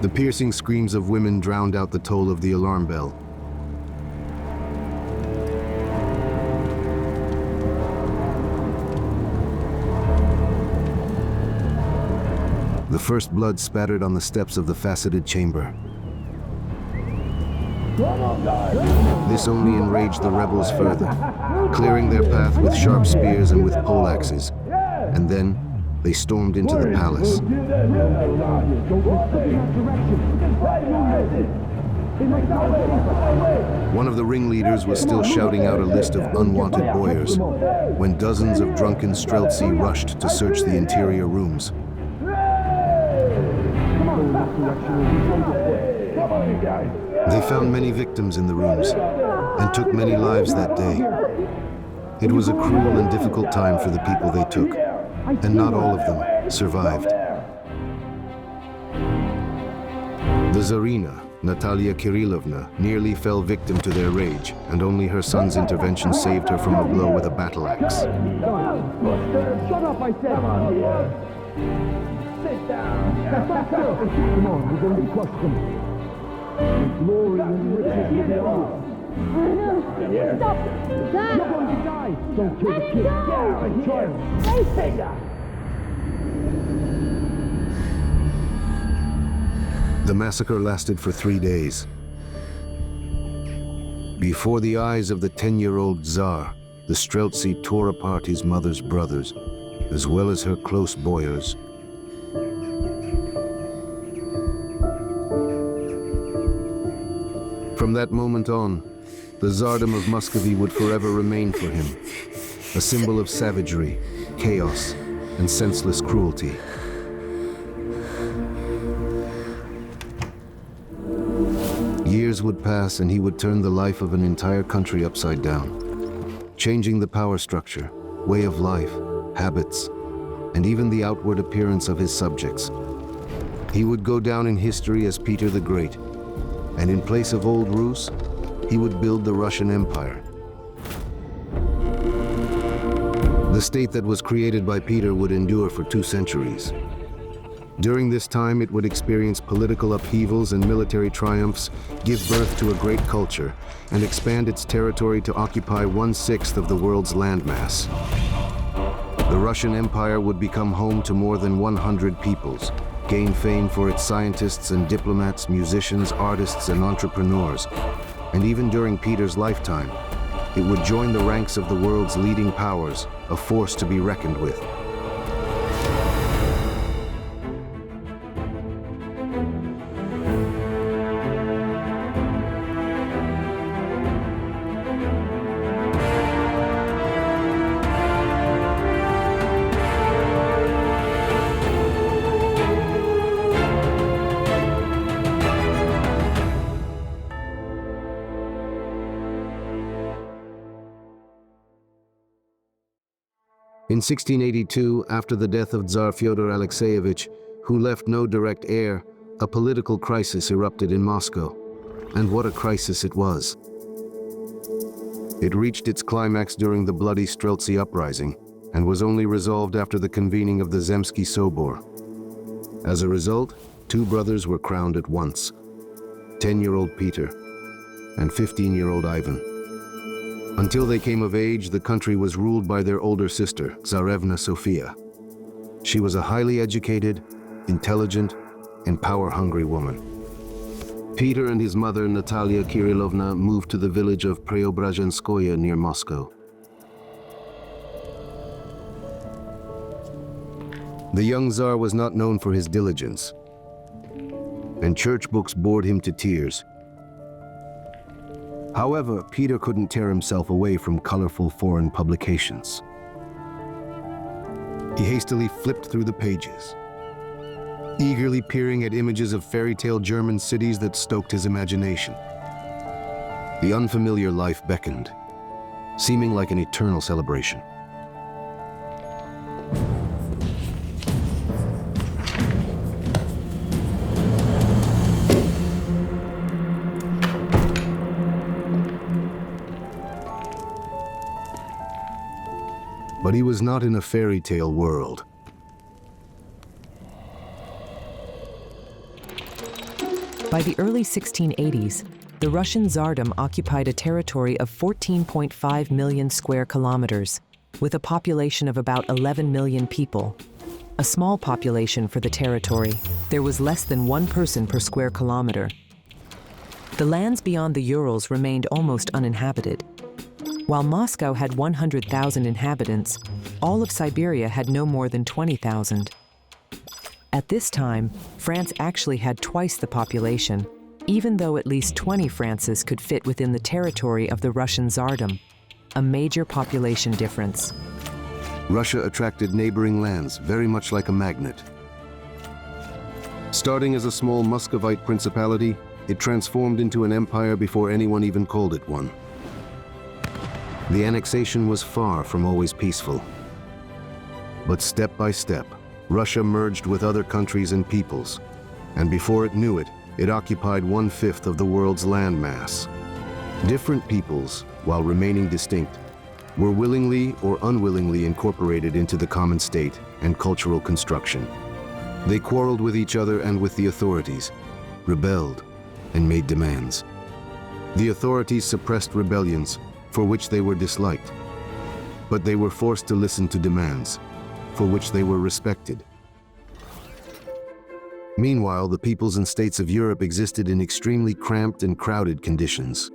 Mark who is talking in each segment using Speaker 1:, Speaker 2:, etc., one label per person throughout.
Speaker 1: The piercing screams of women drowned out the toll of the alarm bell. The first blood spattered on the steps of the faceted chamber. This only enraged the rebels further, clearing their path with sharp spears and with poleaxes. And then they stormed into the palace. One of the ringleaders was still shouting out a list of unwanted boyars when dozens of drunken Streltsy rushed to search the interior rooms. They found many victims in the rooms and took many lives that day. It was a cruel and difficult time for the people they took, and not all of them survived. The Tsarina, Natalia Kirillovna, nearly fell victim to their rage, and only her son's intervention saved her from a blow with a battle axe.
Speaker 2: Shut up, I said! Sit down! Come on, we're going to crush them. Glory and riches with their own.
Speaker 3: Stop! Dad!
Speaker 2: You're going to die! Don't kill the kid!
Speaker 3: Go!
Speaker 2: Yeah, child! Take that!
Speaker 1: The massacre lasted for 3 days. Before the eyes of the 10-year-old Tsar, the Streltsy tore apart his mother's brothers, as well as her close boyars. From that moment on, the Tsardom of Muscovy would forever remain for him, a symbol of savagery, chaos, and senseless cruelty. Years would pass and he would turn the life of an entire country upside down, changing the power structure, way of life, habits, and even the outward appearance of his subjects. He would go down in history as Peter the Great, and in place of Old Rus, he would build the Russian Empire. The state that was created by Peter would endure for 2 centuries. During this time, it would experience political upheavals and military triumphs, give birth to a great culture, and expand its territory to occupy 1/6 of the world's landmass. The Russian Empire would become home to more than 100 peoples, gain fame for its scientists and diplomats, musicians, artists, and entrepreneurs. And even during Peter's lifetime, it would join the ranks of the world's leading powers, a force to be reckoned with. In 1682, after the death of Tsar Fyodor Alexeyevich, who left no direct heir, a political crisis erupted in Moscow. And what a crisis it was. It reached its climax during the bloody Streltsy uprising, and was only resolved after the convening of the Zemsky Sobor. As a result, 2 brothers were crowned at once, 10-year-old Peter and 15-year-old Ivan. Until they came of age, the country was ruled by their older sister, Tsarevna Sofia. She was a highly educated, intelligent, and power-hungry woman. Peter and his mother, Natalia Kirillovna, moved to the village of Preobrazhenskoye near Moscow. The young Tsar was not known for his diligence, and church books bored him to tears. However, Peter couldn't tear himself away from colorful foreign publications. He hastily flipped through the pages, eagerly peering at images of fairy tale German cities that stoked his imagination. The unfamiliar life beckoned, seeming like an eternal celebration. But he was not in a fairy tale world.
Speaker 4: By the early 1680s, the Russian Tsardom occupied a territory of 14.5 million square kilometers, with a population of about 11 million people. A small population for the territory. There was less than 1 person per square kilometer. The lands beyond the Urals remained almost uninhabited. While Moscow had 100,000 inhabitants, all of Siberia had no more than 20,000. At this time, France actually had twice the population, even though at least 20 Frances could fit within the territory of the Russian Tsardom, a major population difference.
Speaker 1: Russia attracted neighboring lands very much like a magnet. Starting as a small Muscovite principality, it transformed into an empire before anyone even called it one. The annexation was far from always peaceful. But step by step, Russia merged with other countries and peoples, and before it knew it, it occupied 1/5 of the world's land mass. Different peoples, while remaining distinct, were willingly or unwillingly incorporated into the common state and cultural construction. They quarreled with each other and with the authorities, rebelled, and made demands. The authorities suppressed rebellions for which they were disliked, but they were forced to listen to demands for which they were respected. Meanwhile, the peoples and states of Europe existed in extremely cramped and crowded conditions.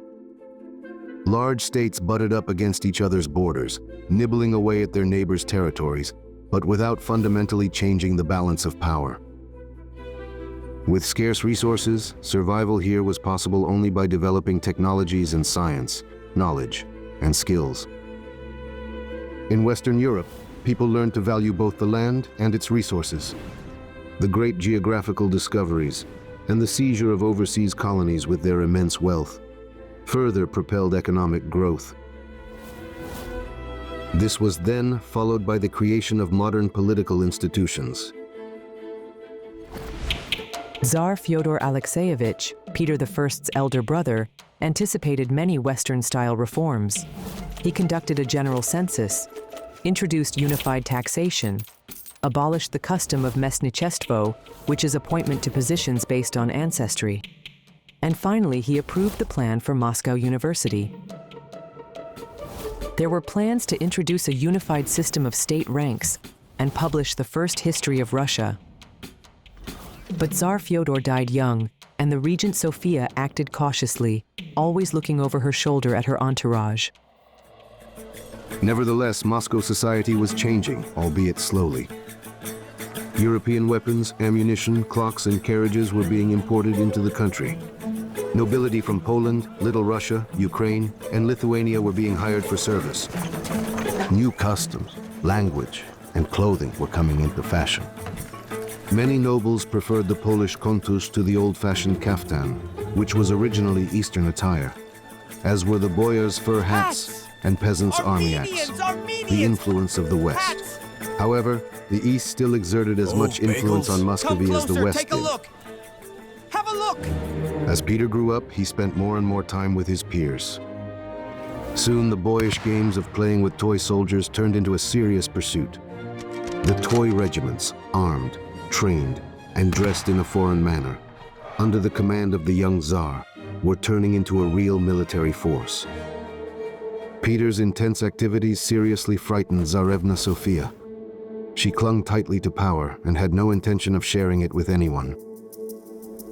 Speaker 1: Large states butted up against each other's borders, nibbling away at their neighbors' territories, but without fundamentally changing the balance of power. With scarce resources, survival here was possible only by developing technologies and science, knowledge, and skills. In Western Europe, people learned to value both the land and its resources. The great geographical discoveries and the seizure of overseas colonies with their immense wealth further propelled economic growth. This was then followed by the creation of modern political institutions.
Speaker 4: Tsar Fyodor Alexeyevich, Peter I's elder brother, anticipated many Western-style reforms. He conducted a general census, introduced unified taxation, abolished the custom of mesnichestvo, which is appointment to positions based on ancestry, and finally he approved the plan for Moscow University. There were plans to introduce a unified system of state ranks and publish the first history of Russia. But Tsar Fyodor died young, and the regent Sophia acted cautiously, always looking over her shoulder at her entourage.
Speaker 1: Nevertheless, Moscow society was changing, albeit slowly. European weapons, ammunition, clocks, and carriages were being imported into the country. Nobility from Poland, Little Russia, Ukraine, and Lithuania were being hired for service. New customs, language, and clothing were coming into fashion. Many nobles preferred the Polish kontusz to the old-fashioned kaftan, which was originally Eastern attire, as were the boyars' fur hats and peasants' army acts, the influence of the West. However, the East still exerted as much influence on Muscovy as the West
Speaker 5: Take a
Speaker 1: did.
Speaker 5: look. Have a look.
Speaker 1: As Peter grew up, he spent more and more time with his peers. Soon, the boyish games of playing with toy soldiers turned into a serious pursuit. The toy regiments, armed, trained, and dressed in a foreign manner, under the command of the young Tsar, were turning into a real military force. Peter's intense activities seriously frightened Tsarevna Sophia. She clung tightly to power and had no intention of sharing it with anyone.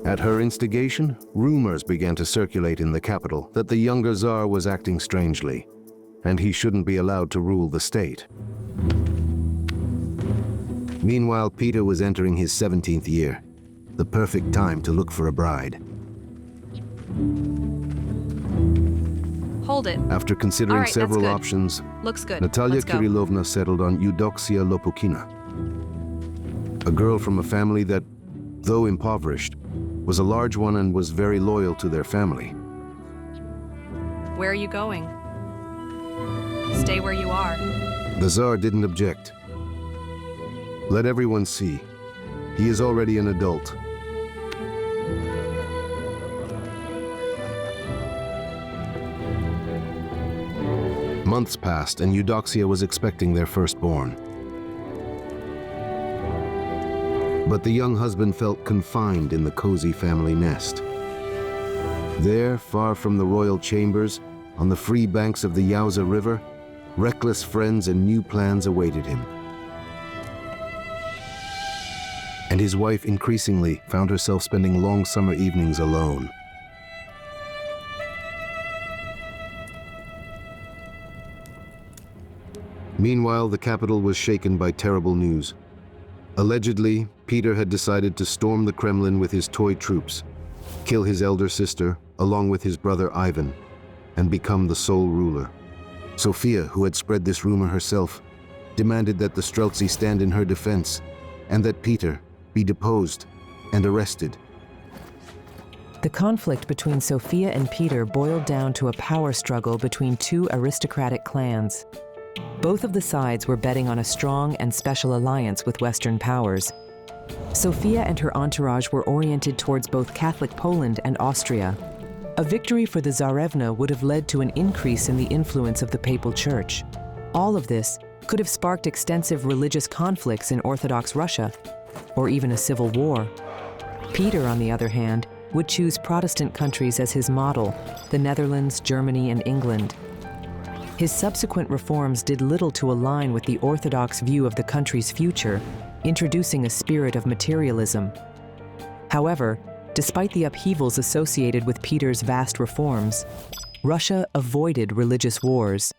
Speaker 1: At her instigation, rumors began to circulate in the capital that the younger Tsar was acting strangely, and he shouldn't be allowed to rule the state. Meanwhile, Peter was entering his 17th year, the perfect time to look for a bride.
Speaker 6: Hold it.
Speaker 1: After considering
Speaker 6: All right, that's
Speaker 1: several
Speaker 6: good.
Speaker 1: options,
Speaker 6: Looks good.
Speaker 1: Natalia
Speaker 6: Let's go.
Speaker 1: Kirillovna settled on Eudoxia Lopukina, a girl from a family that, though impoverished, was a large one and was very loyal to their family.
Speaker 6: Where are you going? Stay where you are.
Speaker 1: The Tsar didn't object. Let everyone see. He is already an adult. Months passed, and Eudoxia was expecting their firstborn. But the young husband felt confined in the cozy family nest. There, far from the royal chambers, on the free banks of the Yauza River, reckless friends and new plans awaited him. And his wife increasingly found herself spending long summer evenings alone. Meanwhile, the capital was shaken by terrible news. Allegedly, Peter had decided to storm the Kremlin with his toy troops, kill his elder sister, along with his brother Ivan, and become the sole ruler. Sophia, who had spread this rumor herself, demanded that the Streltsy stand in her defense, and that Peter be deposed and arrested.
Speaker 4: The conflict between Sophia and Peter boiled down to a power struggle between two aristocratic clans. Both of the sides were betting on a strong and special alliance with Western powers. Sophia and her entourage were oriented towards both Catholic Poland and Austria. A victory for the Tsarevna would have led to an increase in the influence of the Papal Church. All of this could have sparked extensive religious conflicts in Orthodox Russia, or even a civil war. Peter, on the other hand, would choose Protestant countries as his model, the Netherlands, Germany, and England. His subsequent reforms did little to align with the Orthodox view of the country's future, introducing a spirit of materialism. However, despite the upheavals associated with Peter's vast reforms, Russia avoided religious wars.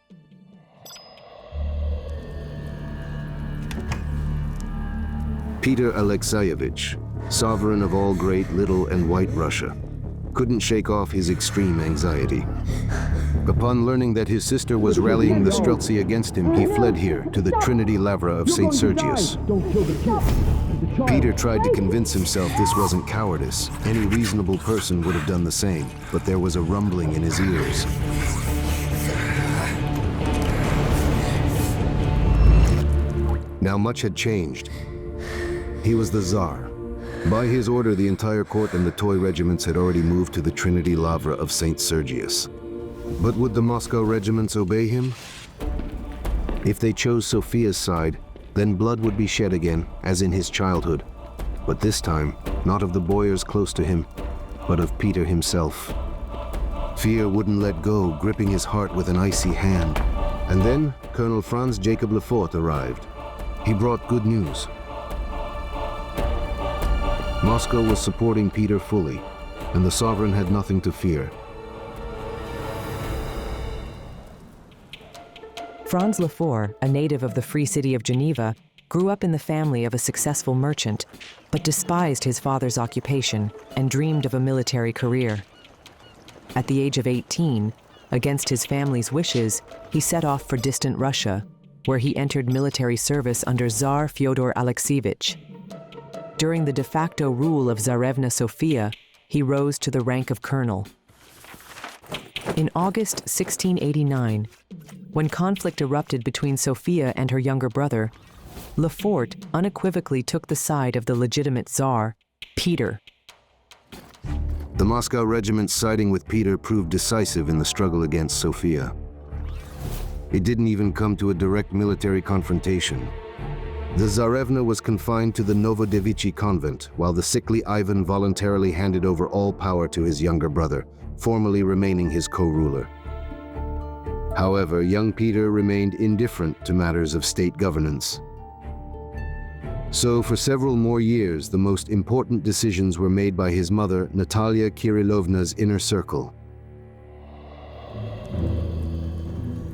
Speaker 1: Peter Alexeyevich, sovereign of all Great, Little, and White Russia, couldn't shake off his extreme anxiety. Upon learning that his sister was rallying the Streltsy against him, he fled here to the Trinity Lavra of St. Sergius. Peter tried to convince himself this wasn't cowardice. Any reasonable person would have done the same, but there was a rumbling in his ears. Now much had changed. He was the Tsar. By his order, the entire court and the toy regiments had already moved to the Trinity Lavra of St. Sergius. But would the Moscow regiments obey him? If they chose Sophia's side, then blood would be shed again, as in his childhood. But this time, not of the boyars close to him, but of Peter himself. Fear wouldn't let go, gripping his heart with an icy hand. And then, Colonel Franz Jacob Lefort arrived. He brought good news. Moscow was supporting Peter fully, and the sovereign had nothing to fear.
Speaker 4: Franz Lefort, a native of the Free City of Geneva, grew up in the family of a successful merchant, but despised his father's occupation and dreamed of a military career. At the age of 18, against his family's wishes, he set off for distant Russia, where he entered military service under Tsar Fyodor Alexeyevich. During the de facto rule of Tsarevna Sophia, he rose to the rank of colonel. In August 1689, when conflict erupted between Sophia and her younger brother, Lefort unequivocally took the side of the legitimate Tsar, Peter.
Speaker 1: The Moscow regiment siding with Peter proved decisive in the struggle against Sophia. It didn't even come to a direct military confrontation. The Tsarevna was confined to the Novodevichy convent, while the sickly Ivan voluntarily handed over all power to his younger brother, formally remaining his co-ruler. However, young Peter remained indifferent to matters of state governance. So for several more years, the most important decisions were made by his mother, Natalia Kirillovna's inner circle.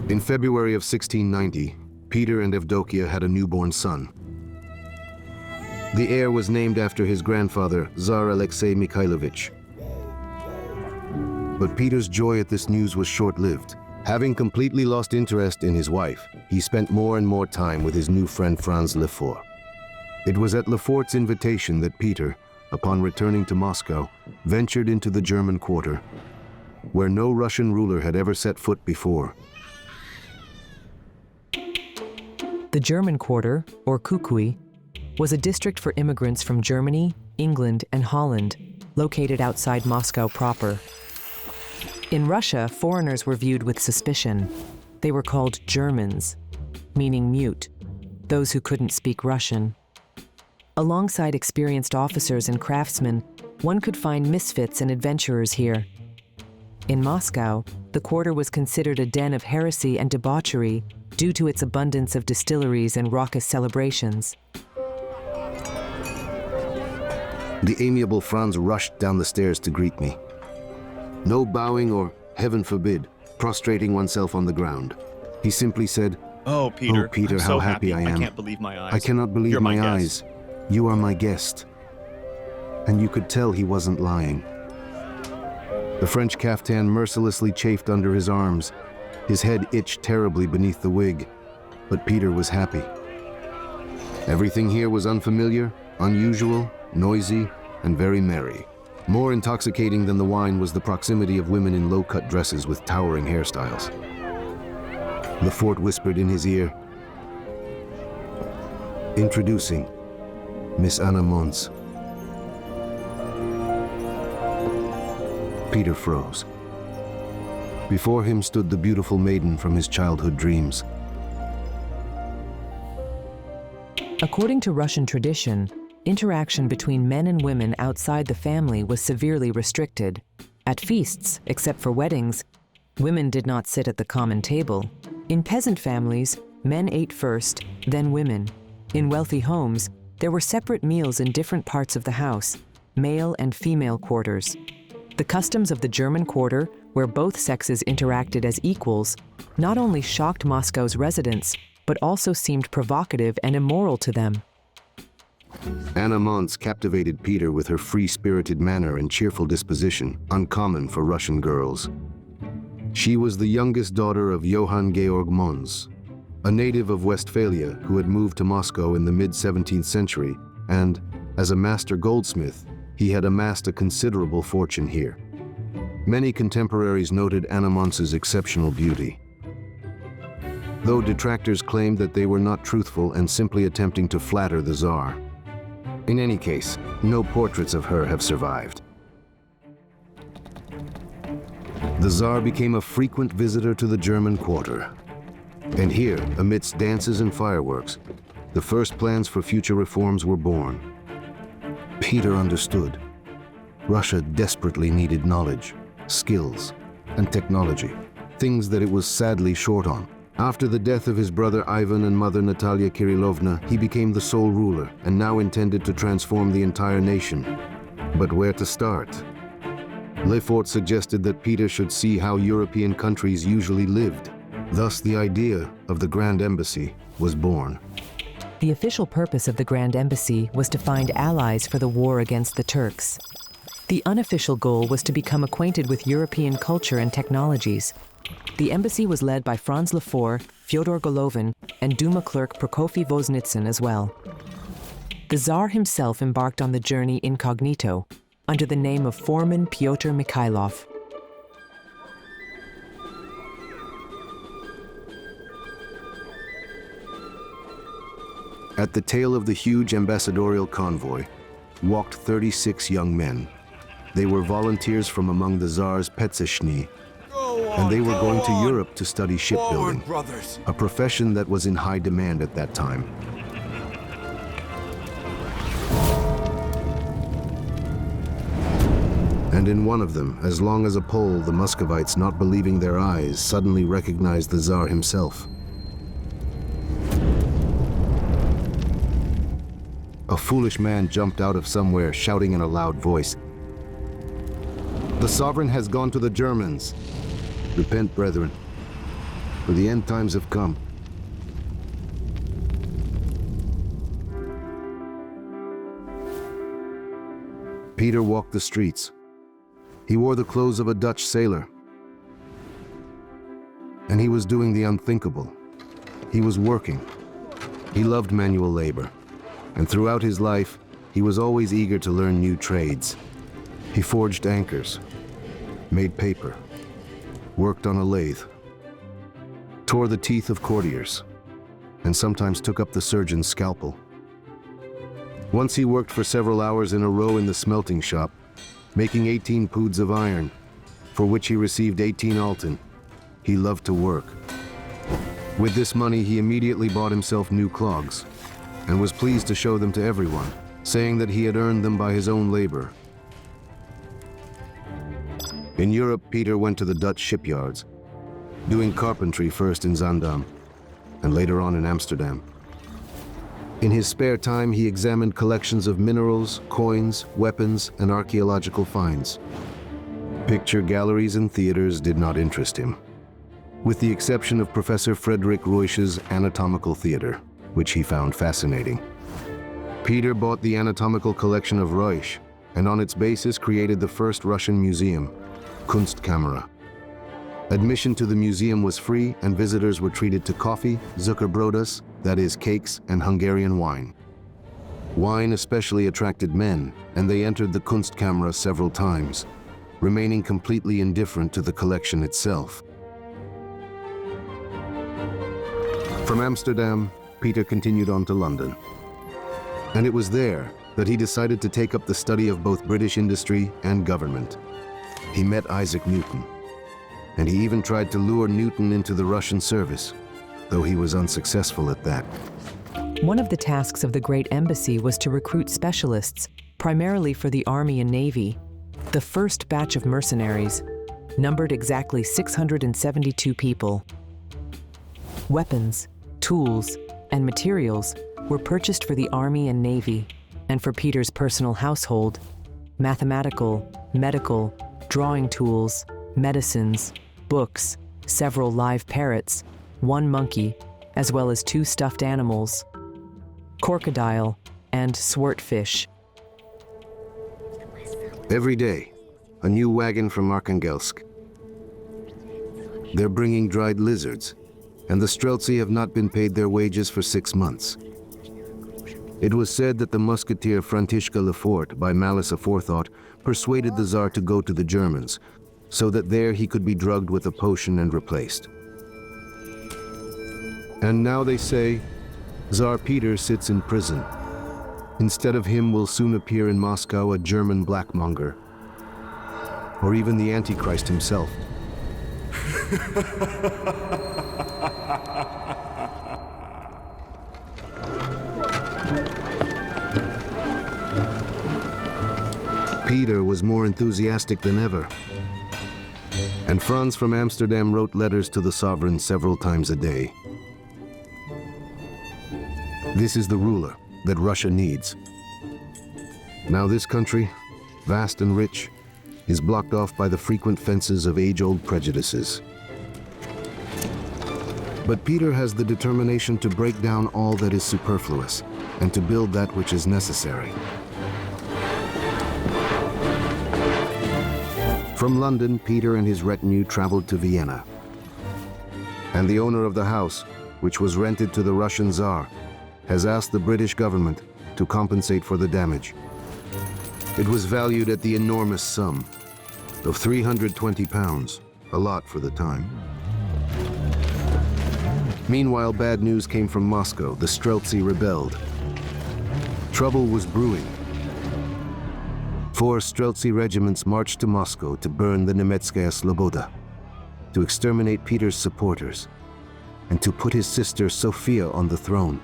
Speaker 1: In February of 1690, Peter and Evdokia had a newborn son. The heir was named after his grandfather, Tsar Alexei Mikhailovich. But Peter's joy at this news was short-lived. Having completely lost interest in his wife, he spent more and more time with his new friend Franz Lefort. It was at Lefort's invitation that Peter, upon returning to Moscow, ventured into the German quarter, where no Russian ruler had ever set foot before.
Speaker 4: The German quarter, or Kukui, was a district for immigrants from Germany, England, and Holland, located outside Moscow proper. In Russia, foreigners were viewed with suspicion. They were called Germans, meaning mute, those who couldn't speak Russian. Alongside experienced officers and craftsmen, one could find misfits and adventurers here. In Moscow, the quarter was considered a den of heresy and debauchery due to its abundance of distilleries and raucous celebrations.
Speaker 1: The amiable Franz rushed down the stairs to greet me. No bowing or, heaven forbid, prostrating oneself on the ground. He simply said,
Speaker 7: Oh, Peter,
Speaker 1: "Oh, Peter,
Speaker 7: I'm
Speaker 1: how
Speaker 7: so
Speaker 1: happy I am.
Speaker 7: I can't believe my eyes.
Speaker 1: I cannot believe
Speaker 7: You're
Speaker 1: my
Speaker 7: guest."
Speaker 1: eyes. You are my guest." And you could tell he wasn't lying. The French caftan mercilessly chafed under his arms. His head itched terribly beneath the wig, but Peter was happy. Everything here was unfamiliar, unusual, noisy, and very merry. More intoxicating than the wine was the proximity of women in low-cut dresses with towering hairstyles. Lefort whispered in his ear, "Introducing Miss Anna Mons." Peter froze. Before him stood the beautiful maiden from his childhood dreams.
Speaker 4: According to Russian tradition, interaction between men and women outside the family was severely restricted. At feasts, except for weddings, women did not sit at the common table. In peasant families, men ate first, then women. In wealthy homes, there were separate meals in different parts of the house, male and female quarters. The customs of the German quarter, where both sexes interacted as equals, not only shocked Moscow's residents, but also seemed provocative and immoral to them.
Speaker 1: Anna Mons captivated Peter with her free-spirited manner and cheerful disposition, uncommon for Russian girls. She was the youngest daughter of Johann Georg Mons, a native of Westphalia who had moved to Moscow in the mid-17th century, and, as a master goldsmith, he had amassed a considerable fortune here. Many contemporaries noted Anna Mons's exceptional beauty, though detractors claimed that they were not truthful and simply attempting to flatter the Tsar. In any case, no portraits of her have survived. The Tsar became a frequent visitor to the German quarter. And here, amidst dances and fireworks, the first plans for future reforms were born. Peter understood. Russia desperately needed knowledge, skills, and technology, things that it was sadly short on. After the death of his brother Ivan and mother Natalia Kirillovna, he became the sole ruler and now intended to transform the entire nation. But where to start? Lefort suggested that Peter should see how European countries usually lived. Thus, the idea of the Grand Embassy was born.
Speaker 4: The official purpose of the Grand Embassy was to find allies for the war against the Turks. The unofficial goal was to become acquainted with European culture and technologies. The embassy was led by Franz Lefort, Fyodor Golovin, and Duma clerk Prokofy Voznitsin as well. The Tsar himself embarked on the journey incognito, under the name of Foreman Pyotr Mikhailov.
Speaker 1: At the tail of the huge ambassadorial convoy walked 36 young men. They were volunteers from among the Tsar's Petsashny, and they were going to Europe to study shipbuilding, a profession that was in high demand at that time. And in one of them, as long as a Pole, the Muscovites, not believing their eyes, suddenly recognized the Tsar himself. A foolish man jumped out of somewhere, shouting in a loud voice, "The sovereign has gone to the Germans. Repent, brethren, for the end times have come." Peter walked the streets. He wore the clothes of a Dutch sailor. And he was doing the unthinkable. He was working. He loved manual labor. And throughout his life, he was always eager to learn new trades. He forged anchors, made paper, worked on a lathe, tore the teeth of courtiers, and sometimes took up the surgeon's scalpel. Once he worked for several hours in a row in the smelting shop, making 18 poods of iron, for which he received 18 alten. He loved to work. With this money, he immediately bought himself new clogs, and was pleased to show them to everyone, saying that he had earned them by his own labor. In Europe, Peter went to the Dutch shipyards, doing carpentry first in Zaandam and later on in Amsterdam. In his spare time, he examined collections of minerals, coins, weapons, and archaeological finds. Picture galleries and theaters did not interest him, with the exception of Professor Frederick Ruysch's Anatomical Theater, which he found fascinating. Peter bought the anatomical collection of Ruysch, and on its basis created the first Russian museum, Kunstkamera. Admission to the museum was free, and visitors were treated to coffee, Zuckerbrodas, that is cakes, and Hungarian wine. Wine especially attracted men, and they entered the Kunstkamera several times, remaining completely indifferent to the collection itself. From Amsterdam, Peter continued on to London. And it was there that he decided to take up the study of both British industry and government. He met Isaac Newton, and he even tried to lure Newton into the Russian service, though he was unsuccessful at that.
Speaker 4: One of the tasks of the Great Embassy was to recruit specialists, primarily for the Army and Navy. The first batch of mercenaries numbered exactly 672 people. Weapons, tools, and materials were purchased for the Army and Navy, and for Peter's personal household, mathematical, medical, drawing tools, medicines, books, several live parrots, one monkey, as well as 2 stuffed animals, crocodile and swordfish.
Speaker 1: Every day, a new wagon from Arkhangelsk. They're bringing dried lizards, and the Streltsy have not been paid their wages for 6 months. It was said that the musketeer Františka Lefort, by malice aforethought, persuaded the Tsar to go to the Germans, so that there he could be drugged with a potion and replaced. And now they say, Tsar Peter sits in prison. Instead of him will soon appear in Moscow a German blackmonger, or even the Antichrist himself. Peter was more enthusiastic than ever, and Franz from Amsterdam wrote letters to the sovereign several times a day. This is the ruler that Russia needs. Now this country, vast and rich, is blocked off by the frequent fences of age-old prejudices. But Peter has the determination to break down all that is superfluous and to build that which is necessary. From London, Peter and his retinue traveled to Vienna. And the owner of the house, which was rented to the Russian Tsar, has asked the British government to compensate for the damage. It was valued at the enormous sum of 320 pounds, a lot for the time. Meanwhile, bad news came from Moscow. The Streltsy rebelled. Trouble was brewing. 4 Streltsy regiments marched to Moscow to burn the Nemetskaya Sloboda, to exterminate Peter's supporters, and to put his sister Sophia on the throne.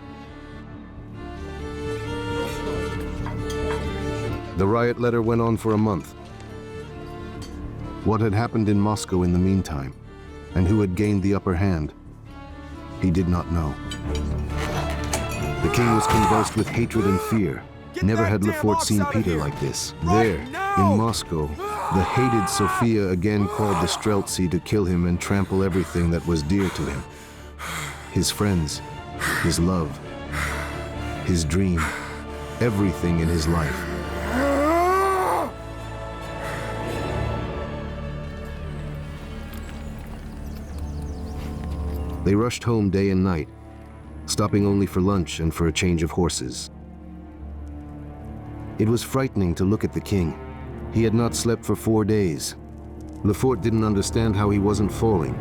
Speaker 1: The riot letter went on for a month. What had happened in Moscow in the meantime, and who had gained the upper hand, he did not know. The king was convulsed with hatred and fear. Never had Lefort seen Peter like this. There, in Moscow, the hated Sophia again called the Streltsy to kill him and trample everything that was dear to him. His friends, his love, his dream, everything in his life. They rushed home day and night, stopping only for lunch and for a change of horses. It was frightening to look at the king. He had not slept for 4 days. Lefort didn't understand how he wasn't falling.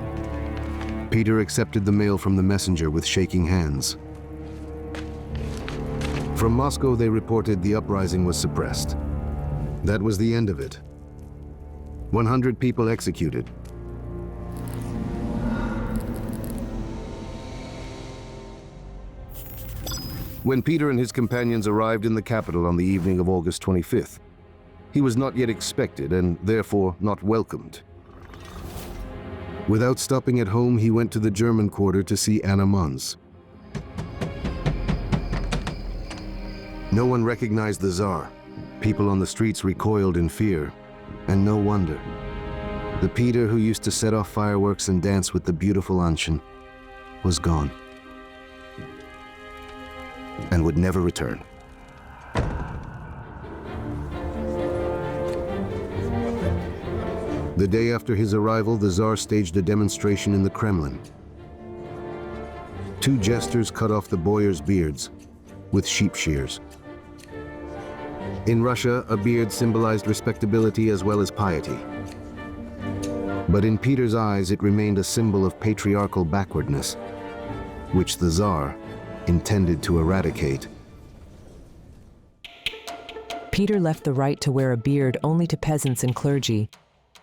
Speaker 1: Peter accepted the mail from the messenger with shaking hands. From Moscow, they reported the uprising was suppressed. That was the end of it. 100 people executed. When Peter and his companions arrived in the capital on the evening of August 25th, He was not yet expected and therefore not welcomed. Without stopping at home, he went to the German quarter to see Anna Mons. No one recognized the Tsar. People on the streets recoiled in fear, and no wonder. The Peter who used to set off fireworks and dance with the beautiful Anshin was gone and would never return. The day after his arrival, the Tsar staged a demonstration in the Kremlin. 2 jesters cut off the boyars' beards with sheep shears. In Russia, a beard symbolized respectability as well as piety. But in Peter's eyes, it remained a symbol of patriarchal backwardness, which the Tsar intended to eradicate.
Speaker 4: Peter left the right to wear a beard only to peasants and clergy,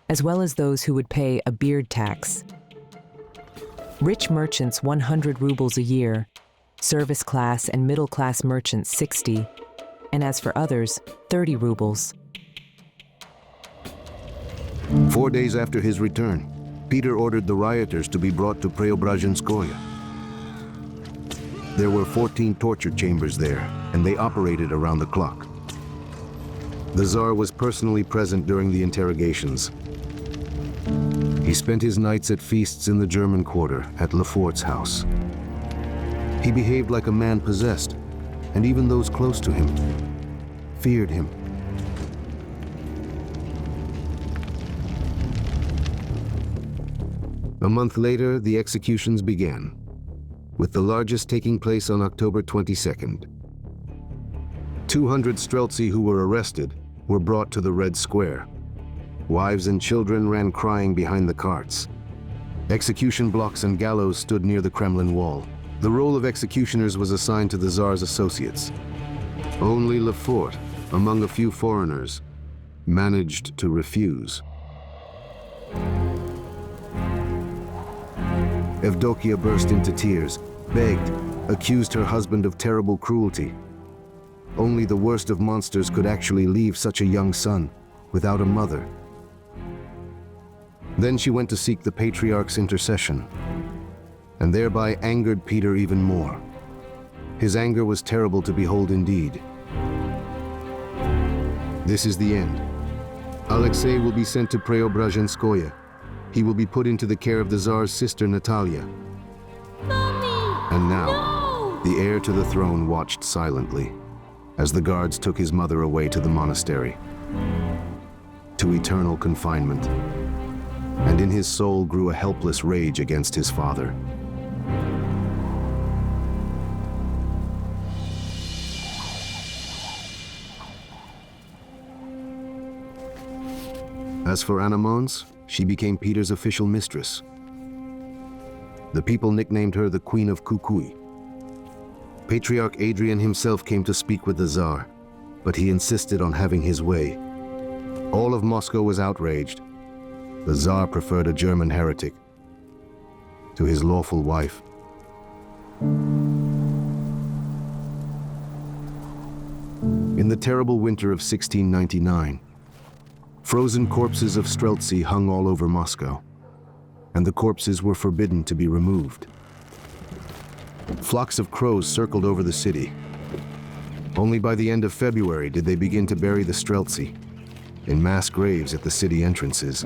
Speaker 4: as well as those who would pay a beard tax. Rich merchants 100 rubles a year, service class and middle class merchants 60, and as for others, 30 rubles.
Speaker 1: 4 days after his return, Peter ordered the rioters to be brought to Preobrazhenskoye. There were 14 torture chambers there, and they operated around the clock. The Tsar was personally present during the interrogations. He spent his nights at feasts in the German quarter at Lefort's house. He behaved like a man possessed, and even those close to him feared him. A month later, the executions began, with the largest taking place on October 22nd. 200 Streltsy who were arrested were brought to the Red Square. Wives and children ran crying behind the carts. Execution blocks and gallows stood near the Kremlin wall. The role of executioners was assigned to the Tsar's associates. Only Lefort, among a few foreigners, managed to refuse. Evdokia burst into tears, begged, accused her husband of terrible cruelty. Only the worst of monsters could actually leave such a young son without a mother. Then she went to seek the Patriarch's intercession, and thereby angered Peter even more. His anger was terrible to behold indeed. This is the end. Alexei will be sent to Preobrazhenskoye. He will be put into the care of the Tsar's sister Natalia. And now, the heir to the throne watched silently as the guards took his mother away to the monastery, to eternal confinement. And in his soul grew a helpless rage against his father. As for Anna Mons, she became Peter's official mistress. The people nicknamed her the Queen of Kukui. Patriarch Adrian himself came to speak with the Tsar, but he insisted on having his way. All of Moscow was outraged. The Tsar preferred a German heretic to his lawful wife. In the terrible winter of 1699, frozen corpses of Streltsy hung all over Moscow, and the corpses were forbidden to be removed. Flocks of crows circled over the city. Only by the end of February did they begin to bury the Streltsy in mass graves at the city entrances.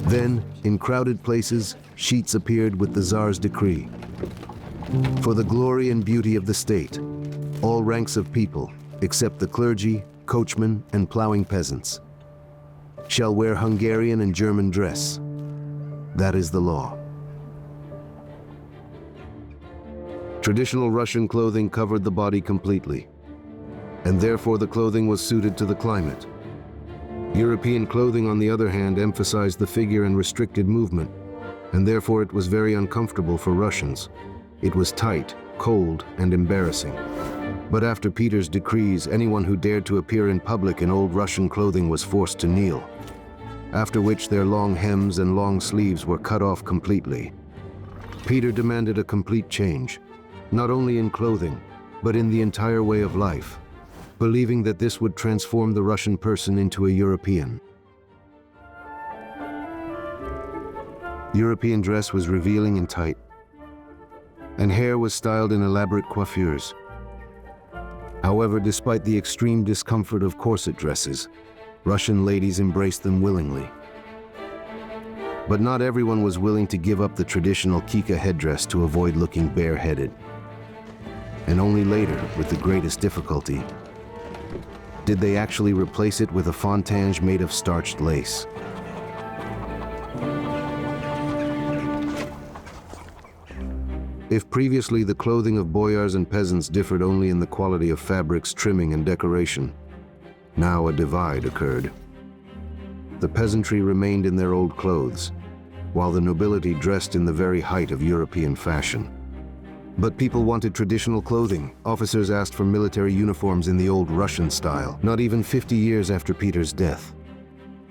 Speaker 1: Then, in crowded places, sheets appeared with the Tsar's decree. For the glory and beauty of the state, all ranks of people, except the clergy, coachmen, and plowing peasants, shall wear Hungarian and German dress. That is the law. Traditional Russian clothing covered the body completely, and therefore the clothing was suited to the climate. European clothing, on the other hand, emphasized the figure and restricted movement, and therefore it was very uncomfortable for Russians. It was tight, cold, and embarrassing. But after Peter's decrees, anyone who dared to appear in public in old Russian clothing was forced to kneel, after which their long hems and long sleeves were cut off completely. Peter demanded a complete change, not only in clothing, but in the entire way of life. believing that this would transform the Russian person into a European. European dress was revealing and tight, and hair was styled in elaborate coiffures. However, despite the extreme discomfort of corset dresses, Russian ladies embraced them willingly. But not everyone was willing to give up the traditional kika headdress to avoid looking bareheaded. And only later, with the greatest difficulty, did they actually replace it with a fontange made of starched lace. If previously the clothing of boyars and peasants differed only in the quality of fabrics, trimming, and decoration, now a divide occurred. The peasantry remained in their old clothes, while the nobility dressed in the very height of European fashion. But people wanted traditional clothing. Officers asked for military uniforms in the old Russian style, not even 50 years after Peter's death.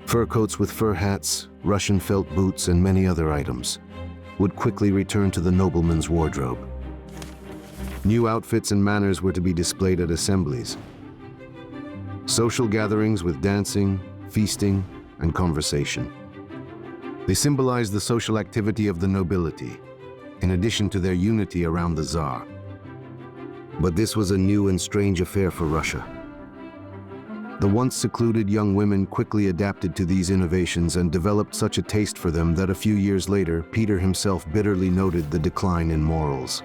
Speaker 1: Fur coats with fur hats, Russian felt boots, and many other items would quickly return to the nobleman's wardrobe. New outfits and manners were to be displayed at assemblies. Social gatherings with dancing, feasting, and conversation. They symbolized the social activity of the nobility, in addition to their unity around the Tsar. But this was a new and strange affair for Russia. The once secluded young women quickly adapted to these innovations and developed such a taste for them that a few years later, Peter himself bitterly noted the decline in morals.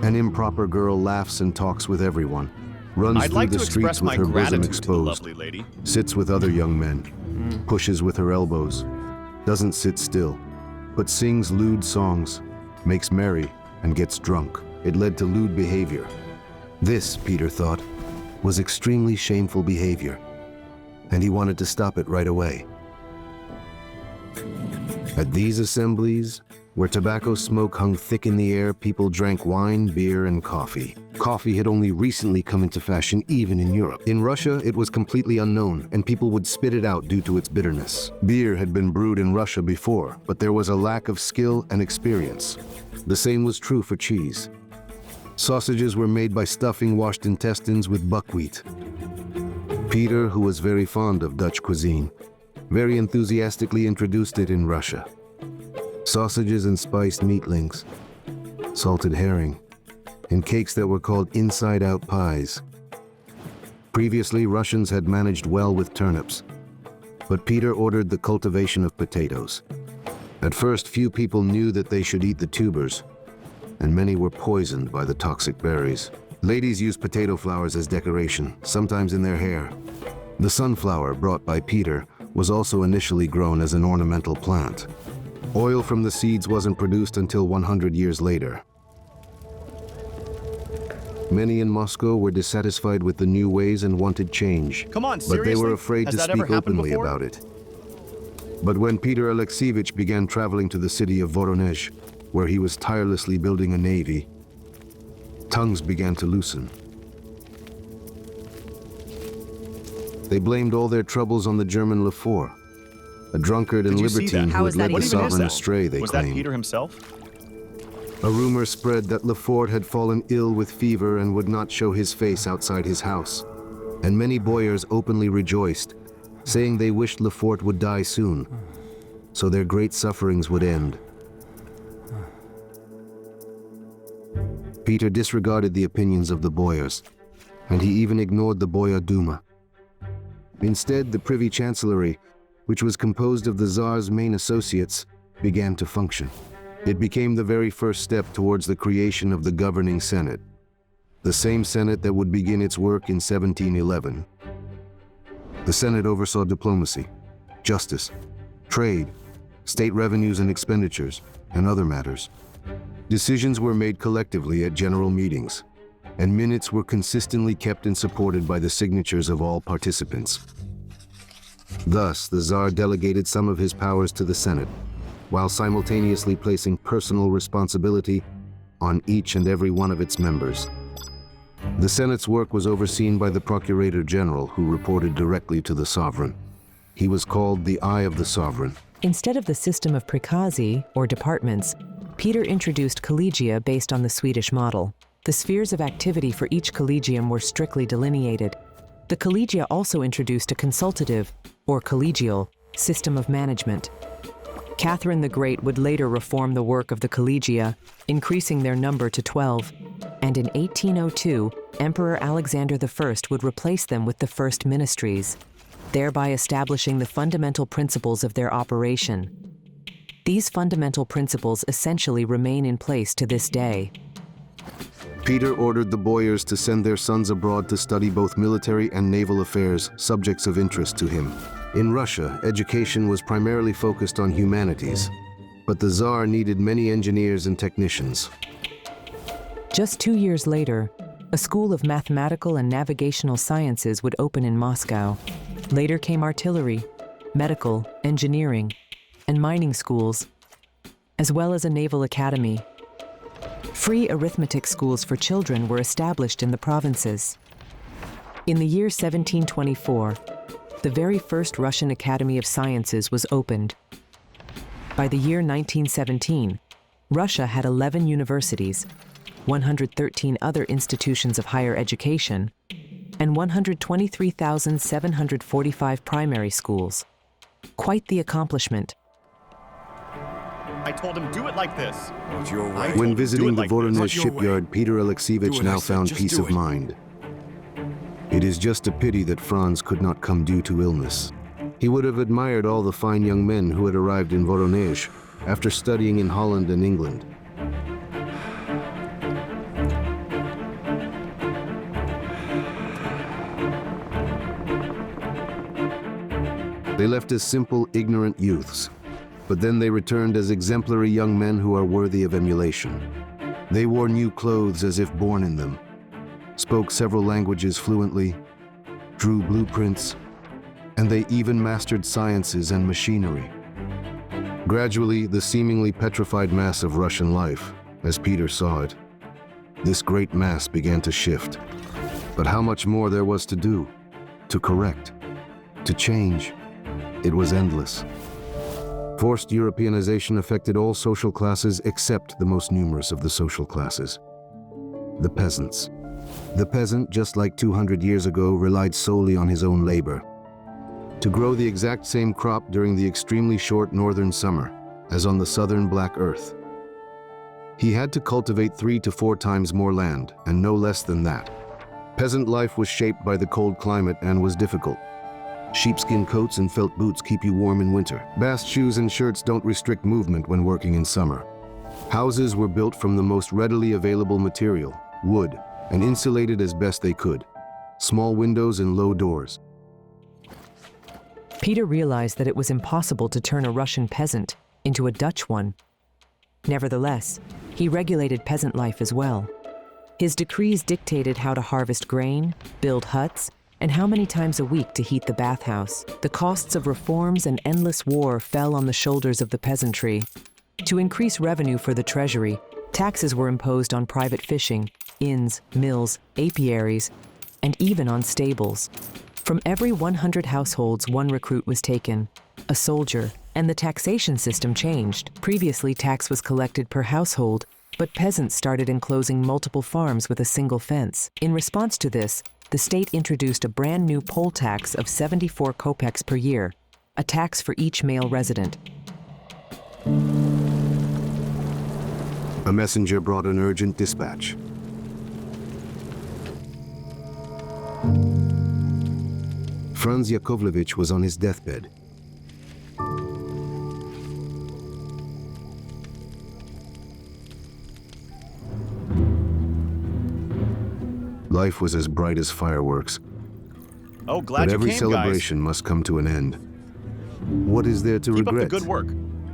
Speaker 1: An improper girl laughs and talks with everyone, runs
Speaker 7: I'd
Speaker 1: through
Speaker 7: like
Speaker 1: the
Speaker 7: to
Speaker 1: streets
Speaker 7: express
Speaker 1: with
Speaker 7: my
Speaker 1: her bosom
Speaker 7: gratitude to the
Speaker 1: exposed,
Speaker 7: lovely lady.
Speaker 1: sits with other young men, pushes with her elbows, doesn't sit still, but sings lewd songs, makes merry, and gets drunk. It led to lewd behavior. This, Peter thought, was extremely shameful behavior, and he wanted to stop it right away. At these assemblies, where tobacco smoke hung thick in the air, people drank wine, beer, and coffee. Coffee had only recently come into fashion even in Europe. In Russia, it was completely unknown, and people would spit it out due to its bitterness. Beer had been brewed in Russia before, but there was a lack of skill and experience. The same was true for cheese. Sausages were made by stuffing washed intestines with buckwheat. Peter, who was very fond of Dutch cuisine, very enthusiastically introduced it in Russia. Sausages and spiced meatlings, salted herring, and cakes that were called inside-out pies. Previously, Russians had managed well with turnips, but Peter ordered the cultivation of potatoes. At first, few people knew that they should eat the tubers, and many were poisoned by the toxic berries. Ladies used potato flowers as decoration, sometimes in their hair. The sunflower brought by Peter was also initially grown as an ornamental plant. Oil from the seeds wasn't produced until 100 years later. Many in Moscow were dissatisfied with the new ways and wanted change.
Speaker 7: Come on,
Speaker 1: but they
Speaker 7: seriously?
Speaker 1: were afraid
Speaker 7: Has
Speaker 1: to
Speaker 7: that ever
Speaker 1: speak
Speaker 7: happened
Speaker 1: openly
Speaker 7: before?
Speaker 1: about it. But when Peter Alexievich began traveling to the city of Voronezh, where he was tirelessly building a navy, tongues began to loosen. They blamed all their troubles on the German Lefort, a drunkard and
Speaker 7: Did you see
Speaker 1: libertine
Speaker 7: that?
Speaker 6: How
Speaker 1: who
Speaker 6: is
Speaker 1: had
Speaker 6: that
Speaker 1: led the
Speaker 6: even
Speaker 7: What even is
Speaker 1: sovereign
Speaker 7: that?
Speaker 1: astray, they
Speaker 7: Was that
Speaker 1: claimed.
Speaker 7: Peter himself?
Speaker 1: A rumor spread that Lefort had fallen ill with fever and would not show his face outside his house, and many boyars openly rejoiced, saying they wished Lefort would die soon, so their great sufferings would end. Peter disregarded the opinions of the boyars, and he even ignored the Boyar Duma. Instead, the Privy Chancellery, which was composed of the Tsar's main associates, began to function. It became the very first step towards the creation of the governing Senate, the same Senate that would begin its work in 1711. The Senate oversaw diplomacy, justice, trade, state revenues and expenditures, and other matters. Decisions were made collectively at general meetings, and minutes were consistently kept and supported by the signatures of all participants. Thus, the Tsar delegated some of his powers to the Senate, while simultaneously placing personal responsibility on each and every one of its members. The Senate's work was overseen by the Procurator General, who reported directly to the sovereign. He was called the Eye of the Sovereign.
Speaker 4: Instead of the system of prikazi, or departments, Peter introduced collegia based on the Swedish model. The spheres of activity for each collegium were strictly delineated. The collegia also introduced a consultative, or collegial, system of management. Catherine the Great would later reform the work of the collegia, increasing their number to 12, and in 1802, Emperor Alexander I would replace them with the first ministries, thereby establishing the fundamental principles of their operation. These fundamental principles essentially remain in place to this day.
Speaker 1: Peter ordered the boyars to send their sons abroad to study both military and naval affairs, subjects of interest to him. In Russia, education was primarily focused on humanities, but the Tsar needed many engineers and technicians.
Speaker 4: Just 2 years later, a school of mathematical and navigational sciences would open in Moscow. Later came artillery, medical, engineering, and mining schools, as well as a naval academy. Free arithmetic schools for children were established in the provinces. In the year 1724, the very first Russian Academy of Sciences was opened. By the year 1917, Russia had 11 universities, 113 other institutions of higher education, and 123,745 primary schools. Quite the accomplishment.
Speaker 7: I told him, do it like this.
Speaker 8: Not your way.
Speaker 1: When visiting the
Speaker 8: Not your
Speaker 1: Voronezh
Speaker 8: way.
Speaker 1: shipyard, Peter
Speaker 8: Do
Speaker 1: Alexeyevich
Speaker 8: what I
Speaker 1: now
Speaker 8: said,
Speaker 1: found
Speaker 8: just
Speaker 1: peace
Speaker 8: do
Speaker 1: of
Speaker 8: it.
Speaker 1: mind. It is just a pity that Franz could not come due to illness. He would have admired all the fine young men who had arrived in Voronezh after studying in Holland and England. They left as simple, ignorant youths, but then they returned as exemplary young men who are worthy of emulation. They wore new clothes as if born in them, spoke several languages fluently, drew blueprints, and they even mastered sciences and machinery. Gradually, the seemingly petrified mass of Russian life, as Peter saw it, this great mass began to shift. But how much more there was to do, to correct, to change. It was endless. Forced Europeanization affected all social classes except the most numerous of the social classes, the peasants. The peasant, just like 200 years ago, relied solely on his own labor. To grow the exact same crop during the extremely short northern summer, as on the southern black earth. He had to cultivate 3 to 4 times more land, and no less than that. Peasant life was shaped by the cold climate and was difficult. Sheepskin coats and felt boots keep you warm in winter. Bast shoes and shirts don't restrict movement when working in summer. Houses were built from the most readily available material, wood, and insulated as best they could. Small windows and low doors.
Speaker 4: Peter realized that it was impossible to turn a Russian peasant into a Dutch one. Nevertheless, he regulated peasant life as well. His decrees dictated how to harvest grain, build huts, and how many times a week to heat the bathhouse. The costs of reforms and endless war fell on the shoulders of the peasantry. To increase revenue for the treasury, taxes were imposed on private fishing, inns, mills, apiaries, and even on stables. From every 100 households, 1 recruit was taken, a soldier, and the taxation system changed. Previously, tax was collected per household, but peasants started enclosing multiple farms with a single fence. In response to this, the state introduced a brand new poll tax of 74 kopecks per year, a tax for each male resident.
Speaker 1: A messenger brought an urgent dispatch. Franz Yakovlevich was on his deathbed. Life was as bright as fireworks,
Speaker 7: Oh, glad
Speaker 1: but
Speaker 7: you
Speaker 1: every
Speaker 7: came,
Speaker 1: celebration must come to an end. What is there to
Speaker 7: guys. Keep
Speaker 1: regret?
Speaker 7: up the good work.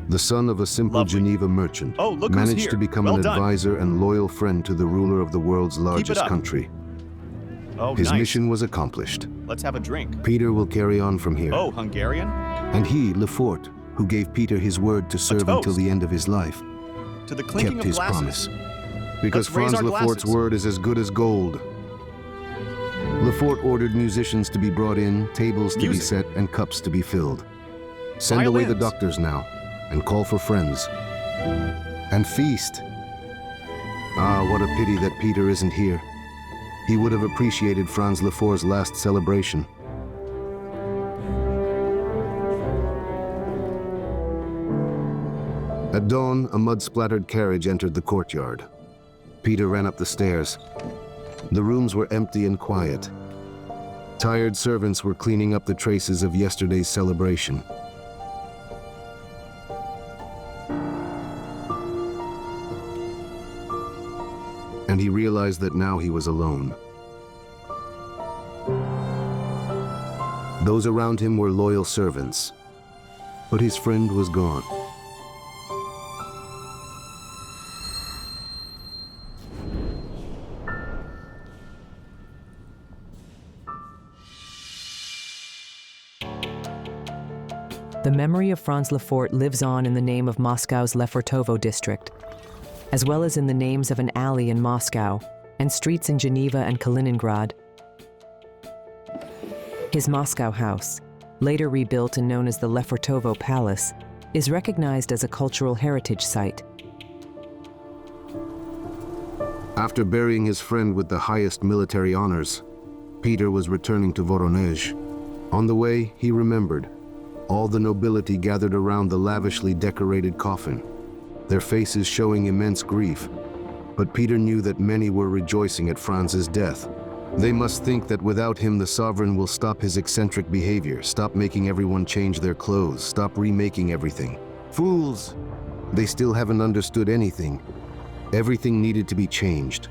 Speaker 1: The son of a simple
Speaker 7: Lovely.
Speaker 1: Geneva merchant,
Speaker 7: Oh, look who's
Speaker 1: managed
Speaker 7: here.
Speaker 1: to become
Speaker 7: Well
Speaker 1: an
Speaker 7: done.
Speaker 1: advisor and loyal friend to the ruler of the world's largest
Speaker 7: up.
Speaker 1: country.
Speaker 7: Oh,
Speaker 1: His
Speaker 7: nice.
Speaker 1: mission was accomplished.
Speaker 7: Let's have a drink.
Speaker 1: Peter will carry on from here.
Speaker 7: Oh, Hungarian?
Speaker 1: And he, Lefort, who gave Peter his word to serve until
Speaker 7: toast.
Speaker 1: the end of his life,
Speaker 7: To the clinking
Speaker 1: kept
Speaker 7: of
Speaker 1: his
Speaker 7: glasses.
Speaker 1: promise. Because
Speaker 7: Let's raise
Speaker 1: Franz
Speaker 7: our
Speaker 1: Lefort's
Speaker 7: glasses.
Speaker 1: word is as good as gold. Lefort ordered musicians to be brought in, tables to be
Speaker 7: Music.
Speaker 1: set, and cups to be filled. Send away the
Speaker 7: Violins.
Speaker 1: doctors now, and call for friends. and feast. Ah, what a pity that Peter isn't here. He would have appreciated Franz Lefort's last celebration. At dawn, a mud-splattered carriage entered the courtyard. Peter ran up the stairs. The rooms were empty and quiet. Tired servants were cleaning up the traces of yesterday's celebration. And he realized that now he was alone. Those around him were loyal servants, but his friend was gone.
Speaker 4: The memory of Franz Lefort lives on in the name of Moscow's Lefortovo district, as well as in the names of an alley in Moscow and streets in Geneva and Kaliningrad. His Moscow house, later rebuilt and known as the Lefortovo Palace, is recognized as a cultural heritage site.
Speaker 1: After burying his friend with the highest military honors, Peter was returning to Voronezh. On the way, he remembered. All the nobility gathered around the lavishly decorated coffin, their faces showing immense grief. But Peter knew that many were rejoicing at Franz's death. They must think that without him the sovereign will stop his eccentric behavior, stop making everyone change their clothes, stop remaking everything. Fools! They still haven't understood anything. Everything needed to be changed,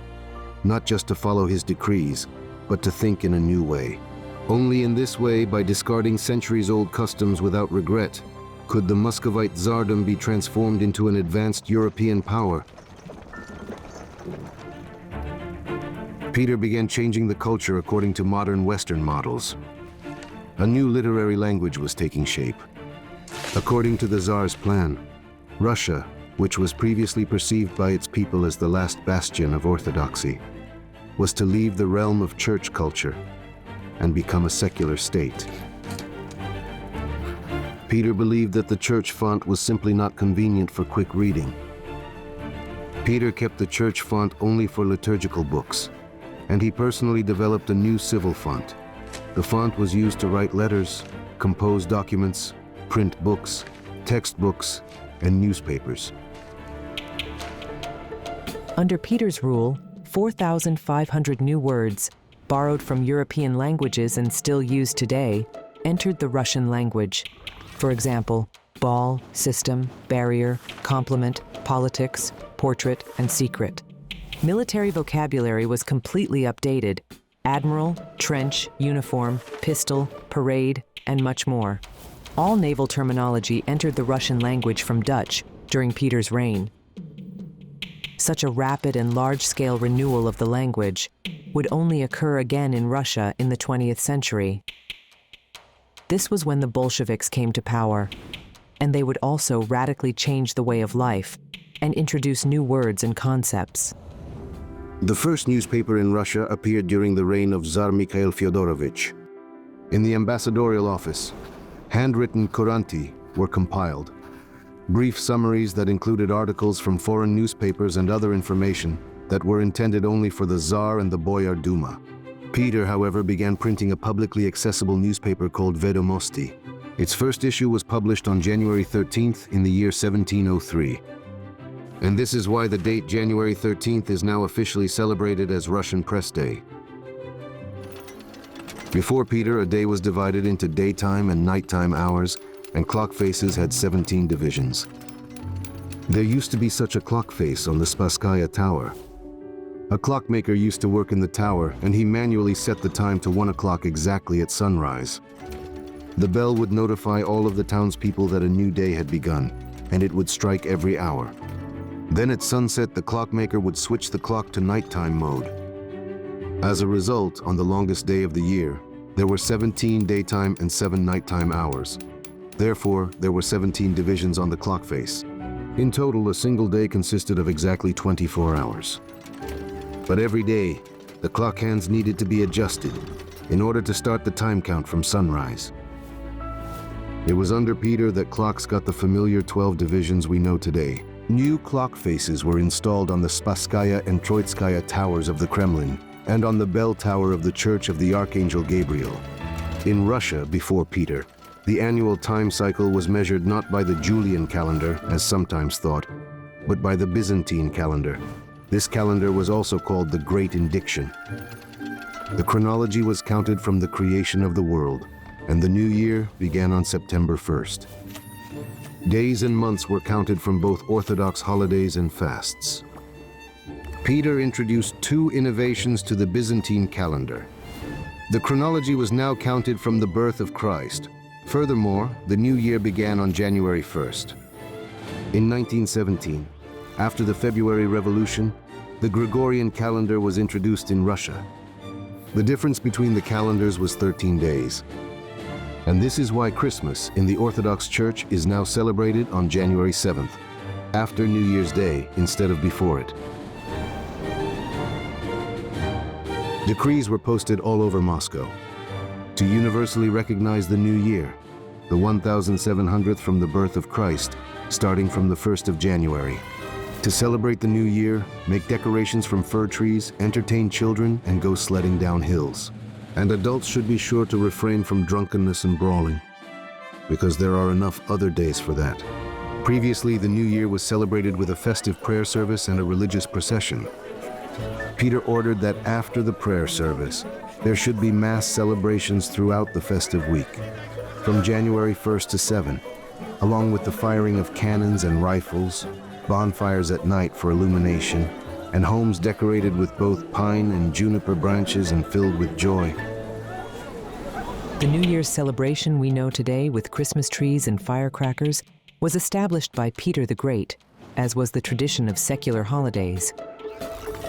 Speaker 1: not just to follow his decrees, but to think in a new way. Only in this way, by discarding centuries-old customs without regret, could the Muscovite Tsardom be transformed into an advanced European power. Peter began changing the culture according to modern Western models. A new literary language was taking shape. According to the Tsar's plan, Russia, which was previously perceived by its people as the last bastion of orthodoxy, was to leave the realm of church culture and become a secular state. Peter believed that the church font was simply not convenient for quick reading. Peter kept the church font only for liturgical books, and he personally developed a new civil font. The font was used to write letters, compose documents, print books, textbooks, and newspapers.
Speaker 4: Under Peter's rule, 4,500 new words, borrowed from European languages and still used today, entered the Russian language. For example, ball, system, barrier, complement, politics, portrait, and secret. Military vocabulary was completely updated: admiral, trench, uniform, pistol, parade, and much more. All naval terminology entered the Russian language from Dutch during Peter's reign. Such a rapid and large-scale renewal of the language would only occur again in Russia in the 20th century. This was when the Bolsheviks came to power, and they would also radically change the way of life and introduce new words and concepts.
Speaker 1: The first newspaper in Russia appeared during the reign of Tsar Mikhail Fyodorovich. In the ambassadorial office, handwritten couranti were compiled, brief summaries that included articles from foreign newspapers and other information that were intended only for the Tsar and the Boyar Duma. Peter, however, began printing a publicly accessible newspaper called Vedomosti. Its first issue was published on January 13th in the year 1703. And this is why the date January 13th is now officially celebrated as Russian Press Day. Before Peter, a day was divided into daytime and nighttime hours, and clock faces had 17 divisions. There used to be such a clock face on the Spasskaya Tower. A clockmaker used to work in the tower, and he manually set the time to 1 o'clock exactly at sunrise. The bell would notify all of the townspeople that a new day had begun, and it would strike every hour. Then at sunset, the clockmaker would switch the clock to nighttime mode. As a result, on the longest day of the year, there were 17 daytime and 7 nighttime hours. Therefore, there were 17 divisions on the clock face. In total, a single day consisted of exactly 24 hours. But every day, the clock hands needed to be adjusted in order to start the time count from sunrise. It was under Peter that clocks got the familiar 12 divisions we know today. New clock faces were installed on the Spasskaya and Troitskaya towers of the Kremlin and on the bell tower of the Church of the Archangel Gabriel. In Russia, before Peter, the annual time cycle was measured not by the Julian calendar, as sometimes thought, but by the Byzantine calendar. This calendar was also called the Great Indiction. The chronology was counted from the creation of the world, and the new year began on September 1st. Days and months were counted from both Orthodox holidays and fasts. Peter introduced two innovations to the Byzantine calendar. The chronology was now counted from the birth of Christ. Furthermore, the new year began on January 1st. In 1917, after the February Revolution, the Gregorian calendar was introduced in Russia. The difference between the calendars was 13 days. And this is why Christmas in the Orthodox Church is now celebrated on January 7th, after New Year's Day instead of before it. Decrees were posted all over Moscow to universally recognize the new year, the 1700th from the birth of Christ, starting from the 1st of January. To celebrate the new year, make decorations from fir trees, entertain children, and go sledding down hills. And adults should be sure to refrain from drunkenness and brawling, because there are enough other days for that. Previously, the new year was celebrated with a festive prayer service and a religious procession. Peter ordered that after the prayer service, there should be mass celebrations throughout the festive week, from January 1st to 7, along with the firing of cannons and rifles, bonfires at night for illumination, and homes decorated with both pine and juniper branches and filled with joy.
Speaker 4: The New Year's celebration we know today with Christmas trees and firecrackers was established by Peter the Great, as was the tradition of secular holidays.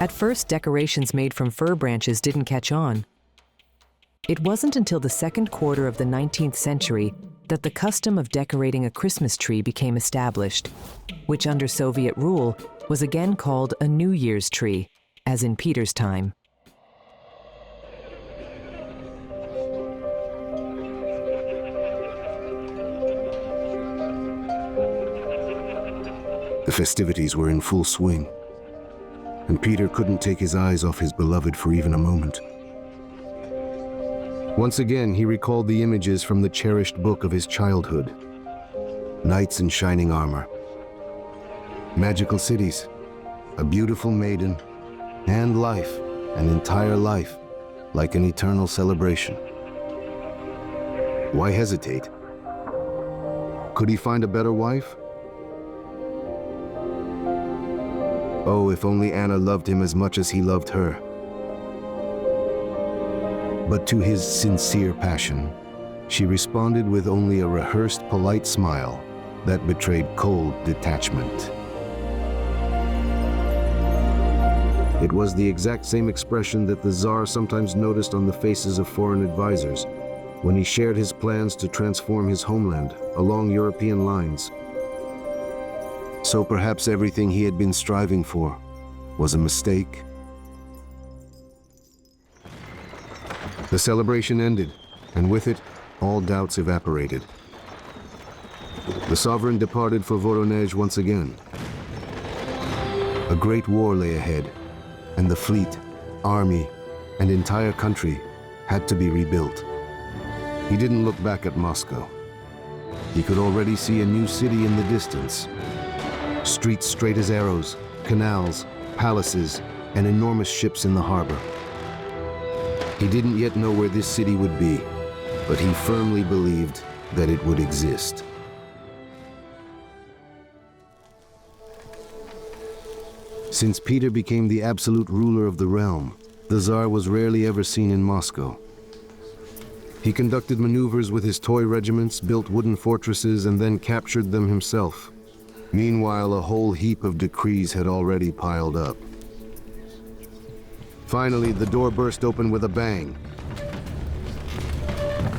Speaker 4: At first, decorations made from fir branches didn't catch on. It wasn't until the second quarter of the 19th century that the custom of decorating a Christmas tree became established, which under Soviet rule was again called a New Year's tree, as in Peter's time.
Speaker 1: The festivities were in full swing, and Peter couldn't take his eyes off his beloved for even a moment. Once again, he recalled the images from the cherished book of his childhood. Knights in shining armor, magical cities, a beautiful maiden, and life, an entire life, like an eternal celebration. Why hesitate? Could he find a better wife? Oh, if only Anna loved him as much as he loved her. But to his sincere passion, she responded with only a rehearsed, polite smile that betrayed cold detachment. It was the exact same expression that the Tsar sometimes noticed on the faces of foreign advisors when he shared his plans to transform his homeland along European lines. So perhaps everything he had been striving for was a mistake. The celebration ended, and with it, all doubts evaporated. The sovereign departed for Voronezh once again. A great war lay ahead, and the fleet, army, and entire country had to be rebuilt. He didn't look back at Moscow. He could already see a new city in the distance. Streets straight as arrows, canals, palaces, and enormous ships in the harbor. He didn't yet know where this city would be, but he firmly believed that it would exist. Since Peter became the absolute ruler of the realm, the Tsar was rarely ever seen in Moscow. He conducted maneuvers with his toy regiments, built wooden fortresses, and then captured them himself. Meanwhile, a whole heap of decrees had already piled up. Finally, the door burst open with a bang.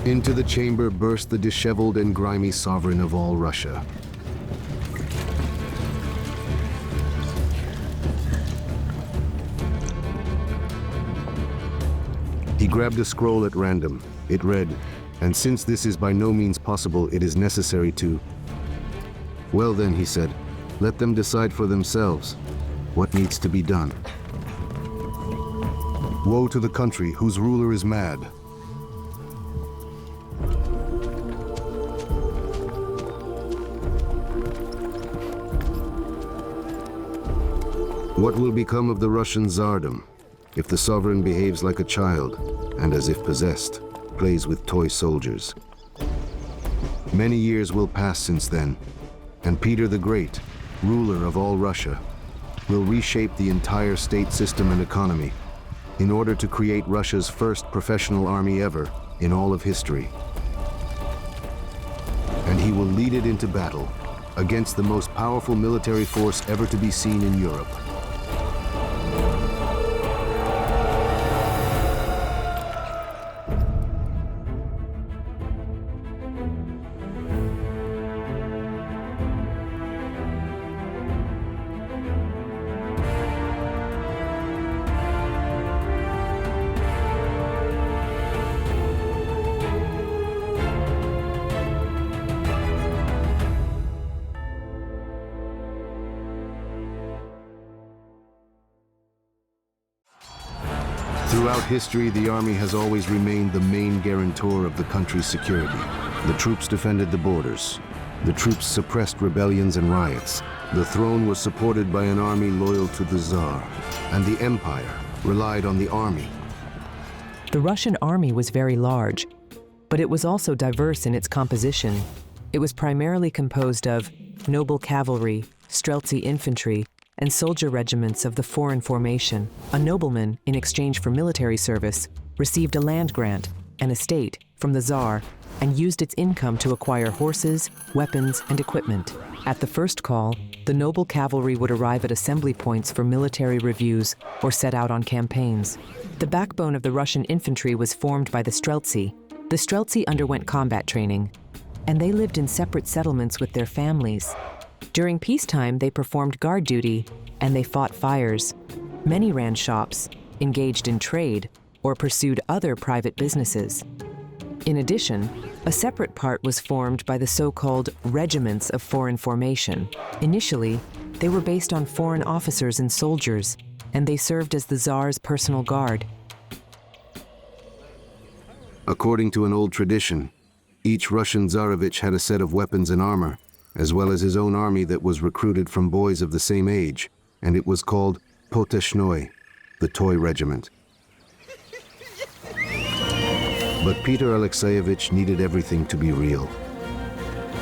Speaker 1: Into the chamber burst the disheveled and grimy sovereign of all Russia. He grabbed a scroll at random. It read, "And since this is by no means possible, it is necessary to..." "Well then," he said, Let them decide for themselves what needs to be done. Woe to the country whose ruler is mad. What will become of the Russian Tsardom if the sovereign behaves like a child and, as if possessed, plays with toy soldiers? Many years will pass since then, and Peter the Great, ruler of all Russia, will reshape the entire state system and economy in order to create Russia's first professional army ever in all of history. And he will lead it into battle against the most powerful military force ever to be seen in Europe. Throughout history, the army has always remained the main guarantor of the country's security. The troops defended the borders. The troops suppressed rebellions and riots. The throne was supported by an army loyal to the Tsar, and the empire relied on the army.
Speaker 4: The Russian army was very large, but it was also diverse in its composition. It was primarily composed of noble cavalry, streltsy infantry, and soldier regiments of the foreign formation. A nobleman, in exchange for military service, received a land grant, an estate, from the Tsar, and used its income to acquire horses, weapons, and equipment. At the first call, the noble cavalry would arrive at assembly points for military reviews or set out on campaigns. The backbone of the Russian infantry was formed by the streltsy. The streltsy underwent combat training, and they lived in separate settlements with their families. During peacetime, they performed guard duty, and they fought fires. Many ran shops, engaged in trade, or pursued other private businesses. In addition, a separate part was formed by the so-called regiments of foreign formation. Initially, they were based on foreign officers and soldiers, and they served as the Tsar's personal guard.
Speaker 1: According to an old tradition, each Russian Tsarevich had a set of weapons and armor, as well as his own army that was recruited from boys of the same age, and it was called Poteshnoi, the Toy Regiment. But Peter Alexeyevich needed everything to be real,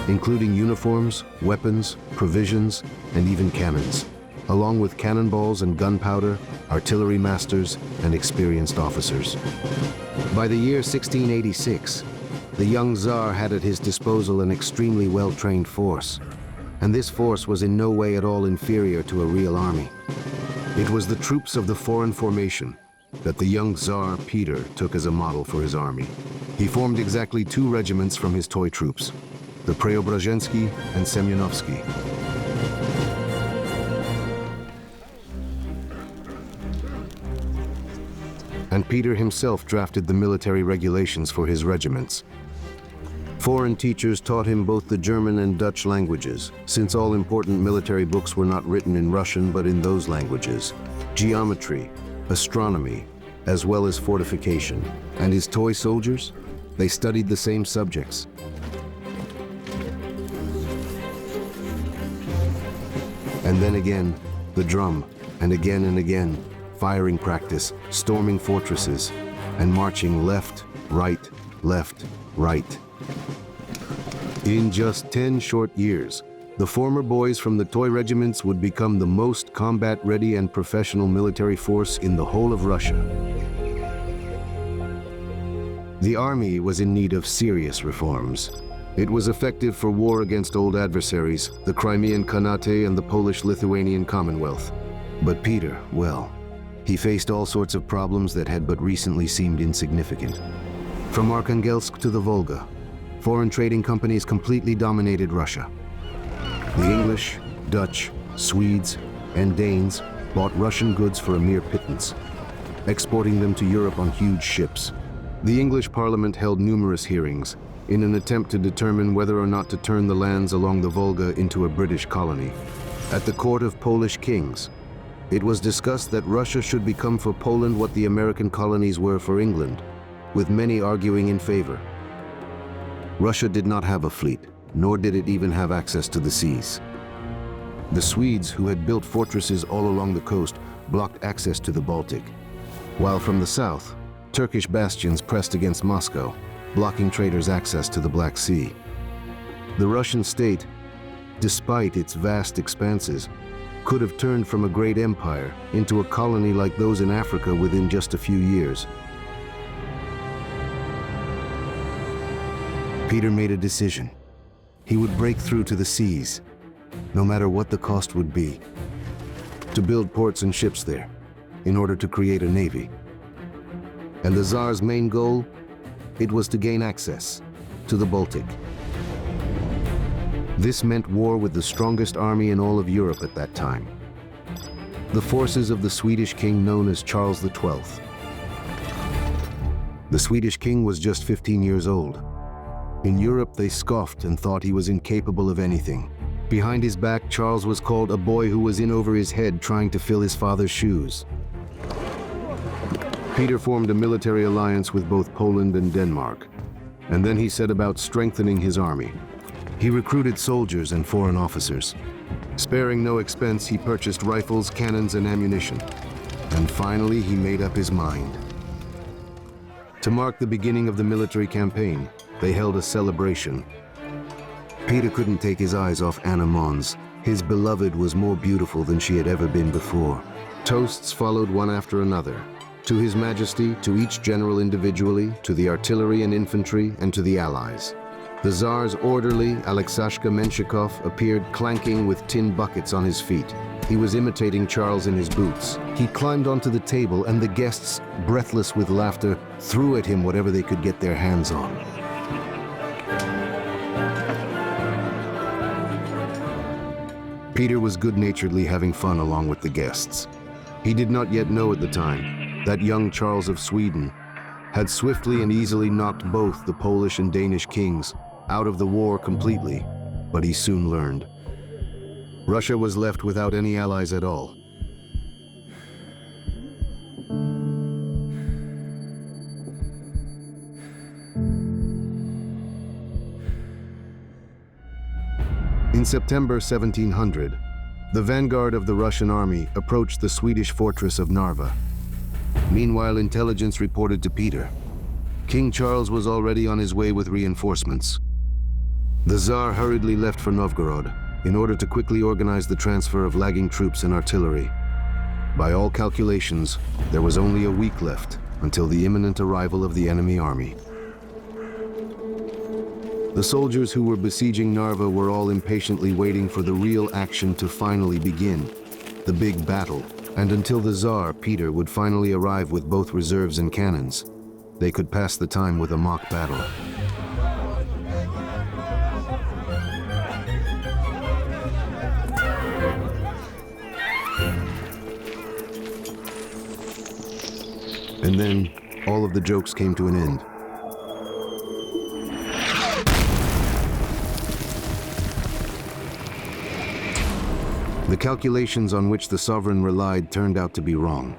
Speaker 1: including uniforms, weapons, provisions, and even cannons, along with cannonballs and gunpowder, artillery masters, and experienced officers. By the year 1686, the young Tsar had at his disposal an extremely well-trained force, and this force was in no way at all inferior to a real army. It was the troops of the foreign formation that the young Tsar Peter took as a model for his army. He formed exactly 2 regiments from his toy troops, the Preobrazhensky and Semyonovsky. And Peter himself drafted the military regulations for his regiments. Foreign teachers taught him both the German and Dutch languages, since all important military books were not written in Russian but in those languages, geometry, astronomy, as well as fortification. And his toy soldiers? They studied the same subjects. And then again, the drum, and again, firing practice, storming fortresses, and marching left, right, left, right. In just 10 short years, the former boys from the toy regiments would become the most combat-ready and professional military force in the whole of Russia. The army was in need of serious reforms. It was effective for war against old adversaries, the Crimean Khanate and the Polish-Lithuanian Commonwealth. But Peter, well, he faced all sorts of problems that had but recently seemed insignificant. From Arkhangelsk to the Volga, foreign trading companies completely dominated Russia. The English, Dutch, Swedes, and Danes bought Russian goods for a mere pittance, exporting them to Europe on huge ships. The English Parliament held numerous hearings in an attempt to determine whether or not to turn the lands along the Volga into a British colony. At the court of Polish kings, it was discussed that Russia should become for Poland what the American colonies were for England, with many arguing in favor. Russia did not have a fleet, nor did it even have access to the seas. The Swedes, who had built fortresses all along the coast, blocked access to the Baltic, while from the south, Turkish bastions pressed against Moscow, blocking traders' access to the Black Sea. The Russian state, despite its vast expanses, could have turned from a great empire into a colony like those in Africa within just a few years. Peter made a decision. He would break through to the seas, no matter what the cost would be, to build ports and ships there, in order to create a navy. And the Tsar's main goal? It was to gain access to the Baltic. This meant war with the strongest army in all of Europe at that time. The forces of the Swedish king known as Charles XII. The Swedish king was just 15 years old. In Europe, they scoffed and thought he was incapable of anything. Behind his back, Charles was called a boy who was in over his head trying to fill his father's shoes. Peter formed a military alliance with both Poland and Denmark, and then he set about strengthening his army. He recruited soldiers and foreign officers. Sparing no expense, he purchased rifles, cannons, and ammunition. And finally, he made up his mind. To mark the beginning of the military campaign, they held a celebration. Peter couldn't take his eyes off Anna Mons. His beloved was more beautiful than she had ever been before. Toasts followed one after another. To His Majesty, to each general individually, to the artillery and infantry, and to the Allies. The Tsar's orderly, Alexashka Menshikov, appeared clanking with tin buckets on his feet. He was imitating Charles in his boots. He climbed onto the table, and the guests, breathless with laughter, threw at him whatever they could get their hands on. Peter was good-naturedly having fun along with the guests. He did not yet know at the time that young Charles of Sweden had swiftly and easily knocked both the Polish and Danish kings out of the war completely, but he soon learned. Russia was left without any allies at all. In September 1700, the vanguard of the Russian army approached the Swedish fortress of Narva. Meanwhile, intelligence reported to Peter. King Charles was already on his way with reinforcements. The Tsar hurriedly left for Novgorod in order to quickly organize the transfer of lagging troops and artillery. By all calculations, there was only a week left until the imminent arrival of the enemy army. The soldiers who were besieging Narva were all impatiently waiting for the real action to finally begin, the big battle. And until the Tsar, Peter, would finally arrive with both reserves and cannons, they could pass the time with a mock battle. And then, all of the jokes came to an end. The calculations on which the sovereign relied turned out to be wrong.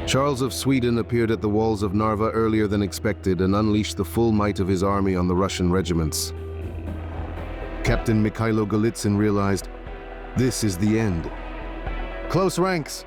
Speaker 1: Charles of Sweden appeared at the walls of Narva earlier than expected and unleashed the full might of his army on the Russian regiments. Captain Mikhailo Golitsyn realized, this is the end. Close ranks!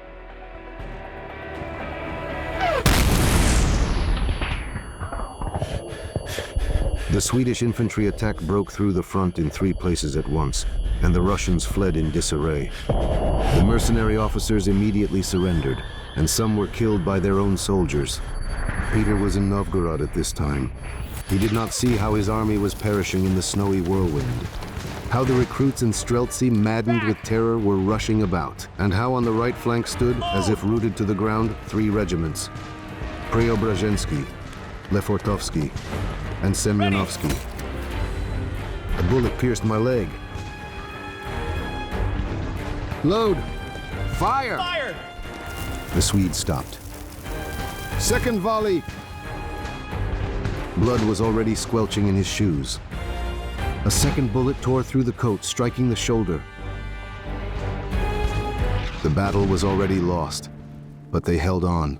Speaker 1: The Swedish infantry attack broke through the front in 3 places at once, and the Russians fled in disarray. The mercenary officers immediately surrendered, and some were killed by their own soldiers. Peter was in Novgorod at this time. He did not see how his army was perishing in the snowy whirlwind, how the recruits in Streltsy, maddened with terror, were rushing about, and how on the right flank stood, as if rooted to the ground, 3 regiments: Preobrazhensky, Lefortovsky, and Semyonovsky. A bullet pierced my leg. Load! Fire!
Speaker 7: Fire!
Speaker 1: The Swedes stopped.
Speaker 2: Second volley!
Speaker 1: Blood was already squelching in his shoes. A second bullet tore through the coat, striking the shoulder. The battle was already lost, but they held on,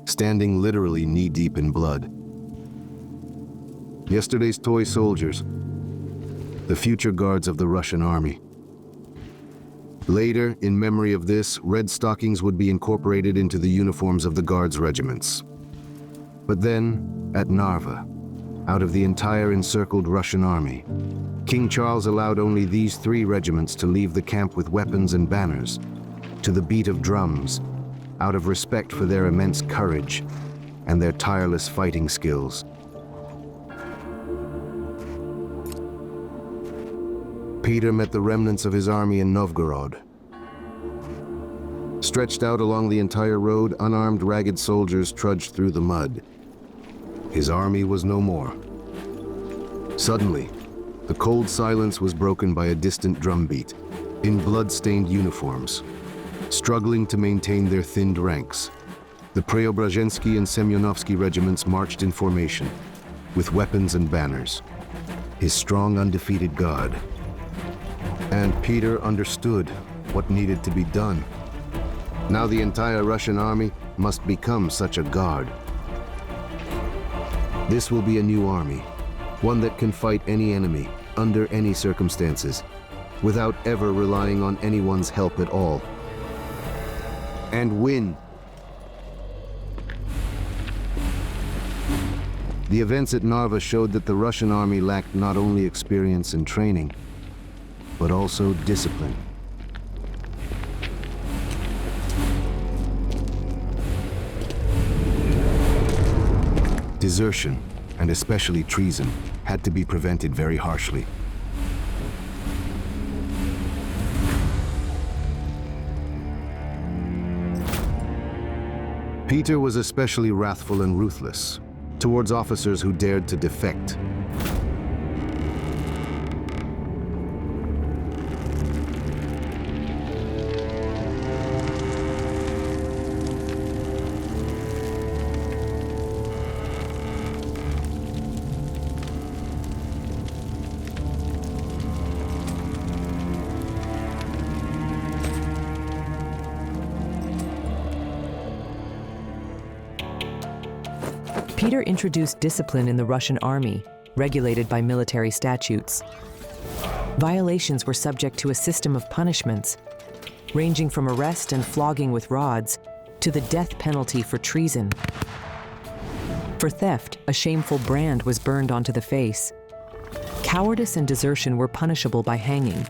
Speaker 1: standing literally knee-deep in blood. Yesterday's toy soldiers, the future guards of the Russian army. Later, in memory of this, red stockings would be incorporated into the uniforms of the guards' regiments. But then, at Narva, out of the entire encircled Russian army, King Charles allowed only these 3 regiments to leave the camp with weapons and banners, to the beat of drums, out of respect for their immense courage and their tireless fighting skills. Peter met the remnants of his army in Novgorod. Stretched out along the entire road, unarmed, ragged soldiers trudged through the mud. His army was no more. Suddenly, the cold silence was broken by a distant drumbeat, in blood-stained uniforms. Struggling to maintain their thinned ranks, the Preobrazhensky and Semyonovsky regiments marched in formation, with weapons and banners, his strong, undefeated guard. And Peter understood what needed to be done. Now the entire Russian army must become such a guard. This will be a new army, one that can fight any enemy, under any circumstances, without ever relying on anyone's help at all. And win. The events at Narva showed that the Russian army lacked not only experience and training, but also discipline. Desertion, and especially treason, had to be prevented very harshly. Peter was especially wrathful and ruthless towards officers who dared to defect.
Speaker 4: Peter introduced discipline in the Russian army, regulated by military statutes. Violations were subject to a system of punishments, ranging from arrest and flogging with rods to the death penalty for treason. For theft, a shameful brand was burned onto the face. Cowardice and desertion were punishable by hanging.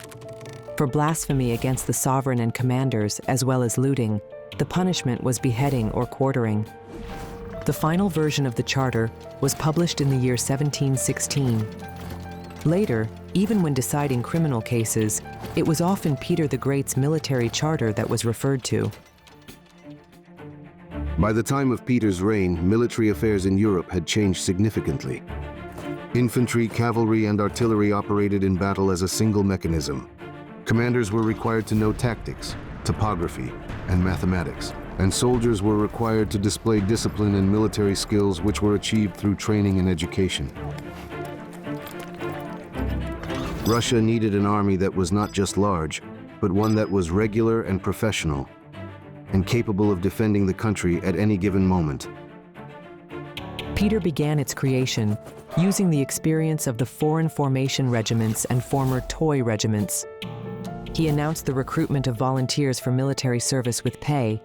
Speaker 4: For blasphemy against the sovereign and commanders, as well as looting, the punishment was beheading or quartering. The final version of the charter was published in the year 1716. Later, even when deciding criminal cases, it was often Peter the Great's military charter that was referred to.
Speaker 1: By the time of Peter's reign, military affairs in Europe had changed significantly. Infantry, cavalry, and artillery operated in battle as a single mechanism. Commanders were required to know tactics, topography, and mathematics, and soldiers were required to display discipline and military skills which were achieved through training and education. Russia needed an army that was not just large, but one that was regular and professional, and capable of defending the country at any given moment.
Speaker 4: Peter began its creation using the experience of the foreign formation regiments and former toy regiments. He announced the recruitment of volunteers for military service with pay,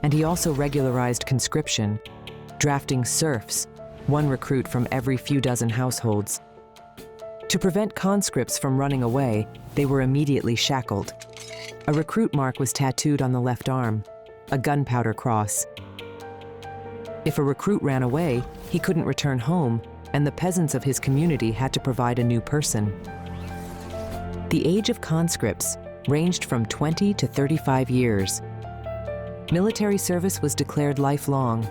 Speaker 4: and he also regularized conscription, drafting serfs, one recruit from every few dozen households. To prevent conscripts from running away, they were immediately shackled. A recruit mark was tattooed on the left arm, a gunpowder cross. If a recruit ran away, he couldn't return home, and the peasants of his community had to provide a new person. The age of conscripts ranged from 20 to 35 years. Military service was declared lifelong,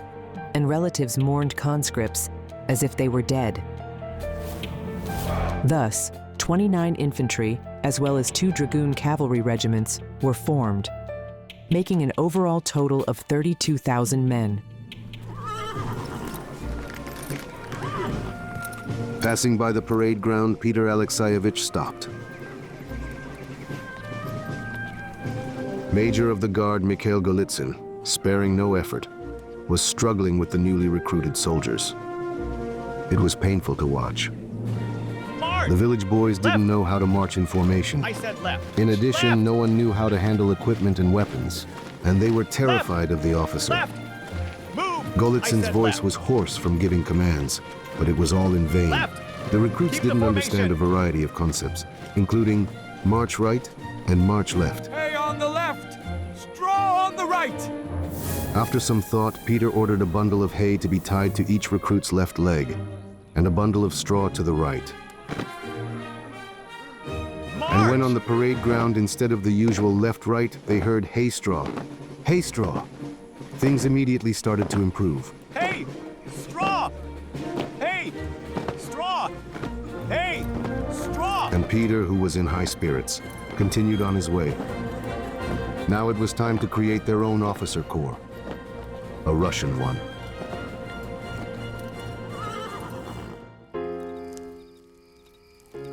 Speaker 4: and relatives mourned conscripts as if they were dead. Thus, 29 infantry, as well as 2 dragoon cavalry regiments, were formed, making an overall total of 32,000 men.
Speaker 1: Passing by the parade ground, Peter Alexeyevich stopped. Major of the Guard Mikhail Golitsyn, sparing no effort, was struggling with the newly recruited soldiers. It was painful to watch.
Speaker 7: March!
Speaker 1: The village boys didn't know how to march in formation.
Speaker 7: I said left.
Speaker 1: In addition,
Speaker 7: Left!
Speaker 1: no one knew how to handle equipment and weapons, and they were terrified of the officer.
Speaker 7: Left! Move! I
Speaker 1: Golitsyn's
Speaker 7: said
Speaker 1: voice
Speaker 7: left.
Speaker 1: was hoarse from giving commands, but it was all in vain.
Speaker 7: Left!
Speaker 1: The recruits
Speaker 7: Keep the
Speaker 1: didn't understand a
Speaker 7: formation.
Speaker 1: variety of concepts, including march right and march left.
Speaker 5: Hay on the left! Straw on the right!
Speaker 1: After some thought, Peter ordered a bundle of hay to be tied to each recruit's left leg, and a bundle of straw to the right. And when on the parade ground, instead of the usual left-right, they heard hay straw. Hay straw! Things immediately started to improve.
Speaker 7: Hey! Straw! Hey! Straw! Hey! Straw!
Speaker 1: And Peter, who was in high spirits, continued on his way. Now it was time to create their own officer corps. A Russian one.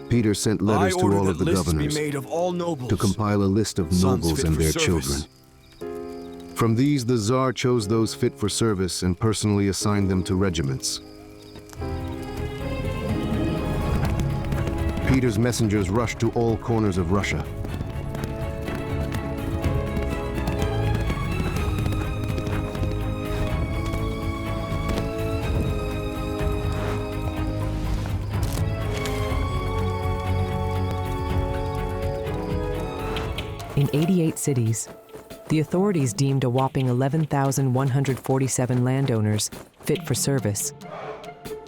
Speaker 1: Peter sent letters to all of the governors
Speaker 5: made of all nobles.
Speaker 1: to compile a list of
Speaker 5: Sons
Speaker 1: nobles
Speaker 5: fit
Speaker 1: and
Speaker 5: for
Speaker 1: their
Speaker 5: service.
Speaker 1: children. From these, the Tsar chose those fit for service and personally assigned them to regiments. Peter's messengers rushed to all corners of Russia.
Speaker 4: In 88 cities, the authorities deemed a whopping 11,147 landowners fit for service.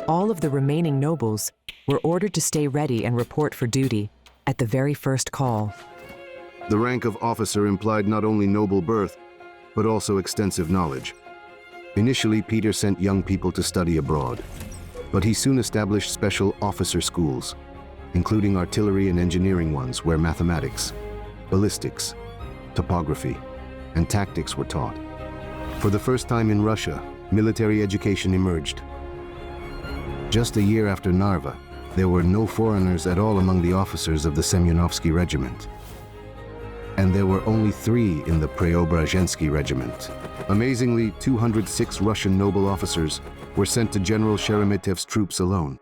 Speaker 4: All of the remaining nobles were ordered to stay ready and report for duty at the very first call.
Speaker 1: The rank of officer implied not only noble birth, but also extensive knowledge. Initially, Peter sent young people to study abroad, but he soon established special officer schools, including artillery and engineering ones where mathematics, ballistics, topography, and tactics were taught. For the first time in Russia, military education emerged. Just a year after Narva, there were no foreigners at all among the officers of the Semyonovsky Regiment. And there were only 3 in the Preobrazhensky Regiment. Amazingly, 206 Russian noble officers were sent to General Sheremetev's troops alone.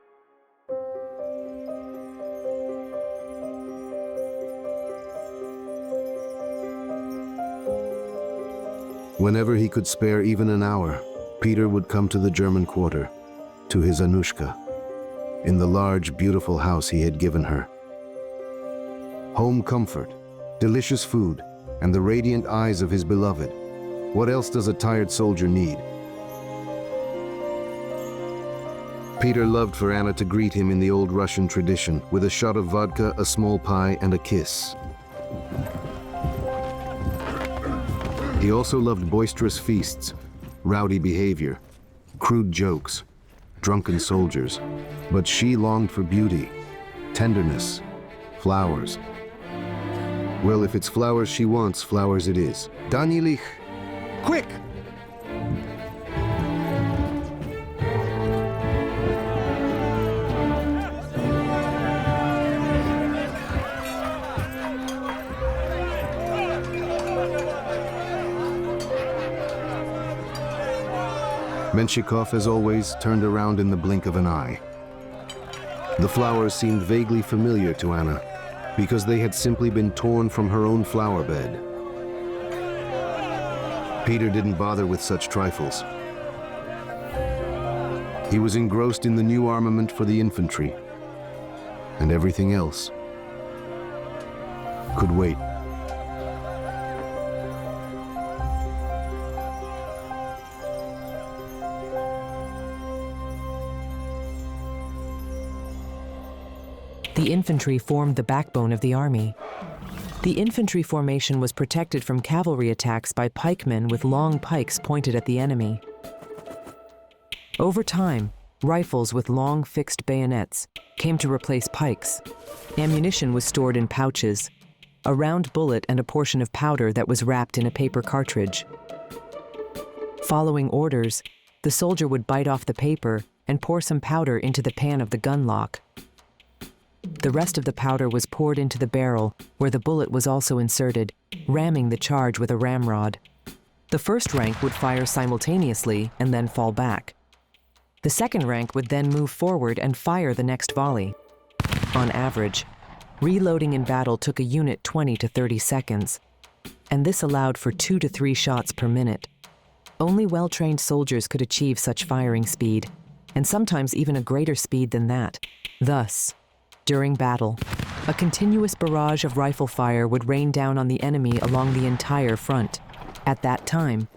Speaker 1: Whenever he could spare even an hour, Peter would come to the German quarter, to his Anushka, in the large, beautiful house he had given her. Home comfort, delicious food, and the radiant eyes of his beloved. What else does a tired soldier need? Peter loved for Anna to greet him in the old Russian tradition, with a shot of vodka, a small pie, and a kiss. He also loved boisterous feasts, rowdy behavior, crude jokes, drunken soldiers. But she longed for beauty, tenderness, flowers. Well, if it's flowers she wants, flowers it is. Danilich, quick! Menshikov, as always, turned around in the blink of an eye. The flowers seemed vaguely familiar to Anna, because they had simply been torn from her own flower bed. Peter didn't bother with such trifles. He was engrossed in the new armament for the infantry, and everything else could wait.
Speaker 4: The infantry formed the backbone of the army. The infantry formation was protected from cavalry attacks by pikemen with long pikes pointed at the enemy. Over time, rifles with long fixed bayonets came to replace pikes. Ammunition was stored in pouches, a round bullet and a portion of powder that was wrapped in a paper cartridge. Following orders, the soldier would bite off the paper and pour some powder into the pan of the gun lock. The rest of the powder was poured into the barrel, where the bullet was also inserted, ramming the charge with a ramrod. The first rank would fire simultaneously and then fall back. The second rank would then move forward and fire the next volley. On average, reloading in battle took a unit 20 to 30 seconds, and this allowed for 2 to 3 shots per minute. Only well-trained soldiers could achieve such firing speed, and sometimes even a greater speed than that. Thus, during battle, a continuous barrage of rifle fire would rain down on the enemy along the entire front. At that time,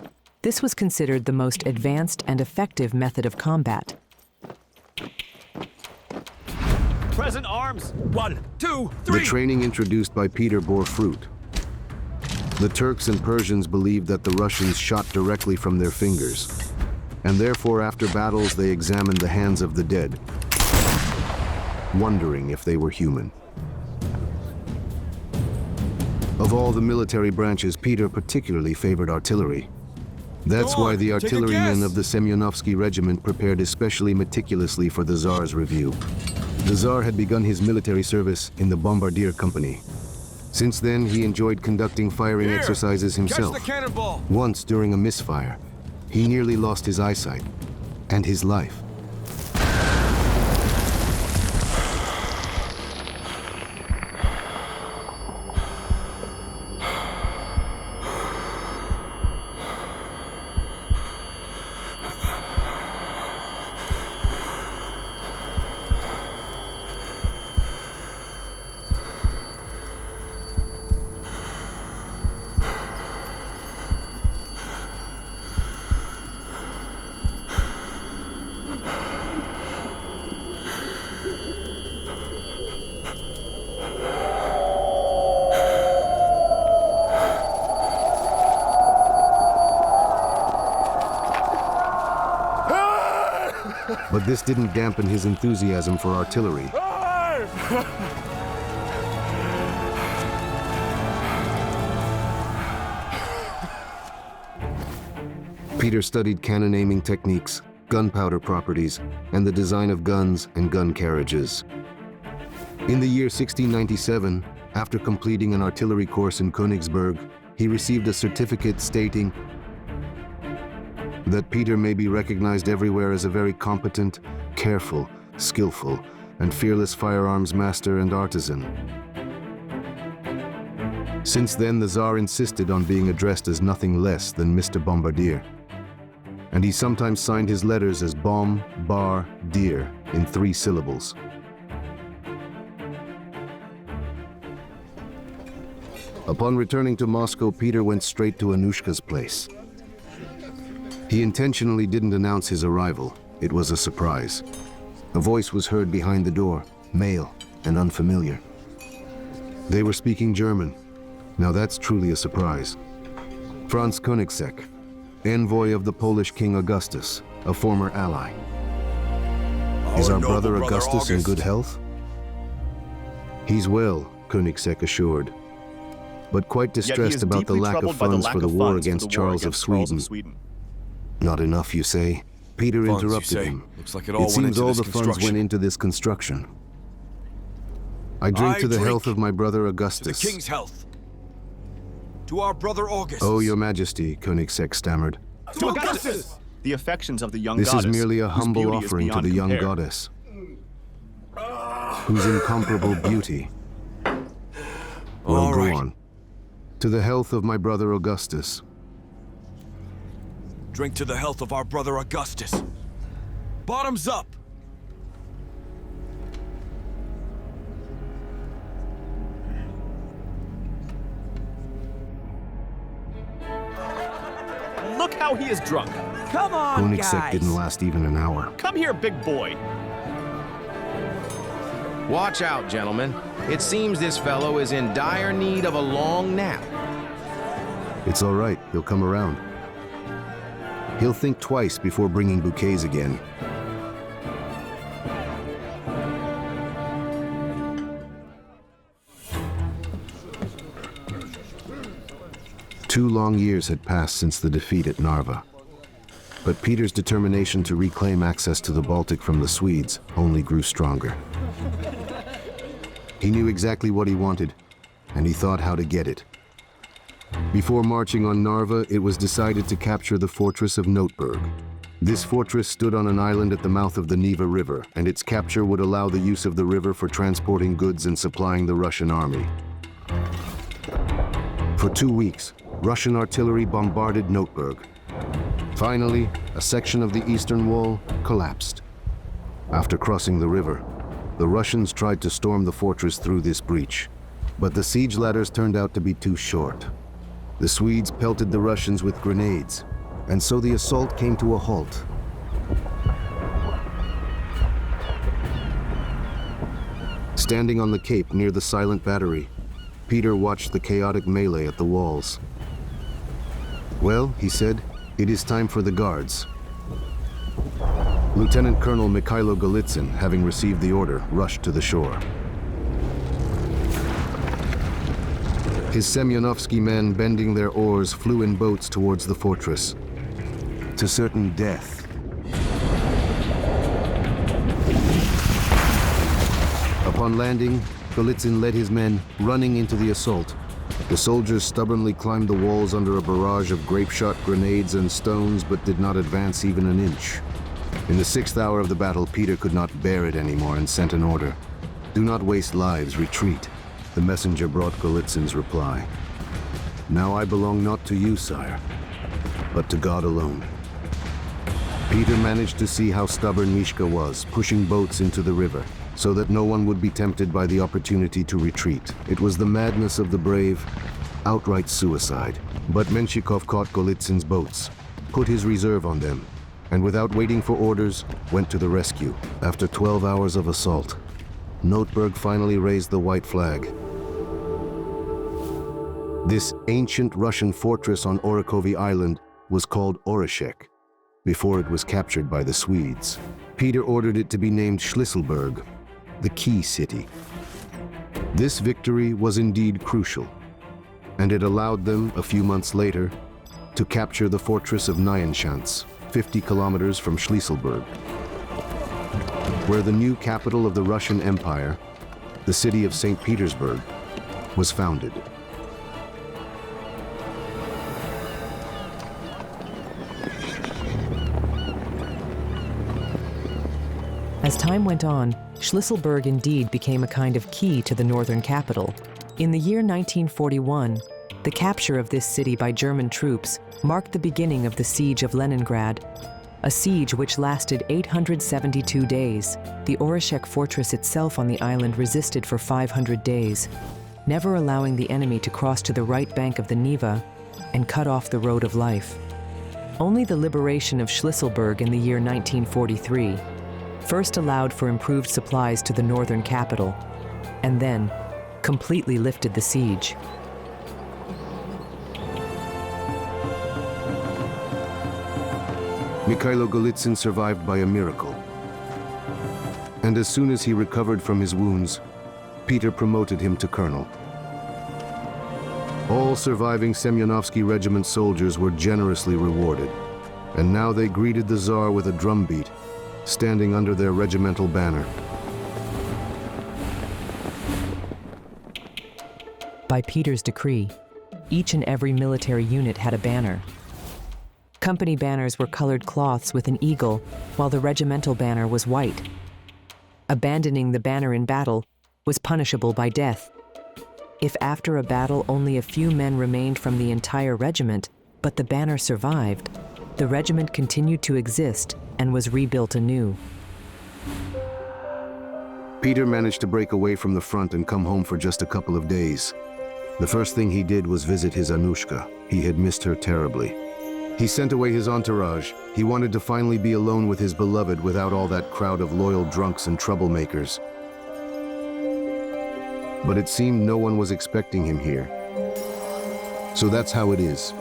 Speaker 4: this was considered the most advanced and effective method of combat.
Speaker 7: Present arms!
Speaker 5: 1, 2, 3!
Speaker 1: The training introduced by Peter bore fruit. The Turks and Persians believed that the Russians shot directly from their fingers, and therefore after battles they examined the hands of the dead, wondering if they were human. Of all the military branches, Peter particularly favored artillery. That's
Speaker 5: Go on,
Speaker 1: why the
Speaker 5: take a
Speaker 1: artillerymen
Speaker 5: guess.
Speaker 1: of the Semyonovsky regiment prepared especially meticulously for the Tsar's review. The Tsar had begun his military service in the Bombardier Company. Since then, he enjoyed conducting firing
Speaker 5: Here,
Speaker 1: exercises himself.
Speaker 5: Catch the cannonball!
Speaker 1: Once, during a misfire, he nearly lost his eyesight and his life. But this didn't dampen his enthusiasm for artillery. Peter studied cannon aiming techniques, gunpowder properties, and the design of guns and gun carriages. In the year 1697, after completing an artillery course in Königsberg, he received a certificate stating that Peter may be recognized everywhere as a very competent, careful, skillful, and fearless firearms master and artisan. Since then, the Tsar insisted on being addressed as nothing less than Mr. Bombardier, and he sometimes signed his letters as Bom, Bar, Deer in 3 syllables. Upon returning to Moscow, Peter went straight to Anushka's place. He intentionally didn't announce his arrival. It was a surprise. A voice was heard behind the door, male and unfamiliar. They were speaking German. Now that's truly a surprise. Franz Koenigsegg, envoy of the Polish King Augustus, a former ally. Is our
Speaker 5: noble
Speaker 1: brother Augustus in
Speaker 5: August.
Speaker 1: good health? He's well, Koenigsegg assured, but quite
Speaker 7: Yet he
Speaker 1: distressed
Speaker 7: is
Speaker 1: about the
Speaker 7: deeply
Speaker 1: lack of
Speaker 7: troubled by the
Speaker 1: funds
Speaker 7: lack
Speaker 1: for the
Speaker 7: of
Speaker 1: war
Speaker 7: funds for
Speaker 1: against
Speaker 7: the war
Speaker 1: Charles of
Speaker 7: against Charles
Speaker 1: Sweden.
Speaker 7: of Sweden.
Speaker 1: Not enough, you say? Peter
Speaker 5: Funds, you
Speaker 1: interrupted
Speaker 5: say?
Speaker 1: him.
Speaker 5: Looks like it all went
Speaker 1: seems
Speaker 5: into
Speaker 1: all
Speaker 5: this
Speaker 1: the funds
Speaker 5: construction.
Speaker 1: went into this construction. I drink
Speaker 5: I
Speaker 1: to the
Speaker 5: drink
Speaker 1: health of my brother
Speaker 5: To the
Speaker 1: Augustus.
Speaker 5: king's health. To our brother August.
Speaker 1: Oh, your majesty, Koenigsegg stammered.
Speaker 5: To Augustus!
Speaker 7: The affections of the young
Speaker 1: This
Speaker 7: goddess,
Speaker 1: is merely a
Speaker 7: whose
Speaker 1: humble
Speaker 7: beauty is
Speaker 1: offering to
Speaker 7: beyond
Speaker 1: the young
Speaker 7: compare.
Speaker 1: goddess, whose incomparable beauty will
Speaker 5: All
Speaker 1: go
Speaker 5: right.
Speaker 1: on. To the health of my brother Augustus.
Speaker 5: Drink to the health of our brother Augustus. Bottoms up!
Speaker 7: Look how he is drunk.
Speaker 8: Come on,
Speaker 1: Koenigsegg
Speaker 8: guys.
Speaker 1: didn't last even an hour.
Speaker 7: Come here, big boy.
Speaker 9: Watch out, gentlemen. It seems this fellow is in dire need of a long nap.
Speaker 1: It's all right, he'll come around. He'll think twice before bringing bouquets again. Two long years had passed since the defeat at Narva. But Peter's determination to reclaim access to the Baltic from the Swedes only grew stronger. He knew exactly what he wanted, and he thought how to get it. Before marching on Narva, it was decided to capture the fortress of Notburg. This fortress stood on an island at the mouth of the Neva River, and its capture would allow the use of the river for transporting goods and supplying the Russian army. For 2 weeks, Russian artillery bombarded Notburg. Finally, a section of the eastern wall collapsed. After crossing the river, the Russians tried to storm the fortress through this breach, but the siege ladders turned out to be too short. The Swedes pelted the Russians with grenades, and so the assault came to a halt. Standing on the cape near the silent battery, Peter watched the chaotic melee at the walls. "Well," he said, "it is time for the guards." Lieutenant Colonel Mikhailo Golitsyn, having received the order, rushed to the shore. His Semyonovsky men, bending their oars, flew in boats towards the fortress, to certain death. Upon landing, Golitsyn led his men, running into the assault. The soldiers stubbornly climbed the walls under a barrage of grape-shot grenades and stones, but did not advance even an inch. In the 6th hour of the battle, Peter could not bear it anymore and sent an order. "Do not waste lives, retreat." The messenger brought Golitsyn's reply. "Now I belong not to you, sire, but to God alone." Peter managed to see how stubborn Mishka was, pushing boats into the river, so that no one would be tempted by the opportunity to retreat. It was the madness of the brave, outright suicide. But Menshikov caught Golitsyn's boats, put his reserve on them, and without waiting for orders, went to the rescue. After 12 hours of assault, Notburg finally raised the white flag. This ancient Russian fortress on Orakovi Island was called Oreshek, before it was captured by the Swedes. Peter ordered it to be named Schlisselburg, the key city. This victory was indeed crucial, and it allowed them, a few months later, to capture the fortress of Nyenschans, 50 kilometers from Schlisselburg, where the new capital of the Russian Empire, the city of St. Petersburg, was founded.
Speaker 4: As time went on, Schlisselburg indeed became a kind of key to the northern capital. In the year 1941, the capture of this city by German troops marked the beginning of the Siege of Leningrad, a siege which lasted 872 days. The Oreshek fortress itself on the island resisted for 500 days, never allowing the enemy to cross to the right bank of the Neva and cut off the road of life. Only the liberation of Schlisselburg in the year 1943 first allowed for improved supplies to the northern capital, and then completely lifted the siege.
Speaker 1: Mikhailo Golitsyn survived by a miracle. And as soon as he recovered from his wounds, Peter promoted him to colonel. All surviving Semyonovsky Regiment soldiers were generously rewarded, and now they greeted the Tsar with a drumbeat, standing under their regimental banner.
Speaker 4: By Peter's decree, each and every military unit had a banner. Company banners were colored cloths with an eagle, while the regimental banner was white. Abandoning the banner in battle was punishable by death. If after a battle only a few men remained from the entire regiment, but the banner survived, the regiment continued to exist and was rebuilt anew.
Speaker 1: Peter managed to break away from the front and come home for just a couple of days. The first thing he did was visit his Anushka. He had missed her terribly. He sent away his entourage. He wanted to finally be alone with his beloved without all that crowd of loyal drunks and troublemakers. But it seemed no one was expecting him here. So that's how it is.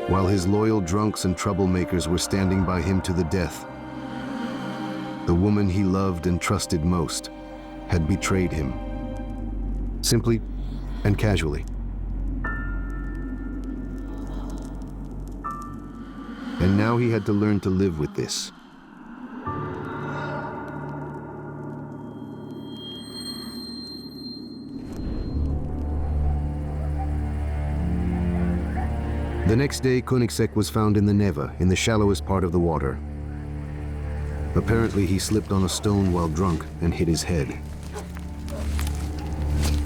Speaker 1: While his loyal drunks and troublemakers were standing by him to the death, the woman he loved and trusted most had betrayed him. Simply and casually. And now he had to learn to live with this. The next day, Koenigsegg was found in the Neva, in the shallowest part of the water. Apparently, he slipped on a stone while drunk and hit his head.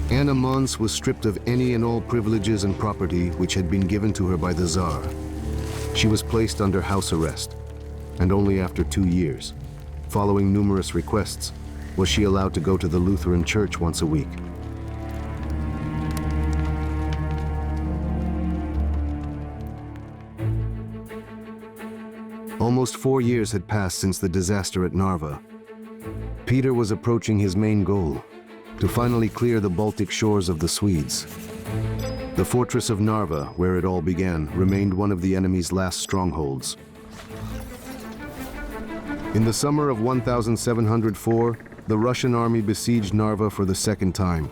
Speaker 1: Anna Mons was stripped of any and all privileges and property which had been given to her by the Tsar. She was placed under house arrest, and only after 2 years, following numerous requests, was she allowed to go to the Lutheran church once a week. Almost 4 years had passed since the disaster at Narva. Peter was approaching his main goal, to finally clear the Baltic shores of the Swedes. The fortress of Narva, where it all began, remained one of the enemy's last strongholds. In the summer of 1704, the Russian army besieged Narva for the second time.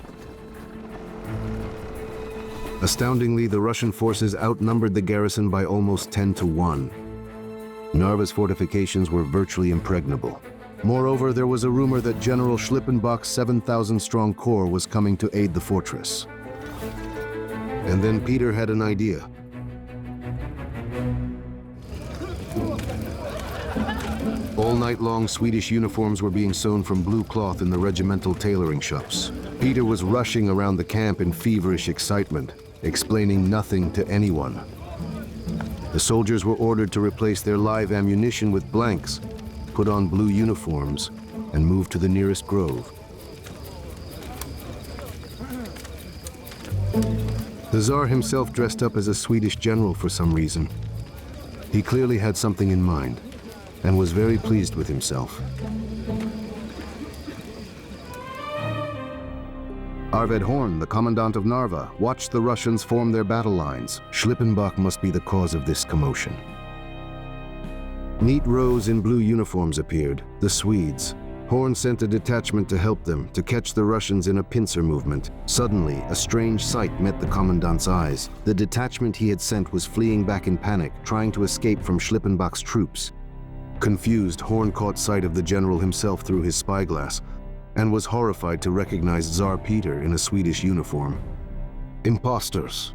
Speaker 1: Astoundingly, the Russian forces outnumbered the garrison by almost 10-1. Narva's fortifications were virtually impregnable. Moreover, there was a rumor that General Schlippenbach's 7,000-strong corps was coming to aid the fortress. And then Peter had an idea. All night long, Swedish uniforms were being sewn from blue cloth in the regimental tailoring shops. Peter was rushing around the camp in feverish excitement, explaining nothing to anyone. The soldiers were ordered to replace their live ammunition with blanks, put on blue uniforms, and move to the nearest grove. The Tsar himself dressed up as a Swedish general for some reason. He clearly had something in mind, and was very pleased with himself. Arvid Horn, the commandant of Narva, watched the Russians form their battle lines. Schlippenbach must be the cause of this commotion. Neat rows in blue uniforms appeared, the Swedes. Horn sent a detachment to help them, to catch the Russians in a pincer movement. Suddenly, a strange sight met the commandant's eyes. The detachment he had sent was fleeing back in panic, trying to escape from Schlippenbach's troops. Confused, Horn caught sight of the general himself through his spyglass, and was horrified to recognize Tsar Peter in a Swedish uniform. Imposters.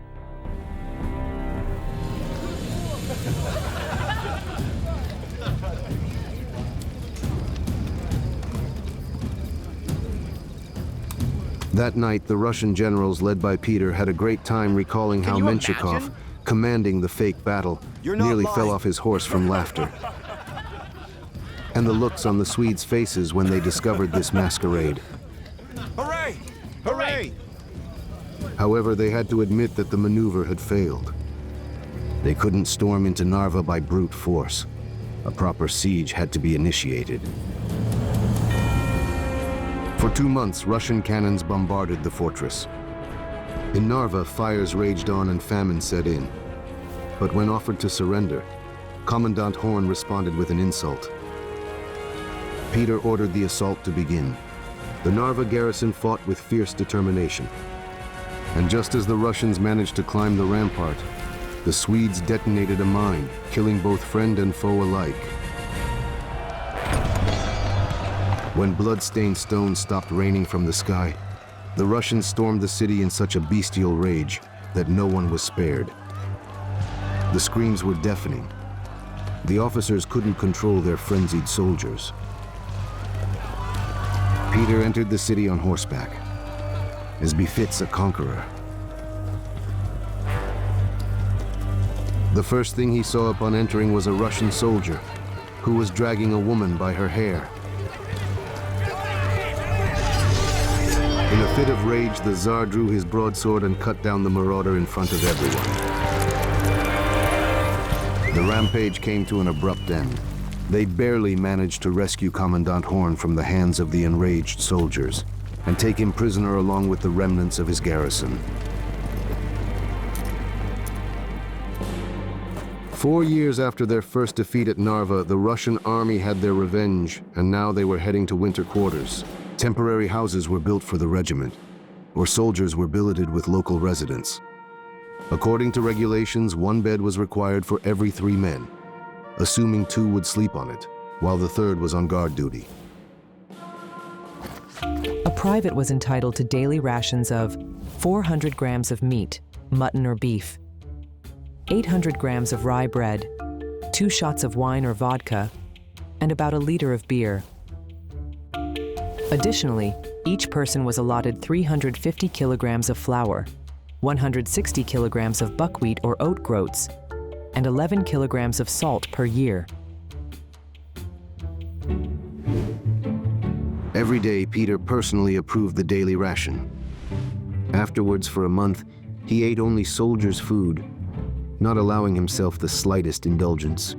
Speaker 1: That night, the Russian generals led by Peter had a great time recalling how
Speaker 7: you
Speaker 1: Menshikov,
Speaker 7: imagine?
Speaker 1: commanding the fake battle,
Speaker 5: You're not
Speaker 1: nearly
Speaker 5: lying.
Speaker 1: fell off his horse from laughter. And the looks on the Swedes' faces when they discovered this masquerade.
Speaker 5: Hooray! Hooray!
Speaker 1: However, they had to admit that the maneuver had failed. They couldn't storm into Narva by brute force. A proper siege had to be initiated. For 2 months, Russian cannons bombarded the fortress. In Narva, fires raged on and famine set in. But when offered to surrender, Commandant Horn responded with an insult. Peter ordered the assault to begin. The Narva garrison fought with fierce determination. And just as the Russians managed to climb the rampart, the Swedes detonated a mine, killing both friend and foe alike. When blood-stained stones stopped raining from the sky, the Russians stormed the city in such a bestial rage that no one was spared. The screams were deafening. The officers couldn't control their frenzied soldiers. Peter entered the city on horseback, as befits a conqueror. The first thing he saw upon entering was a Russian soldier who was dragging a woman by her hair. In a fit of rage, the Tsar drew his broadsword and cut down the marauder in front of everyone. The rampage came to an abrupt end. They barely managed to rescue Commandant Horn from the hands of the enraged soldiers and take him prisoner along with the remnants of his garrison. 4 years after their first defeat at Narva, the Russian army had their revenge, and now they were heading to winter quarters. Temporary houses were built for the regiment, or soldiers were billeted with local residents. According to regulations, 1 bed was required for every 3 men, assuming 2 would sleep on it, while the 3rd was on guard duty.
Speaker 4: A private was entitled to daily rations of 400 grams of meat, mutton or beef, 800 grams of rye bread, 2 shots of wine or vodka, and about a liter of beer. Additionally, each person was allotted 350 kilograms of flour, 160 kilograms of buckwheat or oat groats, and 11 kilograms of salt per year.
Speaker 1: Every day, Peter personally approved the daily ration. Afterwards, for a month, he ate only soldiers' food, not allowing himself the slightest indulgence.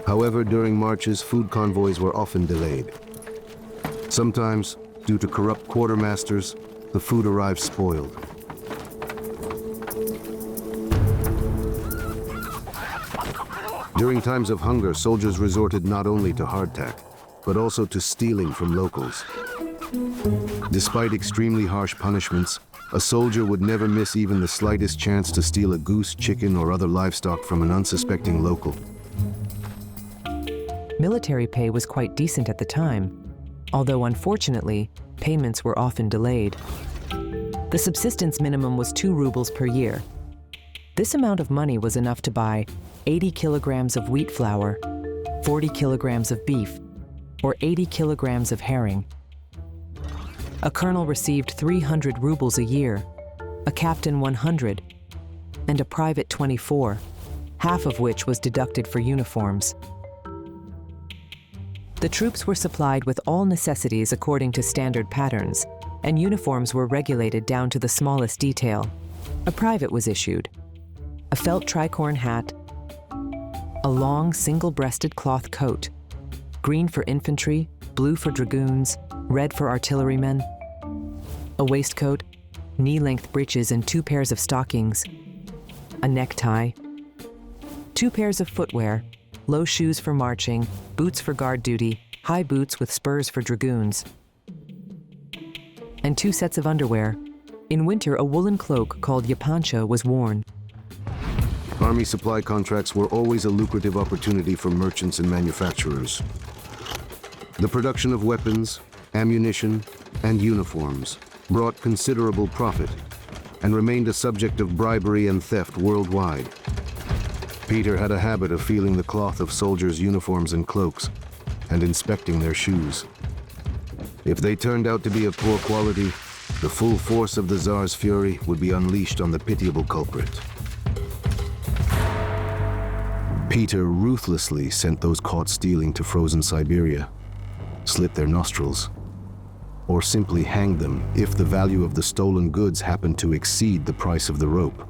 Speaker 1: However, during marches, food convoys were often delayed. Sometimes, due to corrupt quartermasters, the food arrived spoiled. During times of hunger, soldiers resorted not only to hardtack, but also to stealing from locals. Despite extremely harsh punishments, a soldier would never miss even the slightest chance to steal a goose, chicken, or other livestock from an unsuspecting local.
Speaker 4: Military pay was quite decent at the time, although unfortunately, payments were often delayed. The subsistence minimum was 2 rubles per year. This amount of money was enough to buy 80 kilograms of wheat flour, 40 kilograms of beef, or 80 kilograms of herring. A colonel received 300 rubles a year, a captain 100, and a private 24, half of which was deducted for uniforms. The troops were supplied with all necessities according to standard patterns, and uniforms were regulated down to the smallest detail. A private was issued, a felt tricorn hat, a long single-breasted cloth coat, green for infantry, blue for dragoons, red for artillerymen, a waistcoat, knee-length breeches and 2 pairs of stockings, a necktie, 2 pairs of footwear, low shoes for marching, boots for guard duty, high boots with spurs for dragoons, and 2 sets of underwear. In winter, a woolen cloak called yapancha was worn.
Speaker 1: Army supply contracts were always a lucrative opportunity for merchants and manufacturers. The production of weapons, ammunition, and uniforms brought considerable profit and remained a subject of bribery and theft worldwide. Peter had a habit of feeling the cloth of soldiers' uniforms and cloaks and inspecting their shoes. If they turned out to be of poor quality, the full force of the Tsar's fury would be unleashed on the pitiable culprit. Peter ruthlessly sent those caught stealing to frozen Siberia, slit their nostrils, or simply hanged them if the value of the stolen goods happened to exceed the price of the rope.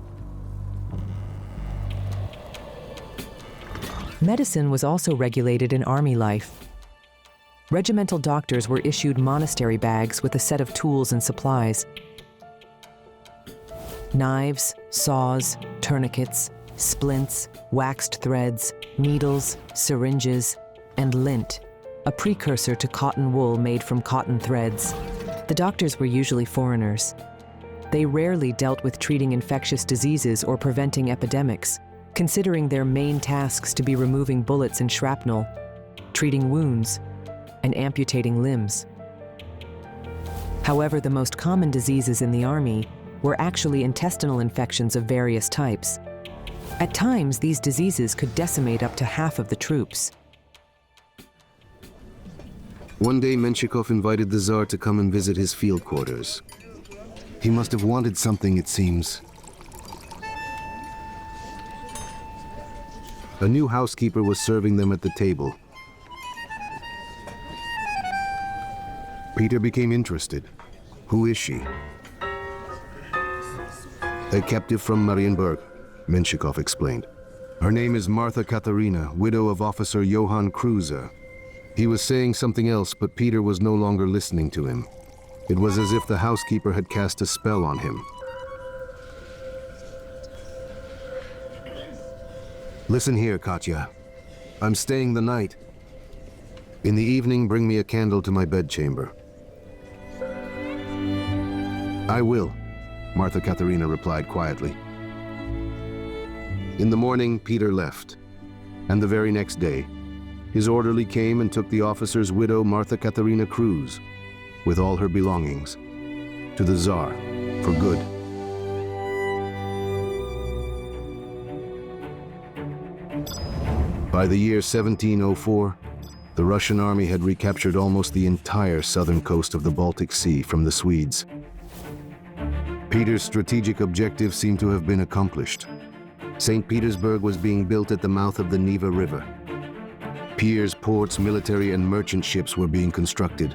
Speaker 4: Medicine was also regulated in army life. Regimental doctors were issued monastery bags with a set of tools and supplies. Knives, saws, tourniquets, splints, waxed threads, needles, syringes, and lint, a precursor to cotton wool made from cotton threads. The doctors were usually foreigners. They rarely dealt with treating infectious diseases or preventing epidemics, considering their main tasks to be removing bullets and shrapnel, treating wounds, and amputating limbs. However, the most common diseases in the army were actually intestinal infections of various types. At times, these diseases could decimate up to half of the troops.
Speaker 1: One day, Menshikov invited the Tsar to come and visit his field quarters. He must have wanted something, it seems. A new housekeeper was serving them at the table. Peter became interested. Who is she? A captive from Marienburg, Menshikov explained. Her name is Martha Katharina, widow of Officer Johann Kruse. He was saying something else, but Peter was no longer listening to him. It was as if the housekeeper had cast a spell on him. Listen here, Katya. I'm staying the night. In the evening, bring me a candle to my bedchamber. I will, Martha Katharina replied quietly. In the morning, Peter left, and the very next day, his orderly came and took the officer's widow, Martha Katharina Kruse, with all her belongings, to the Tsar for good. By the year 1704, the Russian army had recaptured almost the entire southern coast of the Baltic Sea from the Swedes. Peter's strategic objective seemed to have been accomplished. St. Petersburg was being built at the mouth of the Neva River. Piers, ports, military and merchant ships were being constructed.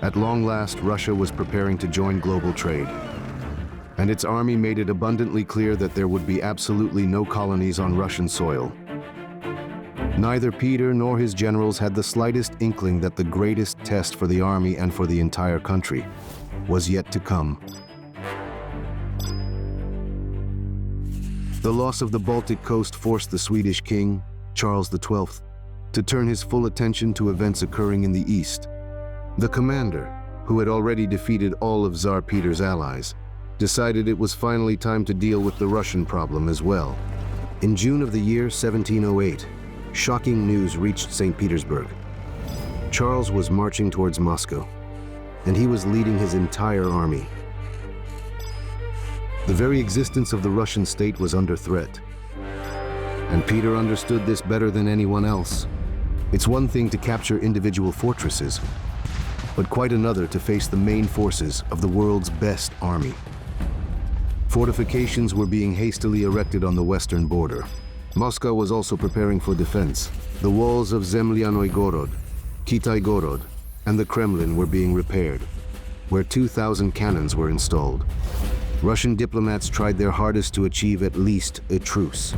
Speaker 1: At long last, Russia was preparing to join global trade. And its army made it abundantly clear that there would be absolutely no colonies on Russian soil. Neither Peter nor his generals had the slightest inkling that the greatest test for the army and for the entire country was yet to come. The loss of the Baltic coast forced the Swedish king, Charles XII, to turn his full attention to events occurring in the east. The commander, who had already defeated all of Tsar Peter's allies, decided it was finally time to deal with the Russian problem as well. In June of the year 1708, shocking news reached St. Petersburg. Charles was marching towards Moscow, and he was leading his entire army. The very existence of the Russian state was under threat, and Peter understood this better than anyone else. It's one thing to capture individual fortresses, but quite another to face the main forces of the world's best army. Fortifications were being hastily erected on the western border. Moscow was also preparing for defense. The walls of Zemlyanoy Gorod, Kitai-Gorod, and the Kremlin were being repaired, where 2,000 cannons were installed. Russian diplomats tried their hardest to achieve at least a truce,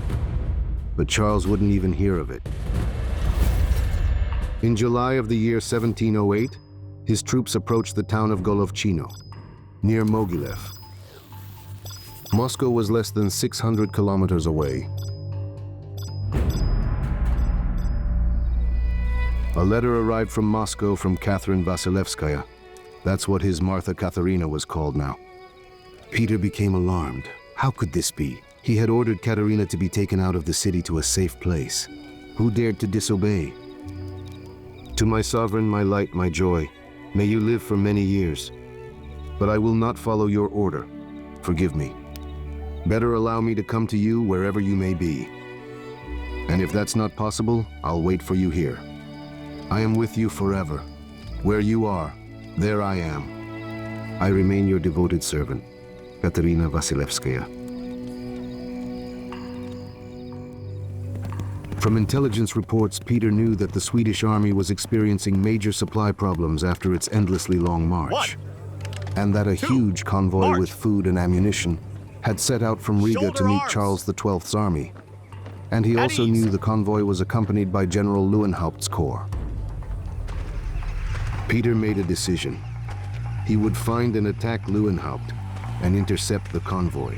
Speaker 1: but Charles wouldn't even hear of it. In July of the year 1708, his troops approached the town of Golovchino, near Mogilev. Moscow was less than 600 kilometers away. A letter arrived from Moscow from Catherine Vasilevskaya. That's what his Martha Katharina was called now. Peter became alarmed. How could this be? He had ordered Katerina to be taken out of the city to a safe place. Who dared to disobey? To my sovereign, my light, my joy, may you live for many years. But I will not follow your order. Forgive me. Better allow me to come to you wherever you may be. And if that's not possible, I'll wait for you here. I am with you forever. Where you are, there I am. I remain your devoted servant, Katerina Vasilevskaya. From intelligence reports, Peter knew that the Swedish army was experiencing major supply problems after its endlessly long march. And that a huge convoy with food and ammunition had set out from Riga to meet Charles XII's army. And he also knew the convoy was accompanied by General Lewenhaupt's corps. Peter made a decision. He would find and attack Lewenhaupt and intercept the convoy.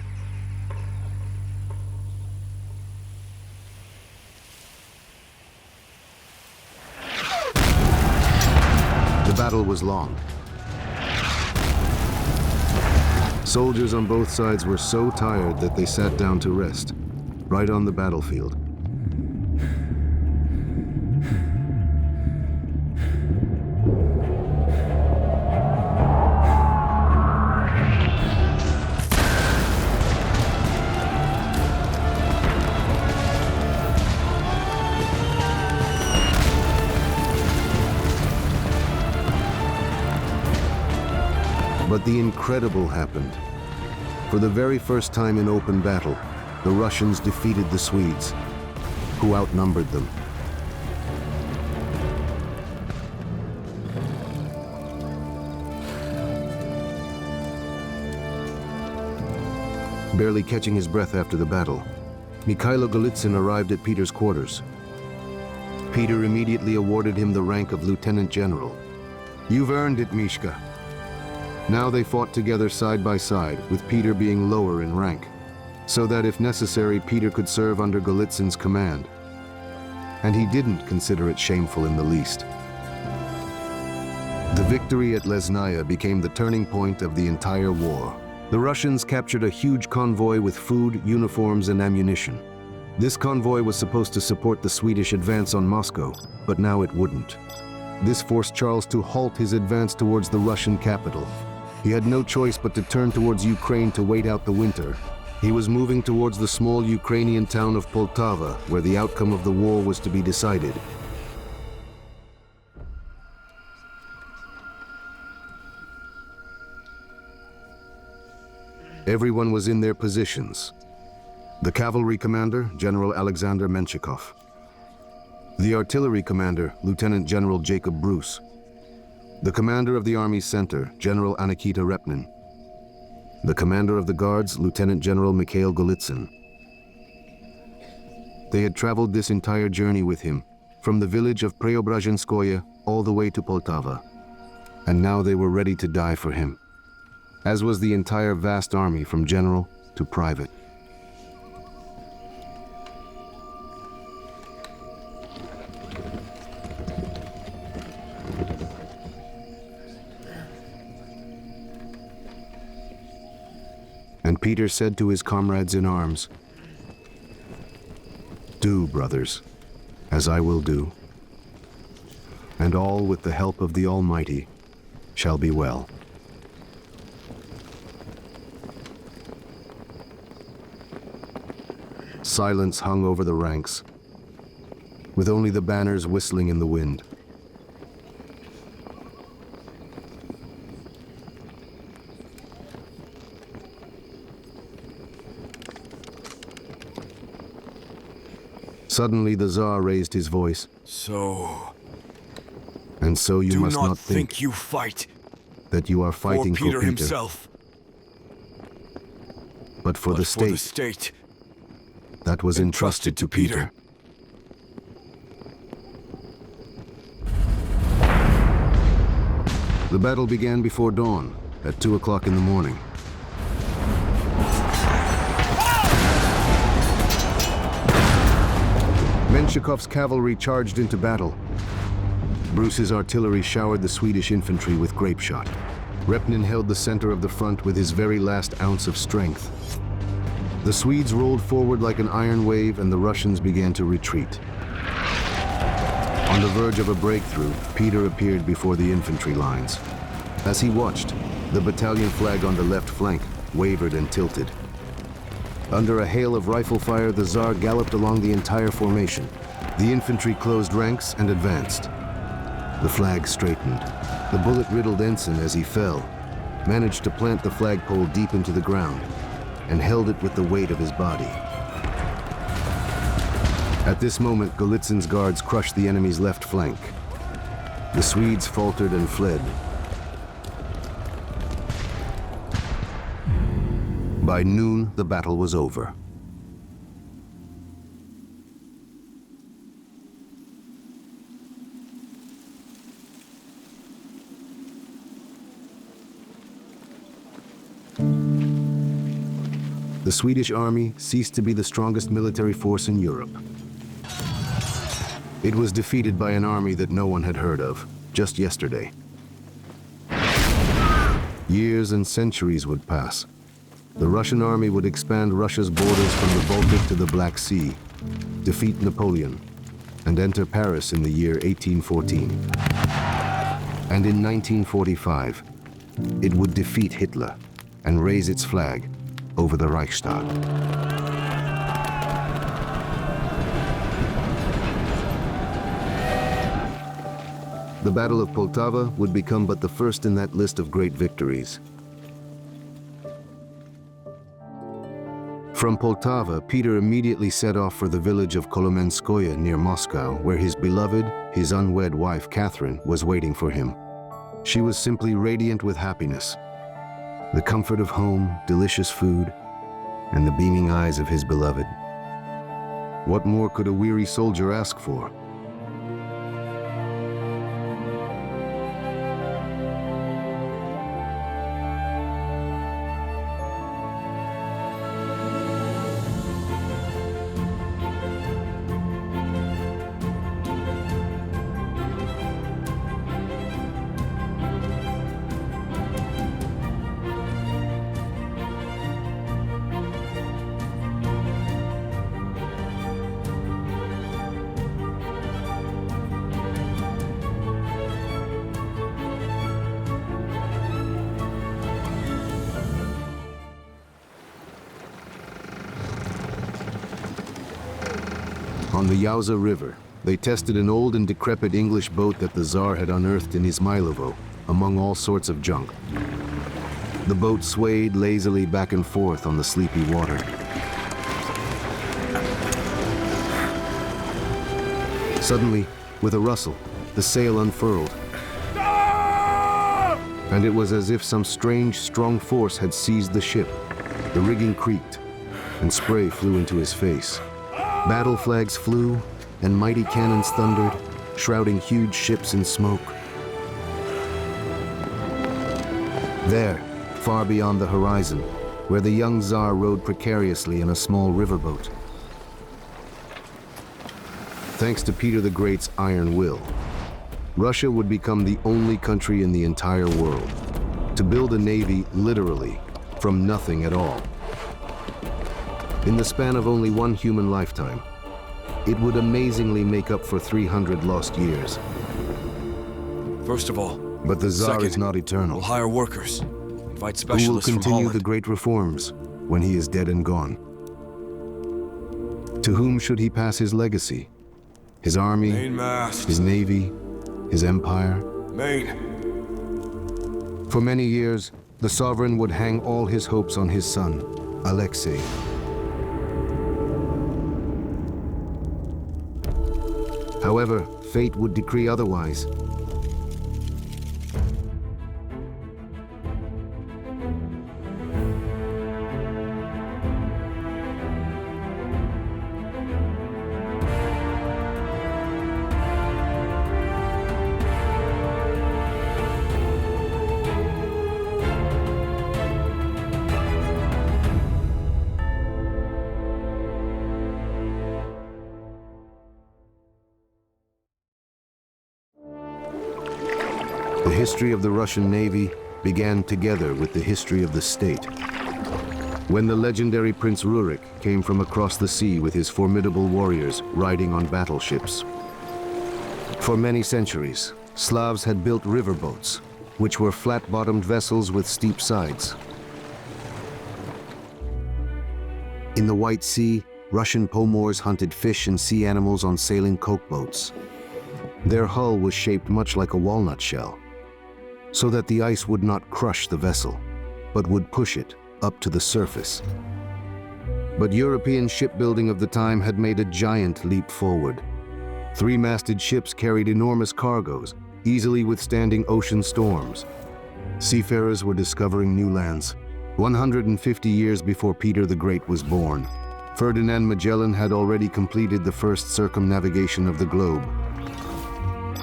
Speaker 1: The battle was long. Soldiers on both sides were so tired that they sat down to rest, right on the battlefield. But the incredible happened. For the very first time in open battle, the Russians defeated the Swedes, who outnumbered them. Barely catching his breath after the battle, Mikhailo Golitsyn arrived at Peter's quarters. Peter immediately awarded him the rank of Lieutenant General. "You've earned it, Mishka." Now they fought together side by side, with Peter being lower in rank, so that if necessary, Peter could serve under Golitsyn's command. And he didn't consider it shameful in the least. The victory at Lesnaya became the turning point of the entire war. The Russians captured a huge convoy with food, uniforms, and ammunition. This convoy was supposed to support the Swedish advance on Moscow, but now it wouldn't. This forced Charles to halt his advance towards the Russian capital. He had no choice but to turn towards Ukraine to wait out the winter, He was moving towards the small Ukrainian town of Poltava, where the outcome of the war was to be decided. Everyone was in their positions. The cavalry commander, General Alexander Menshikov. The artillery commander, Lieutenant General Jacob Bruce. The commander of the Army Center, General Anikita Repnin. The commander of the Guards, Lieutenant General Mikhail Golitsyn. They had traveled this entire journey with him, from the village of Preobrazhenskoye all the way to Poltava. And now they were ready to die for him, as was the entire vast army from general to private. And Peter said to his comrades in arms, "Do, brothers, as I will do, and all with the help of the Almighty shall be well." Silence hung over the ranks, with only the banners whistling in the wind. Suddenly the Tsar raised his voice. And so you
Speaker 5: do
Speaker 1: must not
Speaker 5: think you fight
Speaker 1: that you are fighting
Speaker 5: for Peter
Speaker 1: Peter
Speaker 5: himself,
Speaker 1: but for the
Speaker 5: for the
Speaker 1: state
Speaker 5: state
Speaker 1: that was entrusted to Peter. The battle began before dawn, at 2 o'clock in the morning. Menshikov's cavalry charged into battle. Bruce's artillery showered the Swedish infantry with grape shot. Repnin held the center of the front with his very last ounce of strength. The Swedes rolled forward like an iron wave, and the Russians began to retreat. On the verge of a breakthrough, Peter appeared before the infantry lines. As he watched, the battalion flag on the left flank wavered and tilted. Under a hail of rifle fire, the Tsar galloped along the entire formation. The infantry closed ranks and advanced. The flag straightened. The bullet-riddled ensign, as he fell, managed to plant the flagpole deep into the ground and held it with the weight of his body. At this moment, Golitsyn's guards crushed the enemy's left flank. The Swedes faltered and fled. By noon, the battle was over. The Swedish army ceased to be the strongest military force in Europe. It was defeated by an army that no one had heard of, just yesterday. Years and centuries would pass. The Russian army would expand Russia's borders from the Baltic to the Black Sea, defeat Napoleon, and enter Paris in the year 1814. And in 1945, it would defeat Hitler and raise its flag over the Reichstag. The Battle of Poltava would become but the first in that list of great victories. From Poltava, Peter immediately set off for the village of Kolomenskoye near Moscow, where his beloved, his unwed wife, Catherine, was waiting for him. She was simply radiant with happiness. The comfort of home, delicious food, and the beaming eyes of his beloved. What more could a weary soldier ask for? On the Yauza River, they tested an old and decrepit English boat that the Tsar had unearthed in Ismailovo, among all sorts of junk. The boat swayed lazily back and forth on the sleepy water. Suddenly, with a rustle, the sail unfurled. And it was as if some strange, strong force had seized the ship. The rigging creaked, and spray flew into his face. Battle flags flew, and mighty cannons thundered, shrouding huge ships in smoke. There, far beyond the horizon, where the young Tsar rode precariously in a small riverboat. Thanks to Peter the Great's iron will, Russia would become the only country in the entire world to build a navy literally from nothing at all. In the span of only one human lifetime, it would amazingly make up for 300 lost years.
Speaker 5: First of all,
Speaker 1: But the Tsar
Speaker 5: Second,
Speaker 1: is not eternal.
Speaker 5: we'll hire workers. Invite
Speaker 1: Who will
Speaker 5: specialists from
Speaker 1: continue
Speaker 5: Holland.
Speaker 1: the great reforms when he is dead and gone? To whom should he pass his legacy? His army,
Speaker 5: Mainmast.
Speaker 1: his navy, his empire?
Speaker 5: Main.
Speaker 1: For many years, the sovereign would hang all his hopes on his son, Alexei. However, fate would decree otherwise. The history of the Russian Navy began together with the history of the state. When the legendary Prince Rurik came from across the sea with his formidable warriors riding on battleships. For many centuries, Slavs had built riverboats, which were flat-bottomed vessels with steep sides. In the White Sea, Russian pomors hunted fish and sea animals on sailing coke boats. Their hull was shaped much like a walnut shell, so that the ice would not crush the vessel, but would push it up to the surface. But European shipbuilding of the time had made a giant leap forward. Three-masted ships carried enormous cargoes, easily withstanding ocean storms. Seafarers were discovering new lands. 150 years before Peter the Great was born, Ferdinand Magellan had already completed the first circumnavigation of the globe.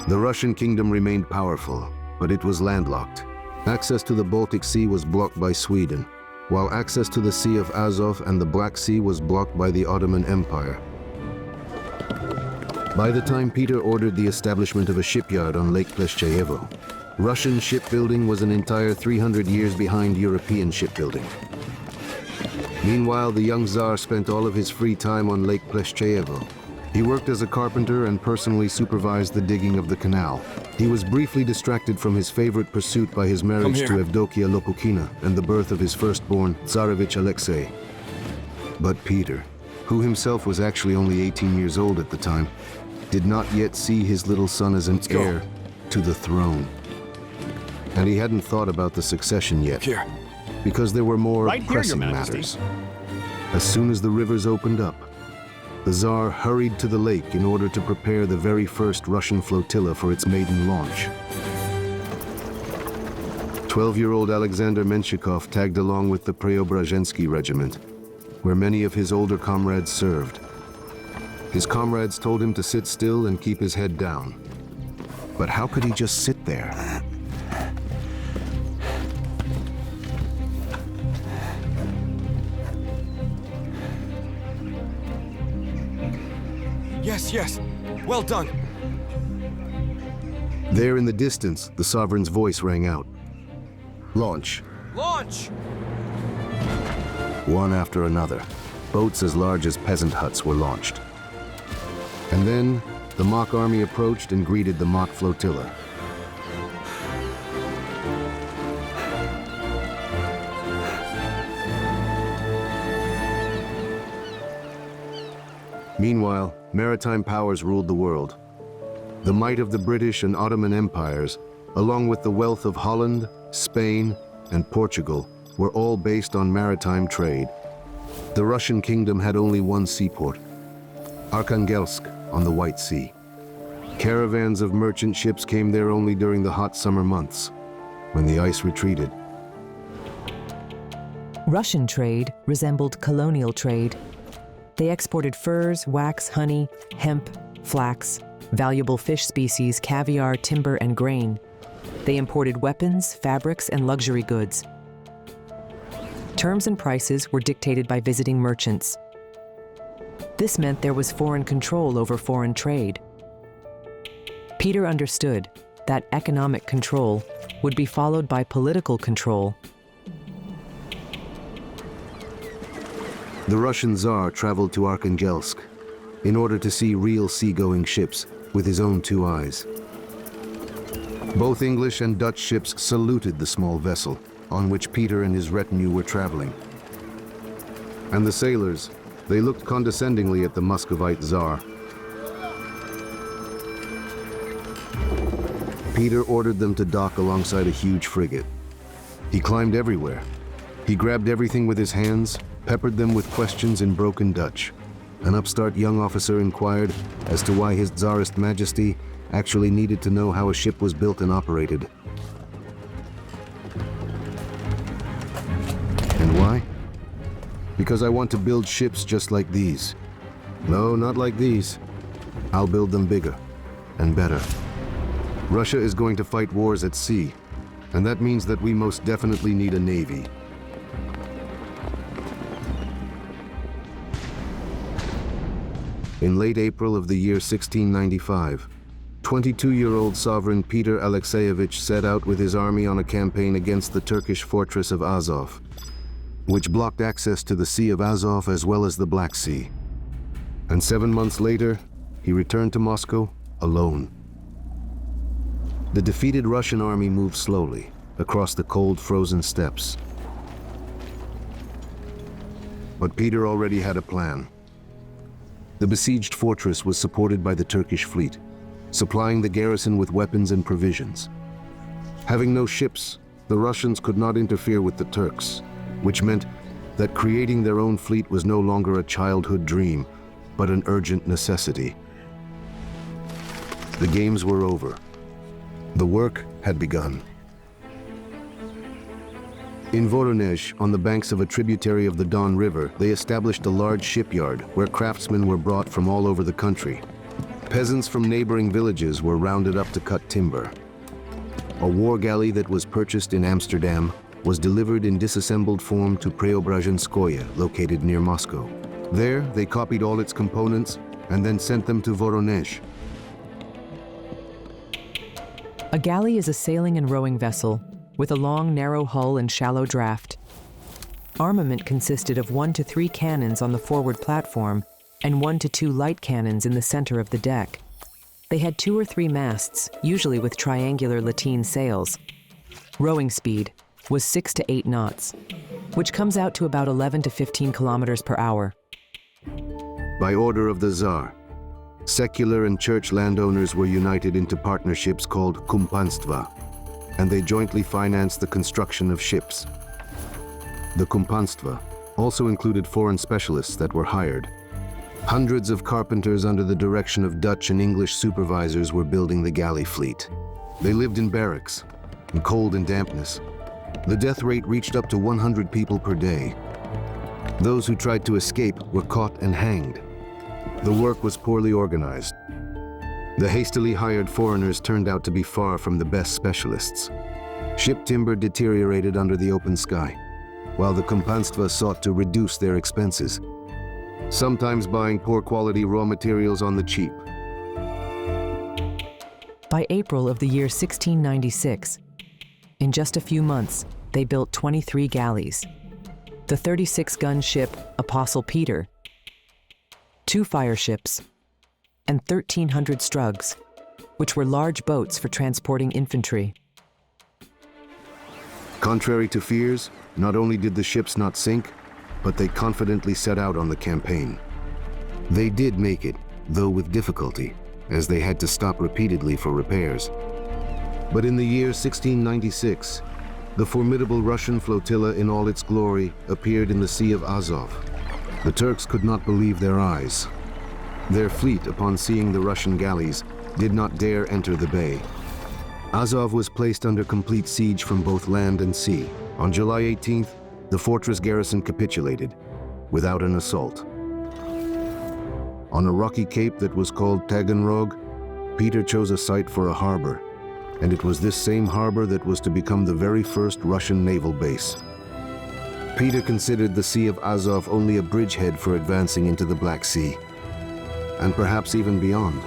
Speaker 1: The Russian kingdom remained powerful, but it was landlocked. Access to the Baltic Sea was blocked by Sweden, while access to the Sea of Azov and the Black Sea was blocked by the Ottoman Empire. By the time Peter ordered the establishment of a shipyard on Lake Pleshcheyevo, Russian shipbuilding was an entire 300 years behind European shipbuilding. Meanwhile, the young Tsar spent all of his free time on Lake Pleshcheyevo. He worked as a carpenter and personally supervised the digging of the canal. He was briefly distracted from his favorite pursuit by his marriage to Evdokia Lopukina and the birth of his firstborn, Tsarevich Alexei. But Peter, who himself was actually only 18 years old at the time, did not yet see his little son as an heir to the throne. And he hadn't thought about the succession yet,
Speaker 5: Here.
Speaker 1: because there were more
Speaker 7: Right here, Your
Speaker 1: pressing
Speaker 7: Majesty.
Speaker 1: matters. As soon as the rivers opened up, the Tsar hurried to the lake in order to prepare the very first Russian flotilla for its maiden launch. 12-year-old Alexander Menshikov tagged along with the Preobrazhensky regiment, where many of his older comrades served. His comrades told him to sit still and keep his head down. But how could he just sit there?
Speaker 5: Yes, yes. Well done.
Speaker 1: There in the distance, the sovereign's voice rang out. Launch.
Speaker 5: Launch!
Speaker 1: One after another, boats as large as peasant huts were launched. And then, the mock army approached and greeted the mock flotilla. Meanwhile, maritime powers ruled the world. The might of the British and Ottoman empires, along with the wealth of Holland, Spain, and Portugal, were all based on maritime trade. The Russian kingdom had only one seaport, Arkhangelsk on the White Sea. Caravans of merchant ships came there only during the hot summer months, when the ice retreated.
Speaker 4: Russian trade resembled colonial trade. They exported furs, wax, honey, hemp, flax, valuable fish species, caviar, timber, and grain. They imported weapons, fabrics, and luxury goods. Terms and prices were dictated by visiting merchants. This meant there was foreign control over foreign trade. Peter understood that economic control would be followed by political control.
Speaker 1: The Russian Tsar traveled to Arkhangelsk in order to see real seagoing ships with his own two eyes. Both English and Dutch ships saluted the small vessel on which Peter and his retinue were traveling. And the sailors, they looked condescendingly at the Muscovite Tsar. Peter ordered them to dock alongside a huge frigate. He climbed everywhere. He grabbed everything with his hands, peppered them with questions in broken Dutch. An upstart young officer inquired as to why His Tsarist Majesty actually needed to know how a ship was built and operated. And why? Because I want to build ships just like these. No, not like these. I'll build them bigger and better. Russia is going to fight wars at sea, and that means that we most definitely need a navy. In late April of the year 1695, 22-year-old sovereign Peter Alexeyevich set out with his army on a campaign against the Turkish fortress of Azov, which blocked access to the Sea of Azov as well as the Black Sea. And 7 months later, he returned to Moscow alone. The defeated Russian army moved slowly across the cold, frozen steppes. But Peter already had a plan. The besieged fortress was supported by the Turkish fleet, supplying the garrison with weapons and provisions. Having no ships, the Russians could not interfere with the Turks, which meant that creating their own fleet was no longer a childhood dream, but an urgent necessity. The games were over. The work had begun. In Voronezh, on the banks of a tributary of the Don River, they established a large shipyard where craftsmen were brought from all over the country. Peasants from neighboring villages were rounded up to cut timber. A war galley that was purchased in Amsterdam was delivered in disassembled form to Preobrazhenskoye, located near Moscow. There, they copied all its components and then sent them to Voronezh.
Speaker 4: A galley is a sailing and rowing vessel with a long, narrow hull and shallow draft. Armament consisted of 1 to 3 cannons on the forward platform and 1 to 2 light cannons in the center of the deck. They had 2 or 3 masts, usually with triangular lateen sails. Rowing speed was 6 to 8 knots, which comes out to about 11 to 15 kilometers per hour.
Speaker 1: By order of the Tsar, secular and church landowners were united into partnerships called kumpanstva, and they jointly financed the construction of ships. The kumpanstva also included foreign specialists that were hired. Hundreds of carpenters under the direction of Dutch and English supervisors were building the galley fleet. They lived in barracks, in cold and dampness. The death rate reached up to 100 people per day. Those who tried to escape were caught and hanged. The work was poorly organized. The hastily hired foreigners turned out to be far from the best specialists. Ship timber deteriorated under the open sky, while the kumpanstva sought to reduce their expenses, sometimes buying poor quality raw materials on the cheap.
Speaker 4: By April of the year 1696, in just a few months, they built 23 galleys. The 36-gun ship Apostle Peter, 2 fire ships, and 1,300 strugs, which were large boats for transporting infantry.
Speaker 1: Contrary to fears, not only did the ships not sink, but they confidently set out on the campaign. They did make it, though with difficulty, as they had to stop repeatedly for repairs. But in the year 1696, the formidable Russian flotilla in all its glory appeared in the Sea of Azov. The Turks could not believe their eyes. Their fleet, upon seeing the Russian galleys, did not dare enter the bay. Azov was placed under complete siege from both land and sea. On July 18th, the fortress garrison capitulated, without an assault. On a rocky cape that was called Taganrog, Peter chose a site for a harbor, and it was this same harbor that was to become the very first Russian naval base. Peter considered the Sea of Azov only a bridgehead for advancing into the Black Sea, and perhaps even beyond.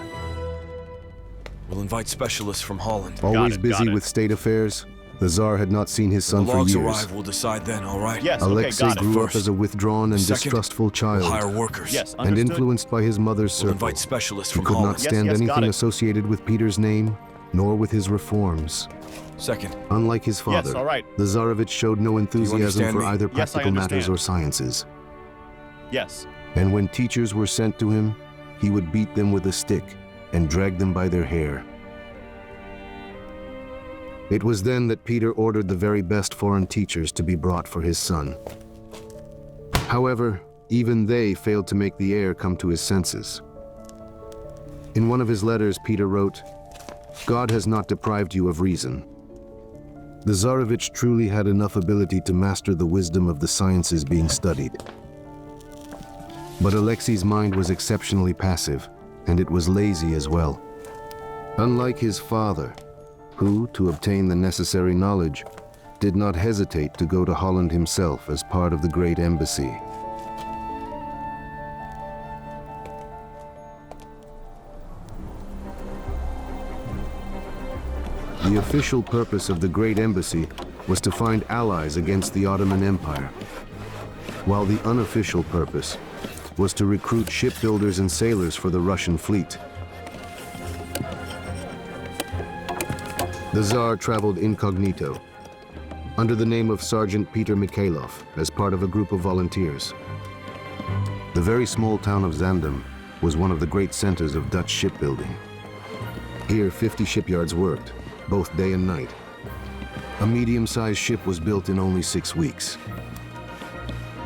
Speaker 5: We'll invite specialists from Holland.
Speaker 1: Always
Speaker 7: got
Speaker 1: busy
Speaker 7: it.
Speaker 1: with state affairs, the Tsar had not seen his son
Speaker 5: The
Speaker 1: for
Speaker 5: logs
Speaker 1: years.
Speaker 5: arrive, we'll decide then, all right?
Speaker 7: Yes, okay,
Speaker 1: Alexei
Speaker 7: got it.
Speaker 1: grew up
Speaker 5: First.
Speaker 1: as a withdrawn and
Speaker 5: Second,
Speaker 1: distrustful child,
Speaker 5: We'll hire workers.
Speaker 7: Yes,
Speaker 1: and
Speaker 7: understood.
Speaker 1: influenced by his mother's
Speaker 5: We'll
Speaker 1: circle.
Speaker 5: invite specialists
Speaker 1: He
Speaker 5: from
Speaker 1: could not
Speaker 5: Holland.
Speaker 1: stand
Speaker 7: Yes, got
Speaker 1: anything
Speaker 7: it.
Speaker 1: associated with Peter's name, nor with his reforms.
Speaker 5: Second,
Speaker 1: Unlike his father,
Speaker 7: Yes, all right.
Speaker 1: the Tsarevich showed no enthusiasm
Speaker 5: understand
Speaker 1: for
Speaker 5: me?
Speaker 1: either
Speaker 7: Yes, I
Speaker 1: practical matters
Speaker 7: understand.
Speaker 1: or sciences.
Speaker 7: Yes.
Speaker 1: And when teachers were sent to him, he would beat them with a stick and drag them by their hair. It was then that Peter ordered the very best foreign teachers to be brought for his son. However, even they failed to make the heir come to his senses. In one of his letters, Peter wrote, "God has not deprived you of reason." The Tsarevich truly had enough ability to master the wisdom of the sciences being studied. But Alexei's mind was exceptionally passive, and it was lazy as well. Unlike his father, who, to obtain the necessary knowledge, did not hesitate to go to Holland himself as part of the Great Embassy. The official purpose of the Great Embassy was to find allies against the Ottoman Empire, while the unofficial purpose was to recruit shipbuilders and sailors for the Russian fleet. The Tsar traveled incognito, under the name of Sergeant Peter Mikhailov, as part of a group of volunteers. The very small town of Zaandam was one of the great centers of Dutch shipbuilding. Here, 50 shipyards worked, both day and night. A medium-sized ship was built in only 6 weeks.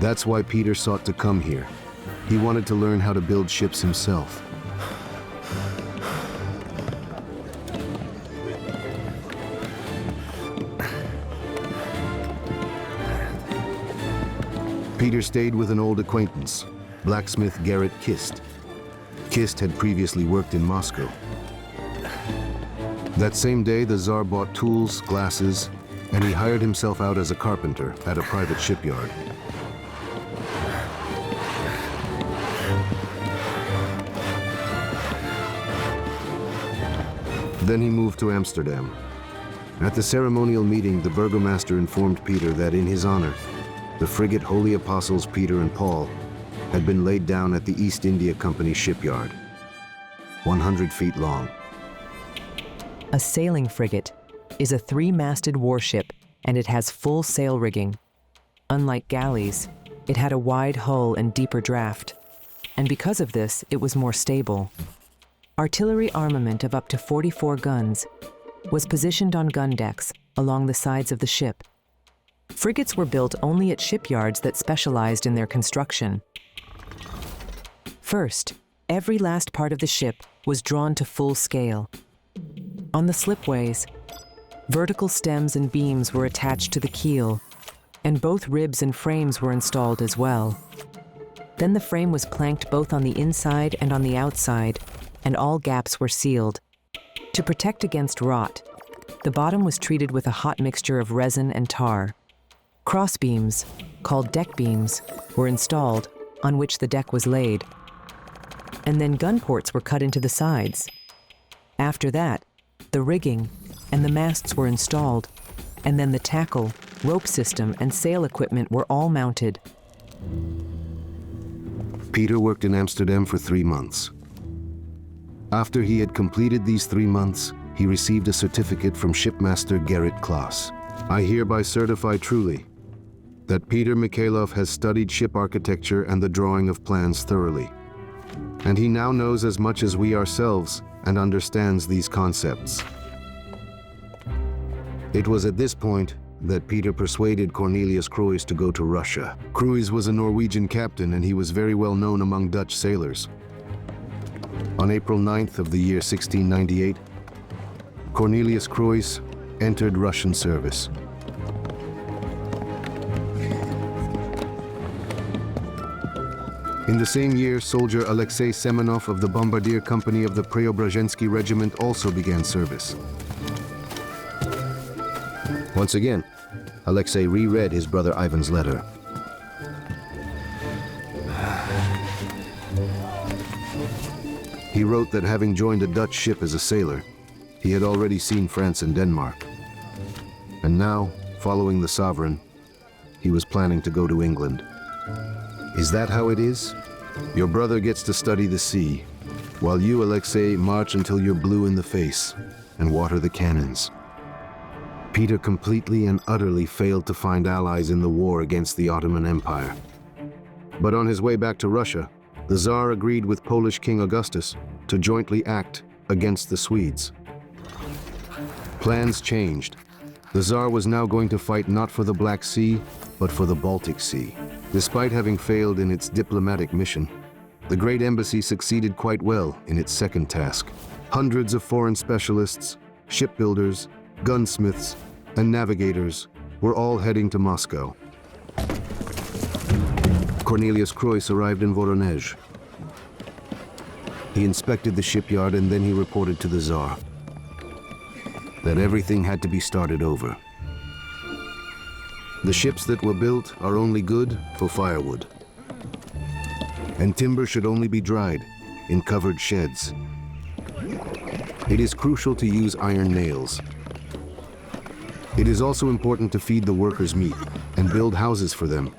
Speaker 1: That's why Peter sought to come here. He wanted to learn how to build ships himself. Peter stayed with an old acquaintance, blacksmith Garrett Kist. Kist had previously worked in Moscow. That same day, the Tsar bought tools, glasses, and he hired himself out as a carpenter at a private shipyard. Then he moved to Amsterdam. At the ceremonial meeting, the burgomaster informed Peter that in his honor, the frigate Holy Apostles Peter and Paul had been laid down at the East India Company shipyard, 100 feet long.
Speaker 4: A sailing frigate is a 3-masted warship, and it has full sail rigging. Unlike galleys, it had a wide hull and deeper draft, and because of this, it was more stable. Artillery armament of up to 44 guns was positioned on gun decks along the sides of the ship. Frigates were built only at shipyards that specialized in their construction. First, every last part of the ship was drawn to full scale. On the slipways, vertical stems and beams were attached to the keel, and both ribs and frames were installed as well. Then the frame was planked both on the inside and on the outside, and all gaps were sealed. To protect against rot, the bottom was treated with a hot mixture of resin and tar. Crossbeams, called deck beams, were installed, on which the deck was laid. And then gun ports were cut into the sides. After that, the rigging and the masts were installed, and then the tackle, rope system, and sail equipment were all mounted.
Speaker 1: Peter worked in Amsterdam for 3 months. After he had completed these 3 months, he received a certificate from shipmaster Gerrit Klaas. I hereby certify truly that Peter Mikhailov has studied ship architecture and the drawing of plans thoroughly. And he now knows as much as we ourselves and understands these concepts. It was at this point that Peter persuaded Cornelius Cruys to go to Russia. Cruys was a Norwegian captain and he was very well known among Dutch sailors. On April 9th of the year 1698, Cornelius Cruys entered Russian service. In the same year, soldier Alexei Semenov of the Bombardier Company of the Preobrazhensky Regiment also began service. Once again, Alexei reread his brother Ivan's letter. He wrote that having joined a Dutch ship as a sailor, he had already seen France and Denmark. And now, following the sovereign, he was planning to go to England. Is that how it is? Your brother gets to study the sea, while you, Alexei, march until you're blue in the face and water the cannons. Peter completely and utterly failed to find allies in the war against the Ottoman Empire. But on his way back to Russia, the Tsar agreed with Polish King Augustus to jointly act against the Swedes. Plans changed. The Tsar was now going to fight not for the Black Sea, but for the Baltic Sea. Despite having failed in its diplomatic mission, the Great Embassy succeeded quite well in its second task. Hundreds of foreign specialists, shipbuilders, gunsmiths, and navigators were all heading to Moscow. Cornelius Cruys arrived in Voronezh. He inspected the shipyard and then he reported to the Tsar that everything had to be started over. The ships that were built are only good for firewood, and timber should only be dried in covered sheds. It is crucial to use iron nails. It is also important to feed the workers meat and build houses for them.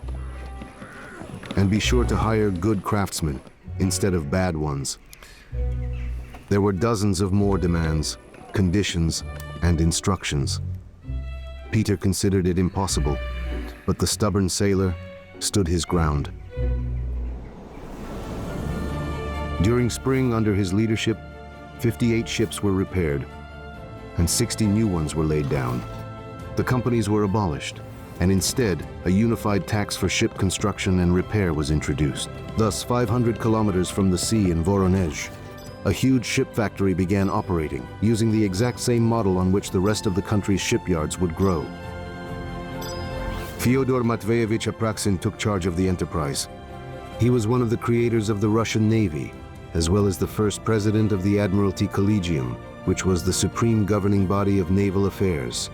Speaker 1: And be sure to hire good craftsmen instead of bad ones. There were dozens of more demands, conditions, and instructions. Peter considered it impossible, but the stubborn sailor stood his ground. During spring, under his leadership, 58 ships were repaired, and 60 new ones were laid down. The companies were abolished, and instead, a unified tax for ship construction and repair was introduced. Thus, 500 kilometers from the sea in Voronezh, a huge ship factory began operating, using the exact same model on which the rest of the country's shipyards would grow. Fyodor Matveyevich Apraksin took charge of the enterprise. He was one of the creators of the Russian Navy, as well as the first president of the Admiralty Collegium, which was the supreme governing body of naval affairs.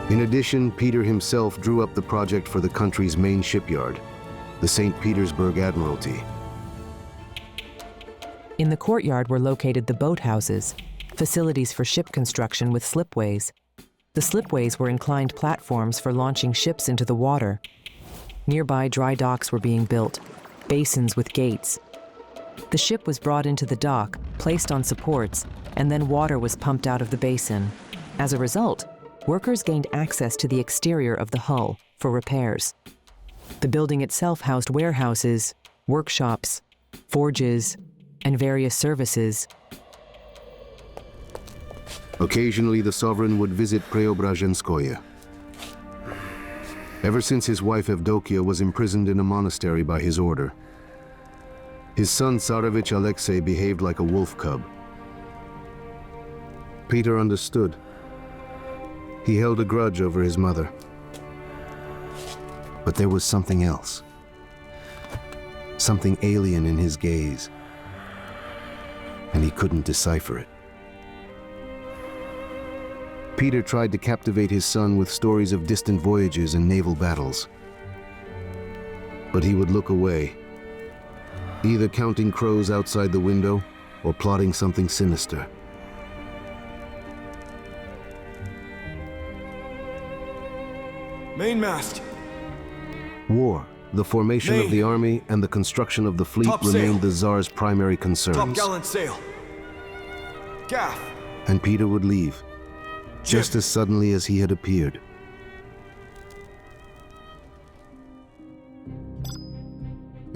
Speaker 1: In addition, Peter himself drew up the project for the country's main shipyard, the St. Petersburg Admiralty.
Speaker 4: In the courtyard were located the boathouses, facilities for ship construction with slipways. The slipways were inclined platforms for launching ships into the water. Nearby dry docks were being built, basins with gates. The ship was brought into the dock, placed on supports, and then water was pumped out of the basin. As a result, workers gained access to the exterior of the hull for repairs. The building itself housed warehouses, workshops, forges, and various services.
Speaker 1: Occasionally, the sovereign would visit Preobrazhenskoye. Ever since his wife Evdokia was imprisoned in a monastery by his order, his son Tsarevich Alexei behaved like a wolf cub. Peter understood. He held a grudge over his mother. But there was something else. Something alien in his gaze. And he couldn't decipher it. Peter tried to captivate his son with stories of distant voyages and naval battles. But he would look away, either counting crows outside the window or plotting something sinister.
Speaker 5: Mainmast!
Speaker 1: War, the formation of the army, and the construction of the fleet remained the Tsar's primary concerns.
Speaker 5: Top gallant sail! Gaff!
Speaker 1: And Peter would leave, just as suddenly as he had appeared.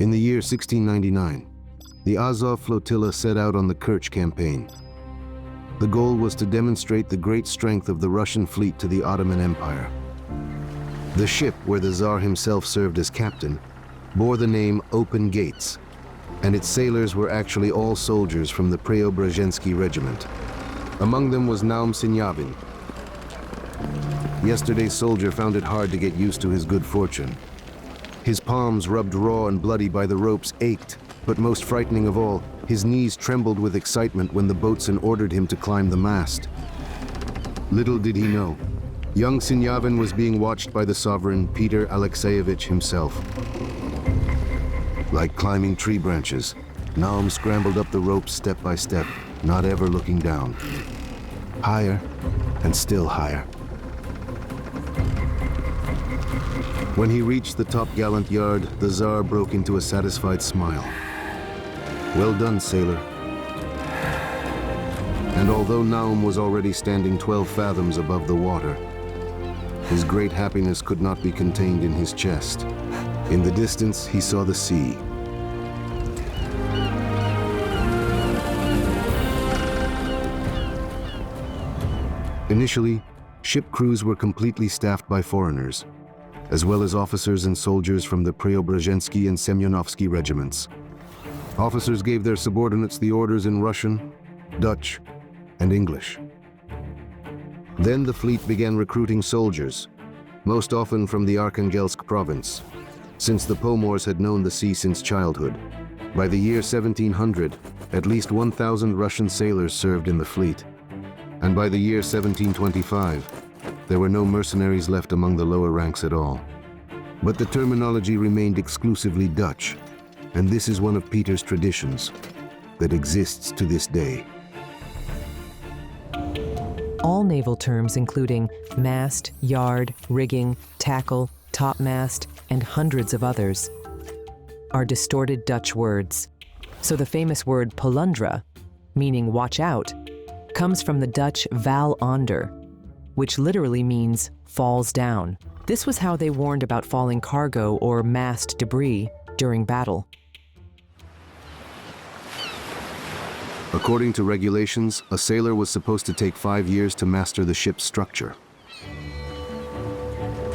Speaker 1: In the year 1699, the Azov flotilla set out on the Kerch campaign. The goal was to demonstrate the great strength of the Russian fleet to the Ottoman Empire. The ship, where the Tsar himself served as captain, bore the name Open Gates, and its sailors were actually all soldiers from the Preobrazhensky regiment. Among them was Naum Sinyavin. Yesterday's soldier found it hard to get used to his good fortune. His palms, rubbed raw and bloody by the ropes, ached, but most frightening of all, his knees trembled with excitement when the boatswain ordered him to climb the mast. Little did he know, young Sinyavin was being watched by the sovereign Peter Alexeyevich himself. Like climbing tree branches, Naum scrambled up the ropes step by step, not ever looking down. Higher and still higher. When he reached the topgallant yard, the Tsar broke into a satisfied smile. Well done, sailor. And although Naum was already standing 12 fathoms above the water, his great happiness could not be contained in his chest. In the distance, he saw the sea. Initially, ship crews were completely staffed by foreigners, as well as officers and soldiers from the Preobrazhensky and Semyonovsky regiments. Officers gave their subordinates the orders in Russian, Dutch, and English. Then the fleet began recruiting soldiers, most often from the Arkhangelsk province, since the Pomors had known the sea since childhood. By the year 1700, at least 1,000 Russian sailors served in the fleet. And by the year 1725, there were no mercenaries left among the lower ranks at all. But the terminology remained exclusively Dutch, and this is one of Peter's traditions that exists to this day.
Speaker 4: All naval terms, including mast, yard, rigging, tackle, topmast, and hundreds of others, are distorted Dutch words. So the famous word polundra, meaning watch out, comes from the Dutch val onder, which literally means falls down. This was how they warned about falling cargo or mast debris during battle.
Speaker 1: According to regulations, a sailor was supposed to take 5 years to master the ship's structure.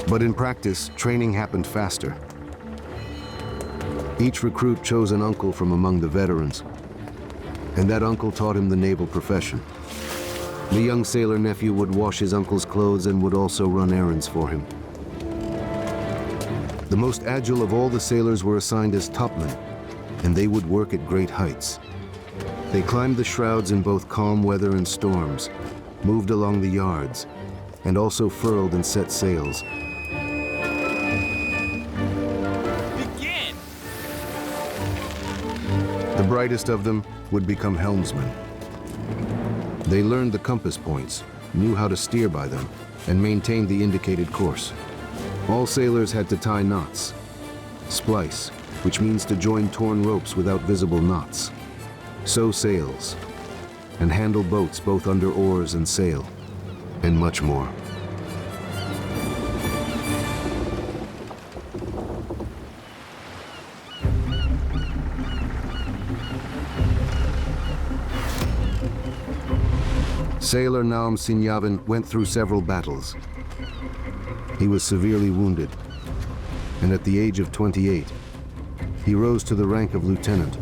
Speaker 1: But in practice, training happened faster. Each recruit chose an uncle from among the veterans, and that uncle taught him the naval profession. The young sailor nephew would wash his uncle's clothes and would also run errands for him. The most agile of all the sailors were assigned as topmen, and they would work at great heights. They climbed the shrouds in both calm weather and storms, moved along the yards, and also furled and set sails.
Speaker 5: Begin!
Speaker 1: The brightest of them would become helmsmen. They learned the compass points, knew how to steer by them, and maintained the indicated course. All sailors had to tie knots, splice, which means to join torn ropes without visible knots, sew sails, and handle boats both under oars and sail, and much more. Sailor Naum Sinyavin went through several battles. He was severely wounded, and at the age of 28, he rose to the rank of lieutenant.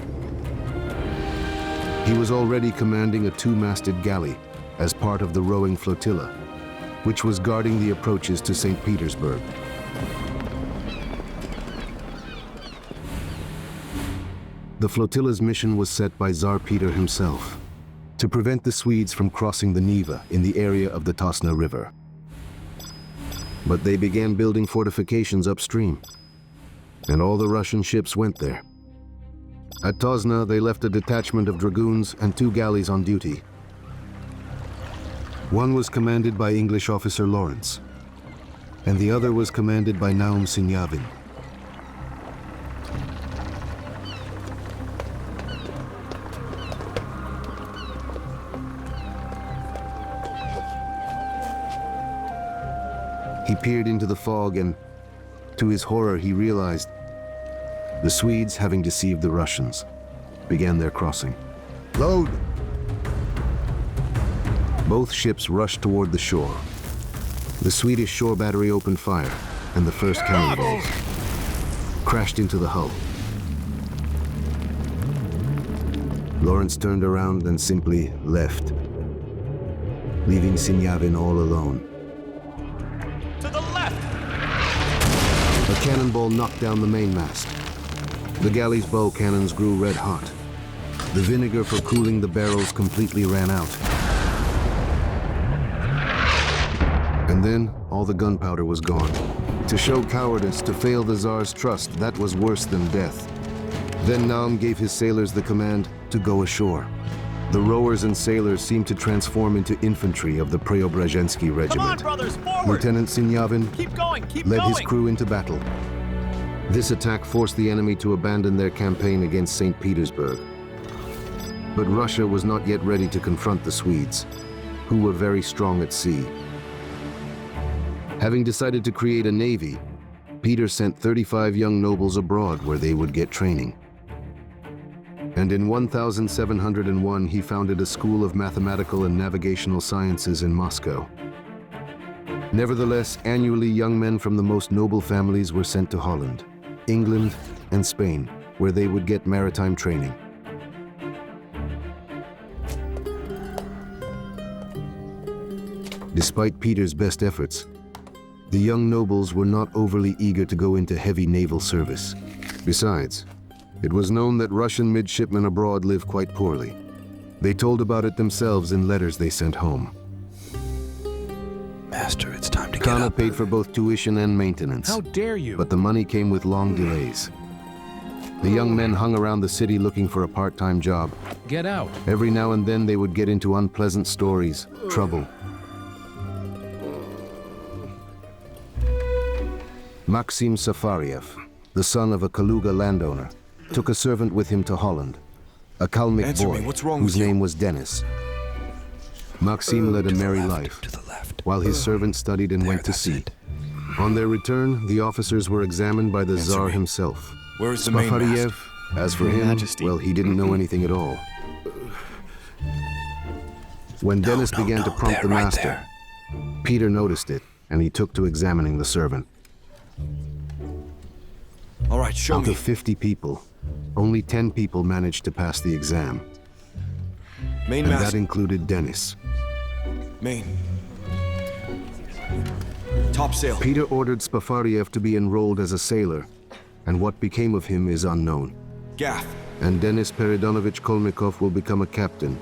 Speaker 1: He was already commanding a 2-masted galley as part of the rowing flotilla, which was guarding the approaches to St. Petersburg. The flotilla's mission was set by Tsar Peter himself, to prevent the Swedes from crossing the Neva in the area of the Tosna River. But they began building fortifications upstream, and all the Russian ships went there. At Tosna, they left a detachment of dragoons and 2 galleys on duty. One was commanded by English officer Lawrence, and the other was commanded by Naum Sinyavin. He peered into the fog and, to his horror, he realized The Swedes, having deceived the Russians, began their crossing. Load! Both ships rushed toward the shore. The Swedish shore battery opened fire, and the first cannonballs crashed into the hull. Lawrence turned around and simply left, leaving Sinyavin all alone.
Speaker 7: To the left!
Speaker 1: A cannonball knocked down the mainmast. The galley's bow cannons grew red hot. The vinegar for cooling the barrels completely ran out. And then all the gunpowder was gone. To show cowardice, to fail the Tsar's trust, that was worse than death. Then Naum gave his sailors the command to go ashore. The rowers and sailors seemed to transform into infantry of the Preobrazhensky
Speaker 7: Come on,
Speaker 1: regiment.
Speaker 7: brothers, forward!
Speaker 1: Lieutenant Sinyavin
Speaker 7: Keep going, keep
Speaker 1: led
Speaker 7: going!
Speaker 1: his crew into battle. This attack forced the enemy to abandon their campaign against St. Petersburg. But Russia was not yet ready to confront the Swedes, who were very strong at sea. Having decided to create a navy, Peter sent 35 young nobles abroad where they would get training. And in 1701, he founded a school of mathematical and navigational sciences in Moscow. Nevertheless, annually young men from the most noble families were sent to Holland, England, and Spain, where they would get maritime training. Despite Peter's best efforts, the young nobles were not overly eager to go into heavy naval service. Besides, it was known that Russian midshipmen abroad lived quite poorly. They told about it themselves in letters they sent home.
Speaker 5: Master, it's time to get
Speaker 1: Kana
Speaker 5: up.
Speaker 1: paid for both tuition and maintenance,
Speaker 5: How dare you?
Speaker 1: but the money came with long delays. The young men hung around the city looking for a part-time job.
Speaker 5: Get out.
Speaker 1: Every now and then they would get into unpleasant stories, trouble. Maxim Safariev, the son of a Kaluga landowner, took a servant with him to Holland, a Kalmyk
Speaker 5: Answer
Speaker 1: boy
Speaker 5: me, what's wrong
Speaker 1: whose
Speaker 5: with you?
Speaker 1: name was Dennis. Maxim led a merry life,
Speaker 5: To the left.
Speaker 1: while his servant studied and went to
Speaker 5: that's
Speaker 1: sea.
Speaker 5: it.
Speaker 1: On their return, the officers were examined by the
Speaker 5: Answer
Speaker 1: Tsar
Speaker 5: me.
Speaker 1: himself.
Speaker 5: Where is the mainmast?
Speaker 1: Safariev, as for
Speaker 7: Your
Speaker 1: him,
Speaker 7: Majesty.
Speaker 1: well, he didn't know anything at all. When Dennis began to prompt the
Speaker 5: right
Speaker 1: master,
Speaker 5: there.
Speaker 1: Peter noticed it, and he took to examining the servant.
Speaker 5: All right, show
Speaker 1: Out
Speaker 5: me.
Speaker 1: of 50 people, only 10 people managed to pass the exam, and
Speaker 5: Mainmast.
Speaker 1: that included Dennis.
Speaker 5: Main. Topsail.
Speaker 1: Peter ordered Spafariev to be enrolled as a sailor, and what became of him is unknown.
Speaker 5: Gaff.
Speaker 1: And Denis Peridonovich Kolmikov will become a captain.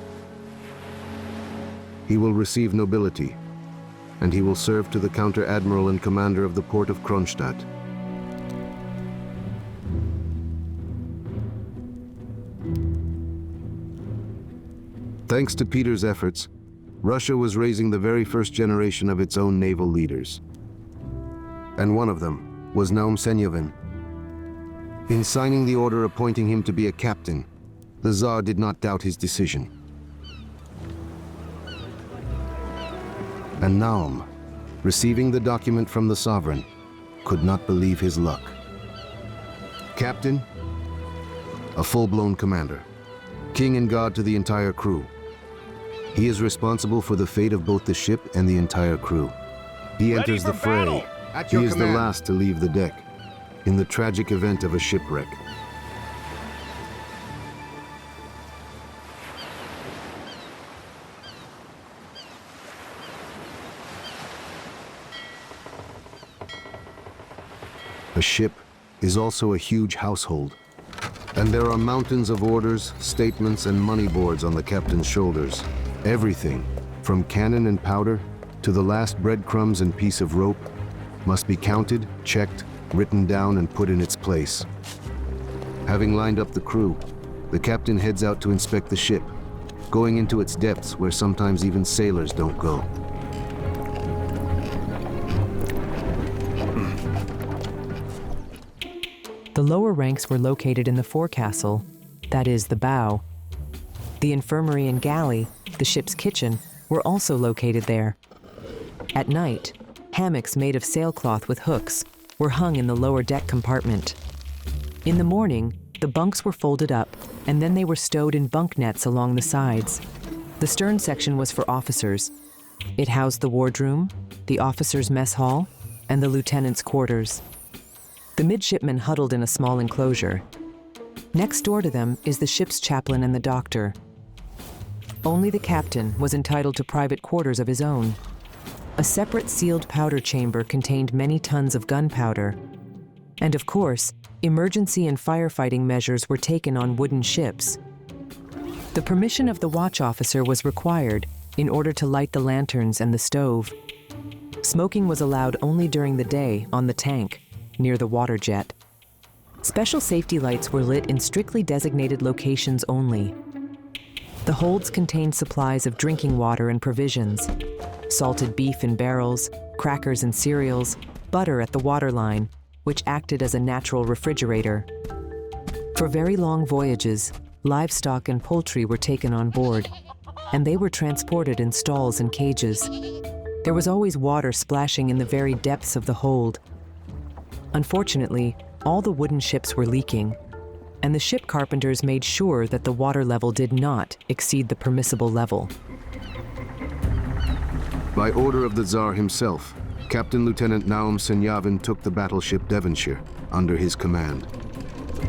Speaker 1: He will receive nobility, and he will serve to the counter-admiral and commander of the port of Kronstadt. Thanks to Peter's efforts, Russia was raising the very first generation of its own naval leaders. And one of them was Naum Senyavin. In signing the order appointing him to be a captain, the Tsar did not doubt his decision. And Naum, receiving the document from the sovereign, could not believe his luck. Captain, a full-blown commander, king and god to the entire crew. He is responsible for the fate of both the ship and the entire crew. He enters the
Speaker 7: for
Speaker 1: fray.
Speaker 7: battle!
Speaker 1: He is the last to leave the deck, in the tragic event of a shipwreck. A ship is also a huge household, and there are mountains of orders, statements, and money boards on the captain's shoulders. Everything, from cannon and powder to the last breadcrumbs and piece of rope, must be counted, checked, written down, and put in its place. Having lined up the crew, the captain heads out to inspect the ship, going into its depths where sometimes even sailors don't go.
Speaker 4: The lower ranks were located in the forecastle, that is, the bow. The infirmary and galley, the ship's kitchen, were also located there. At night, hammocks made of sailcloth with hooks were hung in the lower deck compartment. In the morning, the bunks were folded up, and then they were stowed in bunk nets along the sides. The stern section was for officers. It housed the wardroom, the officers' mess hall, and the lieutenant's quarters. The midshipmen huddled in a small enclosure. Next door to them is the ship's chaplain and the doctor. Only the captain was entitled to private quarters of his own. A separate sealed powder chamber contained many tons of gunpowder. And of course, emergency and firefighting measures were taken on wooden ships. The permission of the watch officer was required in order to light the lanterns and the stove. Smoking was allowed only during the day on the tank, near the water jet. Special safety lights were lit in strictly designated locations only. The holds contained supplies of drinking water and provisions, salted beef in barrels, crackers and cereals, butter at the waterline, which acted as a natural refrigerator. For very long voyages, livestock and poultry were taken on board, and they were transported in stalls and cages. There was always water splashing in the very depths of the hold. Unfortunately, all the wooden ships were leaking, and the ship carpenters made sure that the water level did not exceed the permissible level.
Speaker 1: By order of the Tsar himself, Captain Lieutenant Naum Senyavin took the battleship Devonshire under his command.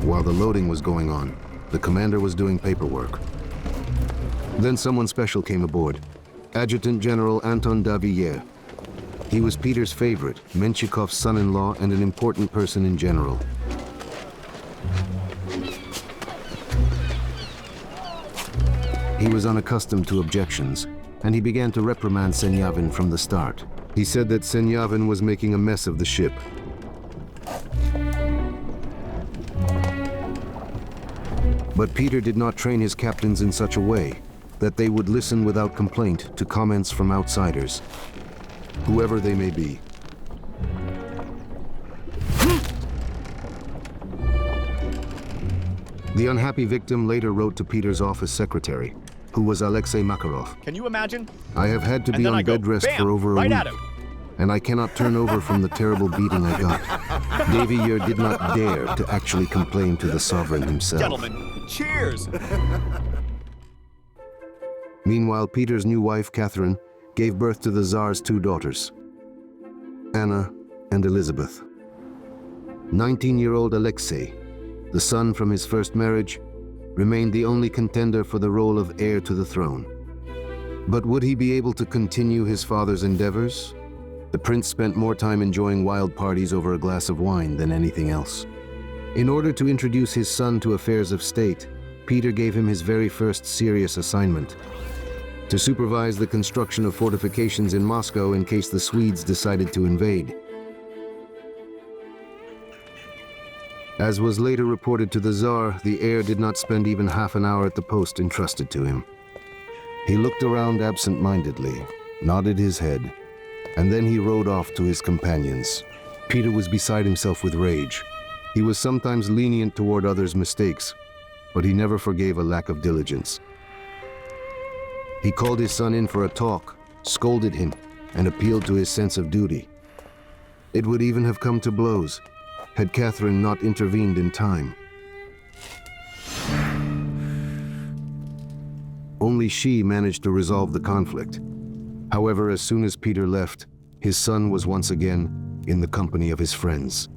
Speaker 1: While the loading was going on, the commander was doing paperwork. Then someone special came aboard, Adjutant General Anton Daviller. He was Peter's favorite, Menchikov's son-in-law, and an important person in general. He was unaccustomed to objections, and he began to reprimand Senyavin from the start. He said that Senyavin was making a mess of the ship. But Peter did not train his captains in such a way that they would listen without complaint to comments from outsiders, whoever they may be. The unhappy victim later wrote to Peter's office secretary, who was Alexei Makarov.
Speaker 7: Can you imagine?
Speaker 1: I have had to
Speaker 7: And
Speaker 1: be
Speaker 7: then
Speaker 1: on
Speaker 7: I go,
Speaker 1: bed rest
Speaker 7: bam,
Speaker 1: for over a
Speaker 7: right
Speaker 1: week,
Speaker 7: at him.
Speaker 1: and I cannot turn over from the terrible beating I got. Daviller did not dare to actually complain to the sovereign himself.
Speaker 7: Gentlemen, cheers!
Speaker 1: Meanwhile, Peter's new wife, Catherine, gave birth to the Tsar's two daughters, Anna and Elizabeth. 19-year-old Alexei, the son from his first marriage, remained the only contender for the role of heir to the throne. But would he be able to continue his father's endeavors? The prince spent more time enjoying wild parties over a glass of wine than anything else. In order to introduce his son to affairs of state, Peter gave him his very first serious assignment: to supervise the construction of fortifications in Moscow in case the Swedes decided to invade. As was later reported to the Tsar, the heir did not spend even half an hour at the post entrusted to him. He looked around absent-mindedly, nodded his head, and then he rode off to his companions. Peter was beside himself with rage. He was sometimes lenient toward others' mistakes, but he never forgave a lack of diligence. He called his son in for a talk, scolded him, and appealed to his sense of duty. It would even have come to blows had Catherine not intervened in time. Only she managed to resolve the conflict. However, as soon as Peter left, his son was once again in the company of his friends.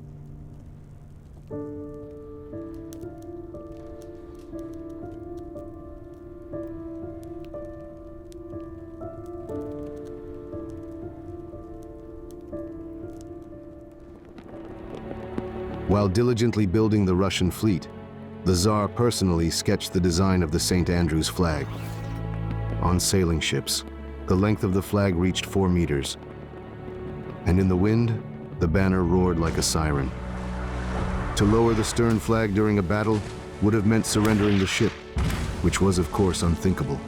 Speaker 1: While diligently building the Russian fleet, the Tsar personally sketched the design of the St. Andrew's flag. On sailing ships, the length of the flag reached 4 meters, and in the wind, the banner roared like a siren. To lower the stern flag during a battle would have meant surrendering the ship, which was of course unthinkable.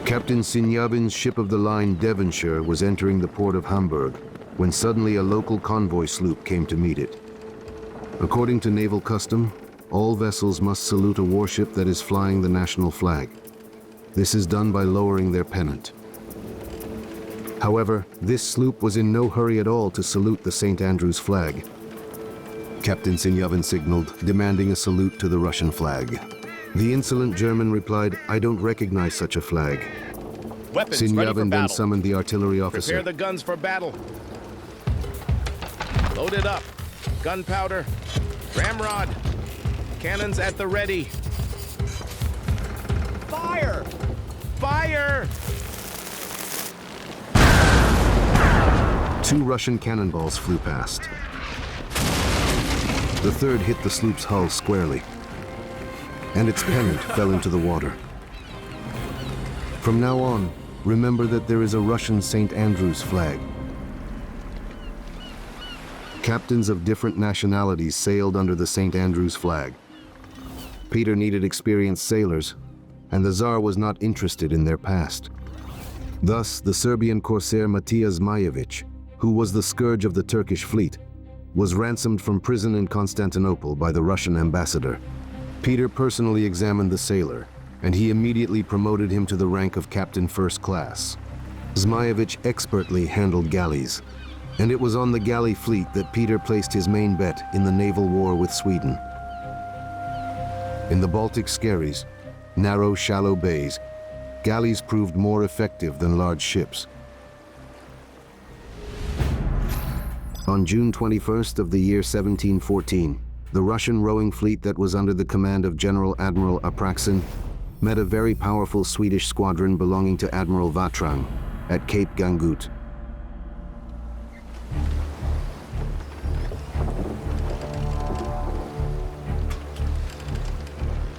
Speaker 1: Captain Sinyavin's ship of the line Devonshire was entering the port of Hamburg when suddenly a local convoy sloop came to meet it. According to naval custom, all vessels must salute a warship that is flying the national flag. This is done by lowering their pennant. However, this sloop was in no hurry at all to salute the St. Andrew's flag. Captain Sinyavin signaled, demanding a salute to the Russian flag. The insolent German replied, "I don't recognize such a flag."
Speaker 7: Weapons ready for
Speaker 1: Sinyavin then
Speaker 7: battle.
Speaker 1: summoned the artillery officer.
Speaker 9: Prepare the guns for battle. Load it up. Gunpowder. Ramrod. Cannons at the ready. Fire! Fire!
Speaker 1: 2 Russian cannonballs flew past. The third hit the sloop's hull squarely, and its pennant fell into the water. From now on, remember that there is a Russian St. Andrew's flag. Captains of different nationalities sailed under the St. Andrew's flag. Peter needed experienced sailors, and the Tsar was not interested in their past. Thus, the Serbian corsair Matija Zmajevic, who was the scourge of the Turkish fleet, was ransomed from prison in Constantinople by the Russian ambassador. Peter personally examined the sailor, and he immediately promoted him to the rank of captain first class. Zmajevic expertly handled galleys, and it was on the galley fleet that Peter placed his main bet in the naval war with Sweden. In the Baltic skerries, narrow, shallow bays, galleys proved more effective than large ships. On June 21st of the year 1714, the Russian rowing fleet that was under the command of General Admiral Apraksin met a very powerful Swedish squadron belonging to Admiral Vatrang at Cape Gangut.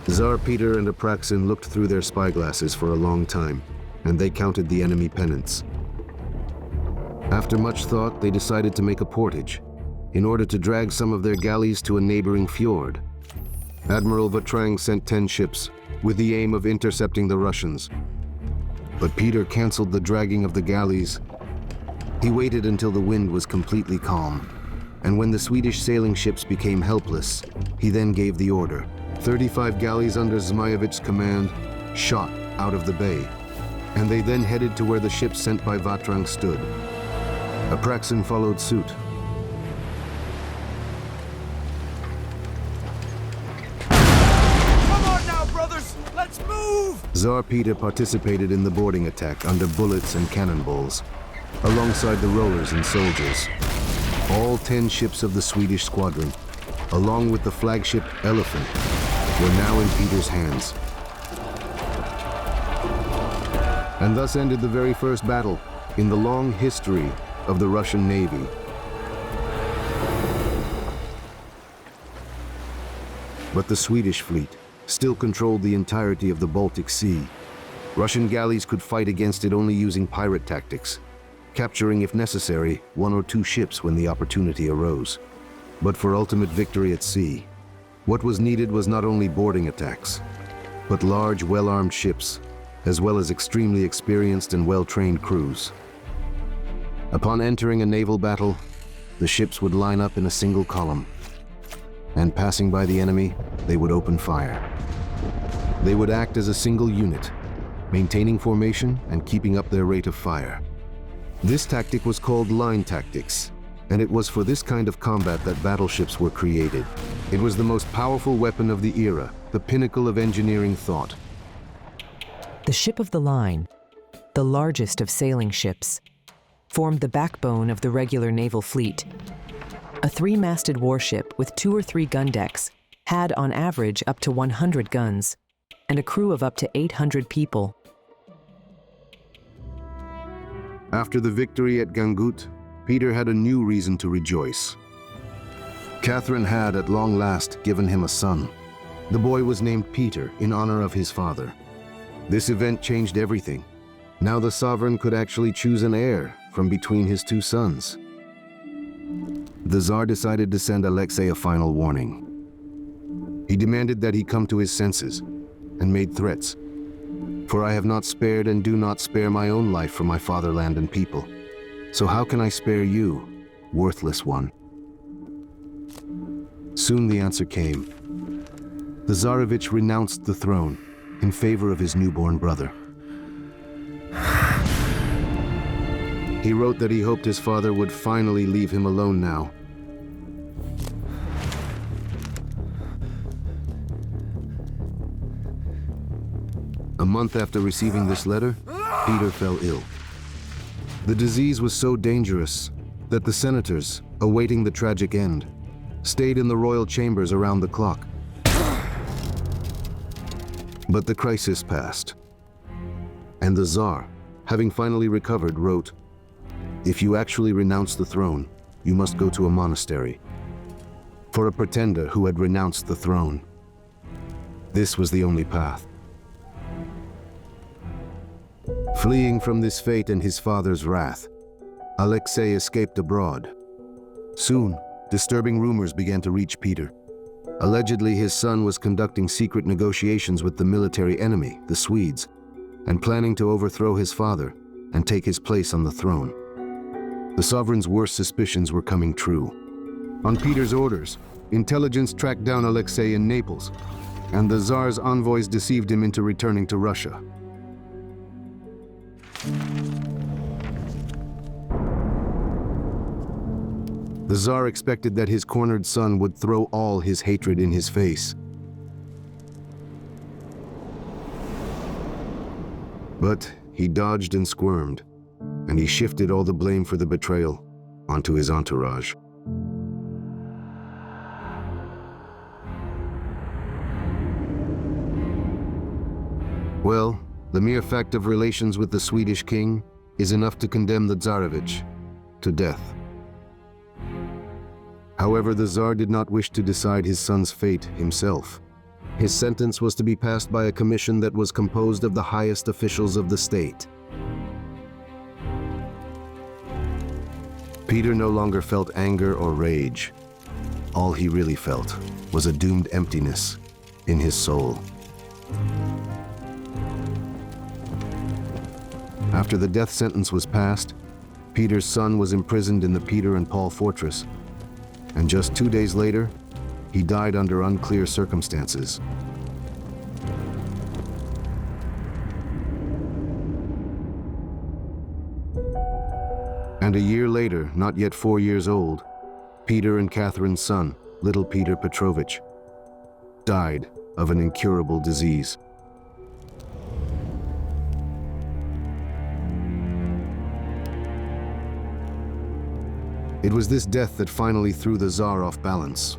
Speaker 1: Tsar Peter and Apraksin looked through their spyglasses for a long time, and they counted the enemy pennants. After much thought, they decided to make a portage in order to drag some of their galleys to a neighboring fjord. Admiral Vatrang sent 10 ships with the aim of intercepting the Russians. But Peter canceled the dragging of the galleys. He waited until the wind was completely calm, and when the Swedish sailing ships became helpless, he then gave the order. 35 galleys under Zmajevic's command shot out of the bay, and they then headed to where the ships sent by Vatrang stood. Apraksin followed suit.
Speaker 5: Come on now, brothers! Let's move!
Speaker 1: Tsar Peter participated in the boarding attack under bullets and cannonballs, alongside the rowers and soldiers. All 10 ships of the Swedish squadron, along with the flagship Elephant, were now in Peter's hands. And thus ended the very first battle in the long history of the Russian Navy. But the Swedish fleet still controlled the entirety of the Baltic Sea. Russian galleys could fight against it only using pirate tactics, capturing, if necessary, 1 or 2 ships when the opportunity arose. But for ultimate victory at sea, what was needed was not only boarding attacks, but large, well-armed ships, as well as extremely experienced and well-trained crews. Upon entering a naval battle, the ships would line up in a single column, and passing by the enemy, they would open fire. They would act as a single unit, maintaining formation and keeping up their rate of fire. This tactic was called line tactics, and it was for this kind of combat that battleships were created. It was the most powerful weapon of the era, the pinnacle of engineering thought.
Speaker 4: The ship of the line, the largest of sailing ships, formed the backbone of the regular naval fleet. A 3-masted warship with 2 or 3 gun decks had on average up to 100 guns and a crew of up to 800 people.
Speaker 1: After the victory at Gangut, Peter had a new reason to rejoice. Catherine had, at long last, given him a son. The boy was named Peter in honor of his father. This event changed everything. Now the sovereign could actually choose an heir from between his 2 sons. The Tsar decided to send Alexei a final warning. He demanded that he come to his senses and made threats. For I have not spared and do not spare my own life for my fatherland and people. So how can I spare you, worthless one? Soon the answer came. The Tsarevich renounced the throne in favor of his newborn brother. He wrote that he hoped his father would finally leave him alone now. A month after receiving this letter, Peter fell ill. The disease was so dangerous that the senators, awaiting the tragic end, stayed in the royal chambers around the clock. But the crisis passed, and the Tsar, having finally recovered, wrote, "If you actually renounce the throne, you must go to a monastery." For a pretender who had renounced the throne, this was the only path. Fleeing from this fate and his father's wrath, Alexei escaped abroad. Soon, disturbing rumors began to reach Peter. Allegedly, his son was conducting secret negotiations with the military enemy, the Swedes, and planning to overthrow his father and take his place on the throne. The sovereign's worst suspicions were coming true. On Peter's orders, intelligence tracked down Alexei in Naples, and the Tsar's envoys deceived him into returning to Russia. The Tsar expected that his cornered son would throw all his hatred in his face. But he dodged and squirmed, and he shifted all the blame for the betrayal onto his entourage. Well, the mere fact of relations with the Swedish king is enough to condemn the Tsarevich to death. However, the Tsar did not wish to decide his son's fate himself. His sentence was to be passed by a commission that was composed of the highest officials of the state. Peter no longer felt anger or rage. All he really felt was a doomed emptiness in his soul. After the death sentence was passed, Peter's son was imprisoned in the Peter and Paul fortress, and just 2 days later, he died under unclear circumstances. And a year later, not yet 4 years old, Peter and Catherine's son, little Peter Petrovich, died of an incurable disease. It was this death that finally threw the Tsar off balance.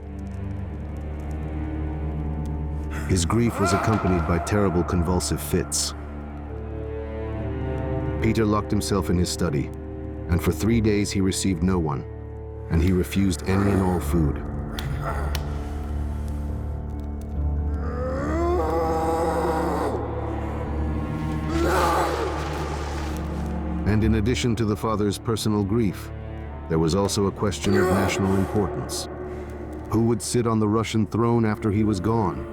Speaker 1: His grief was accompanied by terrible convulsive fits. Peter locked himself in his study, and for 3 days he received no one, and he refused any and all food. And in addition to the father's personal grief, there was also a question of national importance. Who would sit on the Russian throne after he was gone?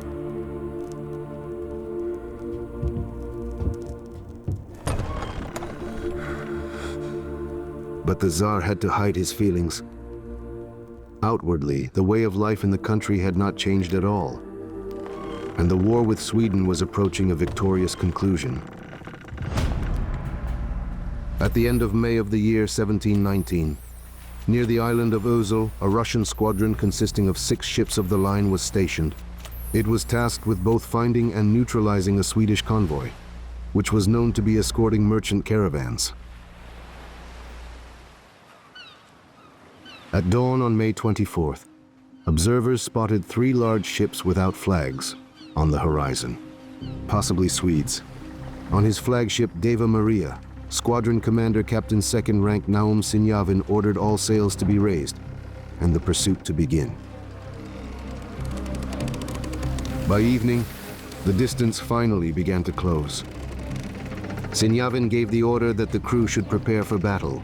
Speaker 1: But the Tsar had to hide his feelings. Outwardly, the way of life in the country had not changed at all, and the war with Sweden was approaching a victorious conclusion. At the end of May of the year 1719, near the island of Ozel, a Russian squadron consisting of 6 ships of the line was stationed. It was tasked with both finding and neutralizing a Swedish convoy, which was known to be escorting merchant caravans. At dawn on May 24th, observers spotted 3 large ships without flags on the horizon, possibly Swedes. On his flagship Deva Maria, Squadron Commander Captain 2nd Rank Naum Sinyavin ordered all sails to be raised and the pursuit to begin. By evening, the distance finally began to close. Sinyavin gave the order that the crew should prepare for battle.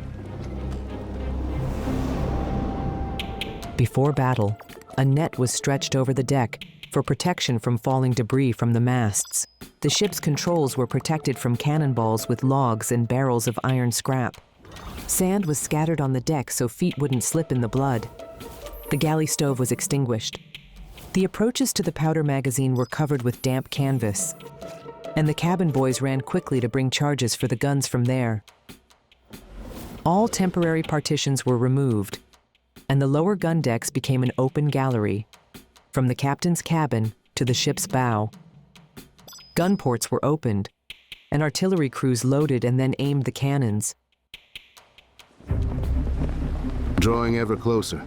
Speaker 4: Before battle, a net was stretched over the deck for protection from falling debris from the masts. The ship's controls were protected from cannonballs with logs and barrels of iron scrap. Sand was scattered on the deck so feet wouldn't slip in the blood. The galley stove was extinguished. The approaches to the powder magazine were covered with damp canvas, and the cabin boys ran quickly to bring charges for the guns from there. All temporary partitions were removed, and the lower gun decks became an open gallery, from the captain's cabin to the ship's bow. Gun ports were opened, and artillery crews loaded and then aimed the cannons.
Speaker 1: Drawing ever closer,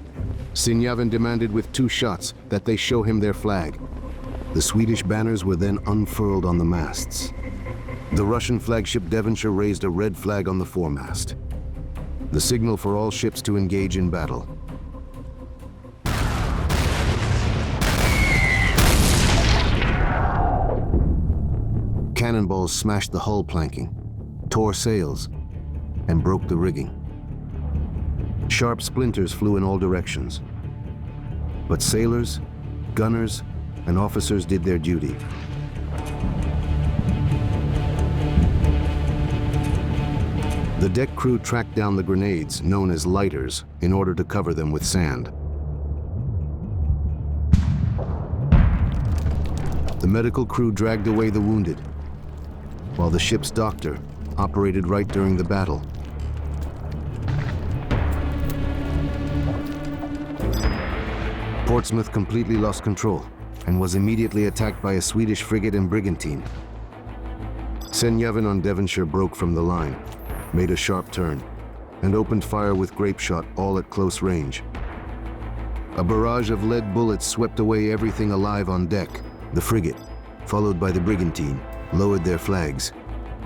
Speaker 1: Sinyavin demanded with 2 shots that they show him their flag. The Swedish banners were then unfurled on the masts. The Russian flagship Devonshire raised a red flag on the foremast, the signal for all ships to engage in battle. Cannonballs smashed the hull planking, tore sails, and broke the rigging. Sharp splinters flew in all directions. But sailors, gunners, and officers did their duty. The deck crew tracked down the grenades, known as lighters, in order to cover them with sand. The medical crew dragged away the wounded, while the ship's doctor operated right during the battle. Portsmouth completely lost control and was immediately attacked by a Swedish frigate and brigantine. Sinyavin on Devonshire broke from the line, made a sharp turn, and opened fire with grape shot, all at close range. A barrage of lead bullets swept away everything alive on deck. The frigate, followed by the brigantine, lowered their flags,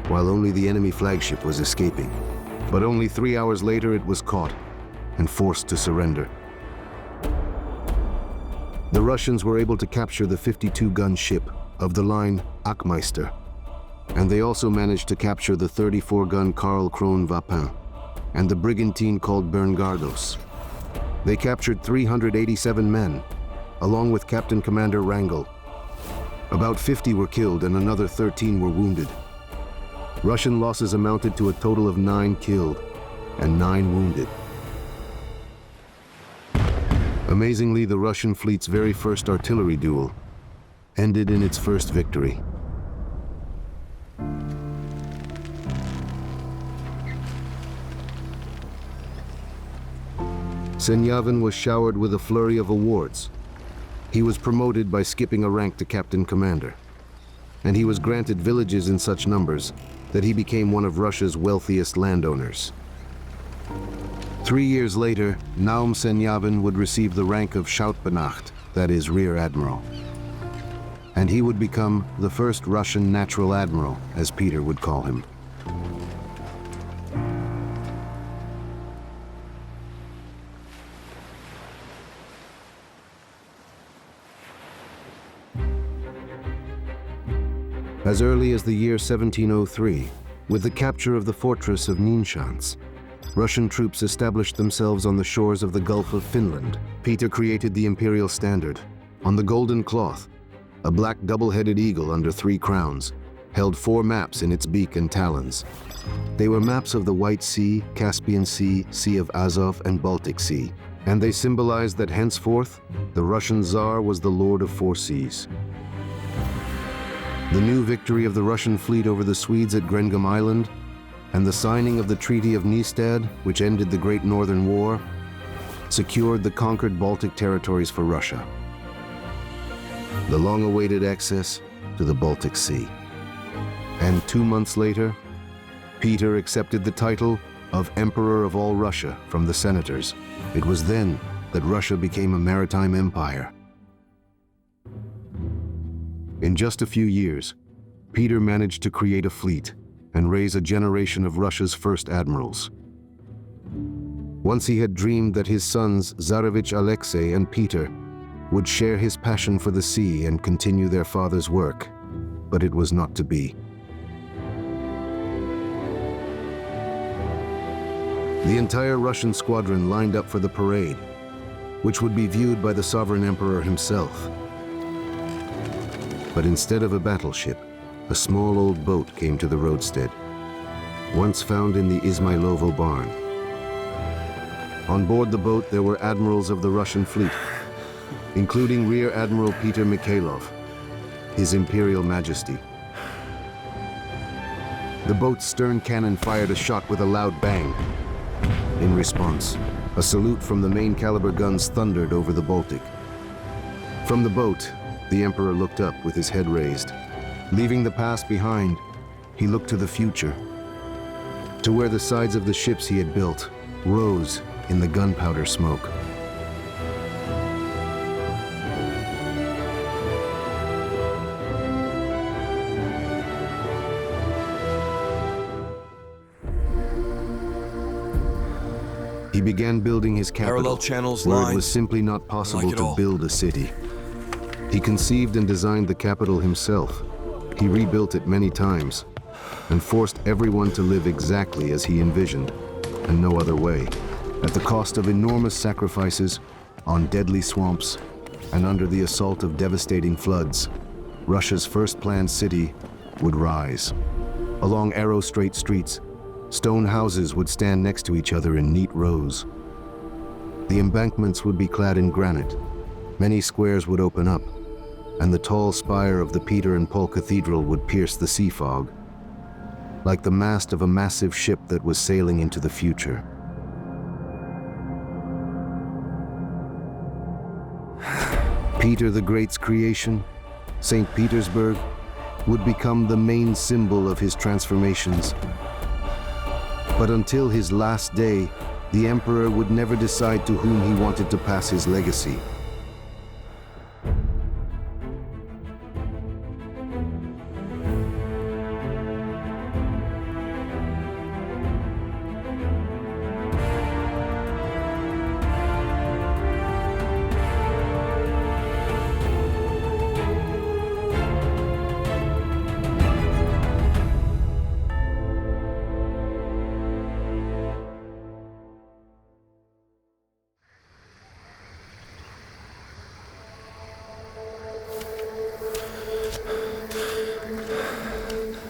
Speaker 1: while only the enemy flagship was escaping. But only 3 hours later it was caught and forced to surrender. The Russians were able to capture the 52-gun ship of the line Akmeister, and they also managed to capture the 34-gun Karl Kron Vapin and the brigantine called Berngardos. They captured 387 men, along with Captain Commander Wrangel. About 50 were killed and another 13 were wounded. Russian losses amounted to a total of 9 killed and 9 wounded. Amazingly, the Russian fleet's very first artillery duel ended in its first victory. Sinyavin was showered with a flurry of awards. He was promoted by skipping a rank to captain commander, and he was granted villages in such numbers that he became one of Russia's wealthiest landowners. 3 years later, Naum Sinyavin would receive the rank of Schautbenacht, that is, Rear Admiral. And he would become the first Russian natural admiral, as Peter would call him. As early as the year 1703, with the capture of the fortress of Nynchans, Russian troops established themselves on the shores of the Gulf of Finland. Peter created the imperial standard. On the golden cloth, a black double-headed eagle under 3 crowns held 4 maps in its beak and talons. They were maps of the White Sea, Caspian Sea, Sea of Azov, and Baltic Sea, and they symbolized that henceforth, the Russian Tsar was the lord of 4 seas. The new victory of the Russian fleet over the Swedes at Grengam Island and the signing of the Treaty of Nystad, which ended the Great Northern War, secured the conquered Baltic territories for Russia. The long-awaited access to the Baltic Sea. And 2 months later, Peter accepted the title of Emperor of all Russia from the senators. It was then that Russia became a maritime empire. In just a few years, Peter managed to create a fleet and raise a generation of Russia's first admirals. Once he had dreamed that his sons Tsarevich Alexei and Peter would share his passion for the sea and continue their father's work, but it was not to be. The entire Russian squadron lined up for the parade, which would be viewed by the sovereign emperor himself. But instead of a battleship, a small old boat came to the roadstead, once found in the Izmailovo barn. On board the boat there were admirals of the Russian fleet, including Rear Admiral Peter Mikhailov, His Imperial Majesty. The boat's stern cannon fired a shot with a loud bang, In response, a salute from the main caliber guns thundered over the Baltic. From the boat, the Emperor looked up with his head raised. Leaving the past behind, he looked to the future, to where the sides of the ships he had built rose in the gunpowder smoke. He began building his capital,
Speaker 5: Parallel channels,
Speaker 1: where it
Speaker 5: lines.
Speaker 1: was simply not possible
Speaker 5: like it
Speaker 1: to
Speaker 5: all.
Speaker 1: build a city. He conceived and designed the capital himself. He rebuilt it many times and forced everyone to live exactly as he envisioned, and no other way, at the cost of enormous sacrifices, on deadly swamps, and under the assault of devastating floods. Russia's first planned city would rise. Along arrow straight streets, stone houses would stand next to each other in neat rows. The embankments would be clad in granite. Many squares would open up, and the tall spire of the Peter and Paul Cathedral would pierce the sea fog, like the mast of a massive ship that was sailing into the future. Peter the Great's creation, St. Petersburg, would become the main symbol of his transformations. But until his last day, the Emperor would never decide to whom he wanted to pass his legacy.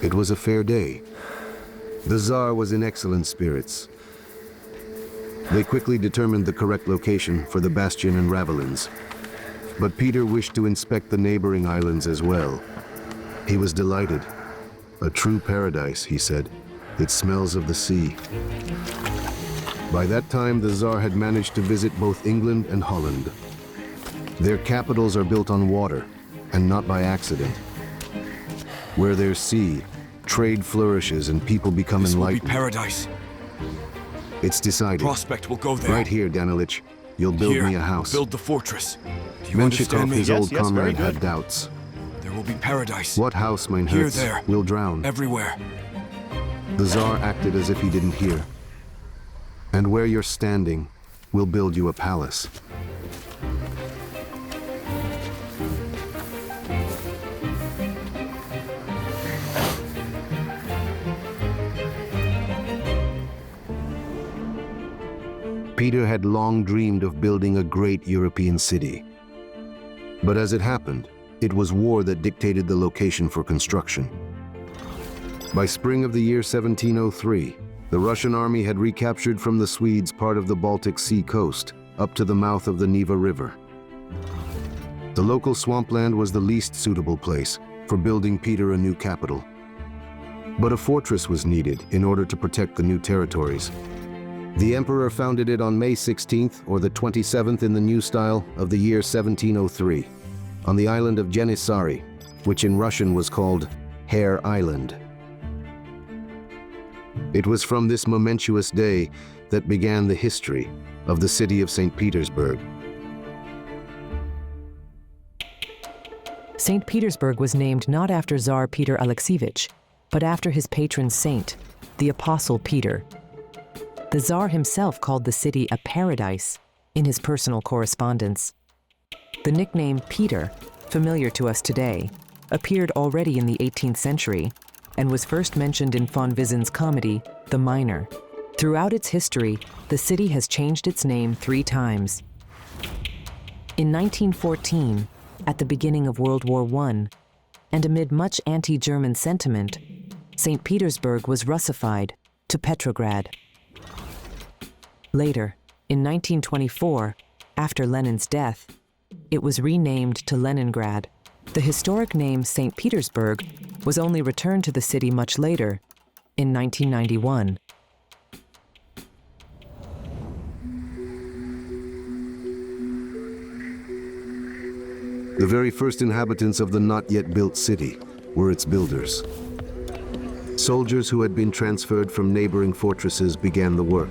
Speaker 1: It was a fair day. The Tsar was in excellent spirits. They quickly determined the correct location for the Bastion and Ravelins. But Peter wished to inspect the neighboring islands as well. He was delighted. A true paradise, he said. It smells of the sea. By that time, the Tsar had managed to visit both England and Holland. Their capitals are built on water, and not by accident. Where there's sea, trade flourishes and people become
Speaker 5: This will be
Speaker 1: enlightened.
Speaker 5: paradise.
Speaker 1: It's decided.
Speaker 5: Prospect will go there.
Speaker 1: Right here, Danilich. You'll build
Speaker 5: Here,
Speaker 1: me a house.
Speaker 5: build the fortress. Do you
Speaker 1: Menshikov,
Speaker 5: understand me?
Speaker 1: his
Speaker 7: Yes,
Speaker 1: old
Speaker 7: yes, very
Speaker 1: comrade,
Speaker 7: good.
Speaker 1: had doubts.
Speaker 5: There will be paradise.
Speaker 1: What house, mein
Speaker 5: Here,
Speaker 1: Herz,
Speaker 5: there.
Speaker 1: will drown?
Speaker 5: Everywhere.
Speaker 1: The Tsar acted as if he didn't hear. And where you're standing, we'll build you a palace. Peter had long dreamed of building a great European city. But as it happened, it was war that dictated the location for construction. By spring of the year 1703, the Russian army had recaptured from the Swedes part of the Baltic Sea coast, up to the mouth of the Neva River. The local swampland was the least suitable place for building Peter a new capital. But a fortress was needed in order to protect the new territories. The Emperor founded it on May 16th, or the 27th in the new style, of the year 1703, on the island of Janissary, which in Russian was called Hare Island. It was from this momentous day that began the history of the city of St. Petersburg.
Speaker 4: St. Petersburg was named not after Tsar Peter Alexeyevich, but after his patron saint, the Apostle Peter. The Tsar himself called the city a paradise in his personal correspondence. The nickname Peter, familiar to us today, appeared already in the 18th century and was first mentioned in von Wiesen's comedy, The Miner. Throughout its history, the city has changed its name 3 times. In 1914, at the beginning of World War I, and amid much anti-German sentiment, St. Petersburg was Russified to Petrograd. Later, in 1924, after Lenin's death, it was renamed to Leningrad. The historic name St. Petersburg was only returned to the city much later, in 1991.
Speaker 1: The very first inhabitants of the not yet built city were its builders. Soldiers who had been transferred from neighboring fortresses began the work.